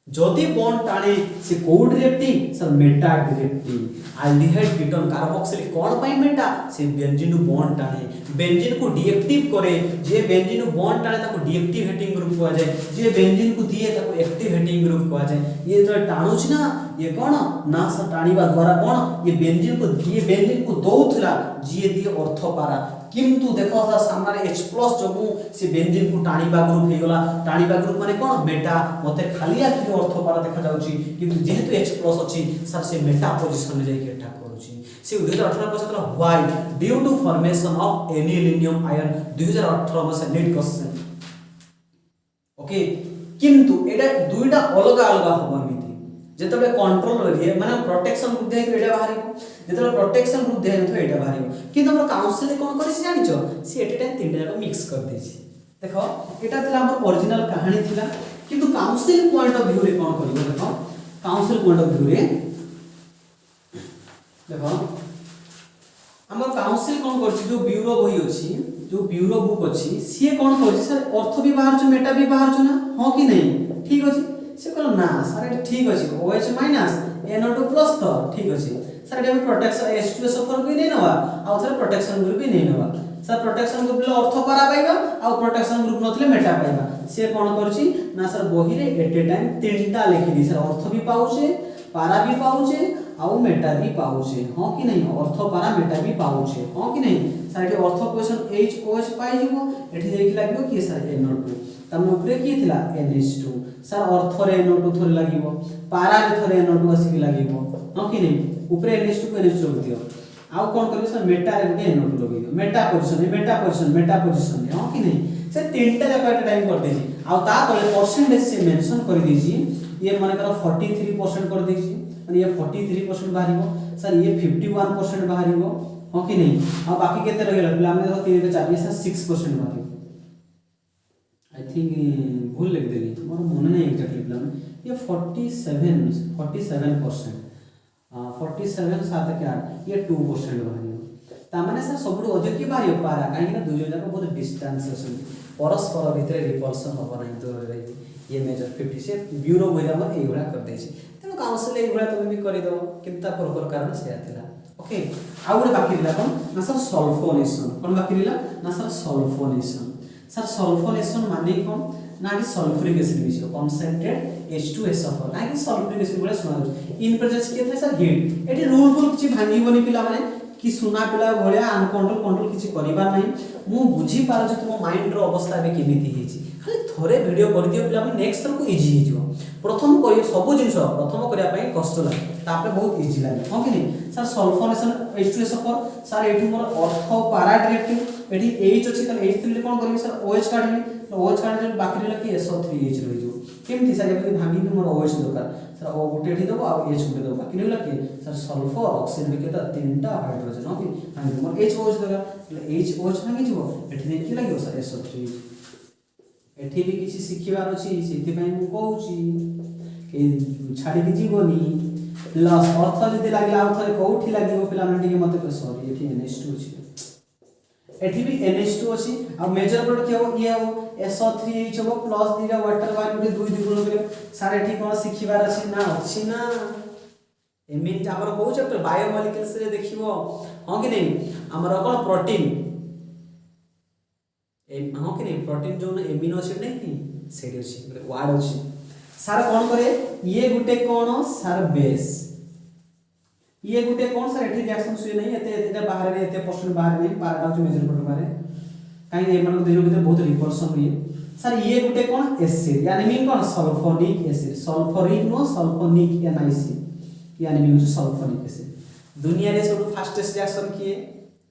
A: जदि बॉन्ड टाणे से कोड reacting sir meta directing aldehyde ketone carboxylic कोन पई मेटा से बेंजीन बॉन्ड टाणे बेंजीन को डीएक्टिव करे जे बेंजीन बॉन्ड टाणे ताको डीएक्टिवेटिंग ग्रुप कहा जाय जे बेंजीन को दिए ताको एक्टिवेटिंग ग्रुप कहा जाय ये जो टाणुछ ना ये कोन ना सर टाणीबा द्वारा कोन ये बेंजीन को दोउथला जे दिए अर्थ पारा किंतु देखो सर सामने H+ जबु से बेंजीन को टाणीबा ग्रुप हे गला टाणीबा ग्रुप माने कोन मेटा मते खाली आखि अर्थ पारा देखा जाउची किंतु जेहेतु H+ अछि सर से मेटा पोजीशन में जाई के अटैक करूची से 2018 पछतला why due to formation of anilinium ion 2018 में से नीट क्वेश्चन ओके किंतु एडा दुईटा अलग अलग होबा मिति जेतबे कंट्रोल रे माने प्रोटेक्शन ग्रुप देइ एडा बाहरिबो जेतबे प्रोटेक्शन ग्रुप देइ तो एडा बाहरिबो किंतु हमर काउंसिल कोन करि से जानि छ से एटे टाइम तीनटा को मिक्स कर दै छी देखो एटा तला हमर ओरिजिनल कहानी थिला किंतु काउंसिल पॉइंट ऑफ व्यू रे कोन करिवो देखो काउंसिल पॉइंट ऑफ व्यू रे देखो हमर काउंसिल कोन करछि जो ब्यूरो बही अछि जो ब्यूरो बुक अछि से कोन करछि सर अर्थ भी बाहर छ मेटा भी बाहर छ ना हां कि नहीं ठीक अछि से कहलो ना सर एटा ठीक अछि OH माइनस NO2 प्लस तो ठीक अछि सर एटा प्रोटेक्शन H2SO4 भी नहीं नवा आ थरे प्रोटेक्शन ग्रुप भी नहीं नवा सर प्रोटेक्शन ग्रुप ले अर्थ करा पाइबा आ प्रोटेक्शन ग्रुप नथले मेटा पाइबा से कोन करछि ना सर बही रे एट ए टाइम तीनटा लिखि दी सर अर्थ भी पाउछे पारा भी पाउछे आ मेटा भी पाउछे हां कि नहीं अर्थ पारा मेटा भी पाउछे हां कि नहीं सर एटी अर्थ क्वेश्चन HOH पाइ जिवो एठी देखि लागबो कि सर NO2 तमे ऊपर की थिला NH2 सर अर्थ रे NO2 थोरे लागिवो पारा रे थोरे NO2 आसी लागिवो हां कि नहीं ऊपर NH2 को NH2 रख दियो आउ कोन करियो सर मेटा रे गुटे NO2 लगे दियो मेटा पोजीशन हां कि नहीं से तीनटा जक एट टाइम कर देजी आउ ता तले परसेंटेज से मेंशन कर देजी ये माने कर 43% कर देजी माने ये 43% बाहरिबो सर ये 51% बाहरिबो हां कि नहीं आ बाकी केते रहिला पिला हमने देखो 3 4 ये 6% बाहरिबो आई थिंक भूल लिख देली मोर मन नहीं एग्जैक्टली पिला ये 47% 47 7 के 8 ये 2% बाहरिबो ता माने सर सबुठु अधिक की बाहरियो पारा काहे ना दुई जन बहुत डिस्टेंस अछन परस्पर भितर रिपल्सन हो नहीं दूर रही ये मेजर 50 से ब्यूरो बोइला मत एगुडा कर देछि तेनो काउंसिल एगुडा तुम भी करि दो किंता पर कारण से आथिला ओके आ गुडे बाकी रिला कोन ना सर सल्फोनेशन कोन बाकी रिला ना सर सल्फोनेशन माने कोन ना कि सल्फ्यूरिक एसिड मिसियो कॉन्सेंट्रेट H2SO4 काहे कि सल्फ्यूरिक एसिड बोले सुना इन प्रेजेंस के था sir heat eighty rule full किछि भांगी बनी पिला माने कि सुना पिला भलिया अनकंट्रोल किछि करिबा नै मु बुझी पार जे तुम माइंड रो अवस्था बे केमिति हिछि खाली थोरे वीडियो कर दियो पिला माने नेक्स्ट थर को इजी हि जिवो प्रथम करियो सब जिंस प्रथम करिया पई कष्ट लागे तापरे बहुत इजी लागे हां कि नहीं सर सल्फोनेशन H2SO4 सर एठी मोर अर्थ पैरा डायरेक्टिव एठी H अछि त H3 ले कोन करियो सर OH काढली OH काढले बाकी रहला कि SO3H रहि जो केमति सर एबे भांगी के मोर OH दरकार सर ओ गुटे एठी दबो आ H गुटे दबो बाकी रहला कि सर सल्फर ऑक्सीजन बिकेता तीनटा हाइड्रोजन हो कि भांगी मोर HOH दरकार HOH भांगी जिवो एठी नै कि लागियो सर SO3 एठी भी किछि सिखिबार अछि सेति पई मु कहूची के छाडी के जीवनी प्लस अर्थ जदि लागला अर्थ कोठी लागियो पिला मन टिके मते सॉरी एठी NH2 अछि एठी भी NH2 अछि आ मेजर प्रोडक्ट के हो ये हो SO3H हो प्लस दिरा वाटर बार गुटे दुई गुण करे सारे एठी कोन सिखिबार अछि ना एमिन हमर कहू चैप्टर बायोमोलिक्यूल्स रे देखिबो हां कि नहीं हमर कोन प्रोटीन हां कि नहीं प्रोटीन जो एमिनो एसिड नहीं कि सेडी अछि वार्ड अछि सार कोन करे ये गुटे कोन सार बेस ये गुटे कोन सर एठी रिएक्शन सुई नहीं एते बाहर रे एते परसेंट बाहर नहीं पारा डाउ मेजर प्रोडक्ट बारे काई ए मन देरो भीतर बहुत रिपल्सन हुए सर ये गुटे कोन एसिड यानी मीन कोन sulphonic acid sulphuric no sulphonic NiC यानी मीन सल्फोनिक एसिड दुनिया रे सब फास्टेस्ट रिएक्शन किए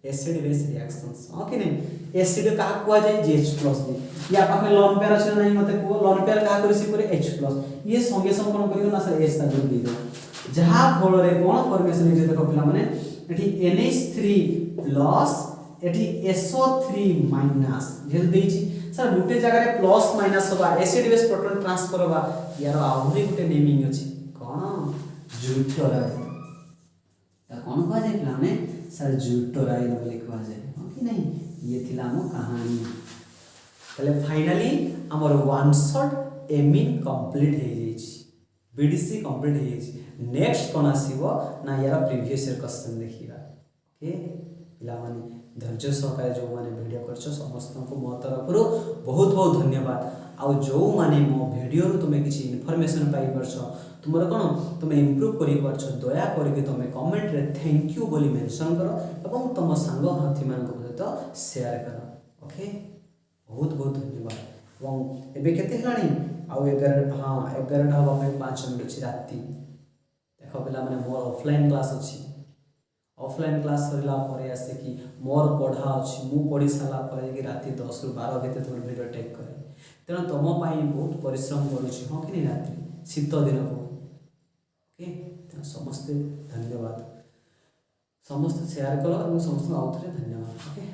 A: एसिड बेस रिएक्शंस हां कि नहीं एसिड का कुआ जाय H+ दे या पाखे लोन पेयर अछि नहीं मते को लोन पेयर का करि सी करे H+ ये संगे संग कोन करियो ना सर H ता जोड़ दे जहा फल रे कोन फॉर्मेशन जे देखो पिला माने एठी NH3+ एठी SO3- जे देछि सर गुटे जगह रे प्लस माइनस होबा एसिड बेस प्रोटॉन ट्रांसफर होबा यार आहुरी गुटे नेमिंग अछि कोन ज्यूटोराइड ता कोन कह जाय पिला माने सर ज्यूटोराइड बोली कह जाय कि नहीं ये थिला मो कहानी तले फाइनली हमर वन शॉट एमिन कंप्लीट हे जेछि बीडीसी कंप्लीट हे जेछि नेक्स्ट कोन आसीबो ना यार प्रीवियस ईयर क्वेश्चन देखिबा ओके पिला माने धैर्य सहकारे जो माने वीडियो करछो समस्त को मो तरफ रो बहुत बहुत धन्यवाद आ जो माने मो वीडियो रो तुमे किछि इन्फॉर्मेशन पाई परछो तुमर कोन तुमे इंप्रूव करि परछो दया करके तुमे कमेंट रे थैंक यू बोली मेंशन करो एवं तुम संग हाथी मान को सहित शेयर करो ओके बहुत बहुत धन्यवाद एवं एबे केते हलानी आ 11 हां 11 हवा में 5 मिनिट अछि राती देखो पिला माने मोर ऑफलाइन क्लास अछि ऑफलाइन क्लास सरिला परे आसे कि मोर पढ़ा अछि मु पढ़ी साला परे कि राती 10 रु 12 भितर तुम वीडियो टेक करे तेना तुम पाई बहुत परिश्रम करूछि हां कि नहीं राती शीत दिन को ओके तेना समस्त धन्यवाद समस्त शेयर करो और समस्त आउथरे धन्यवाद ओके।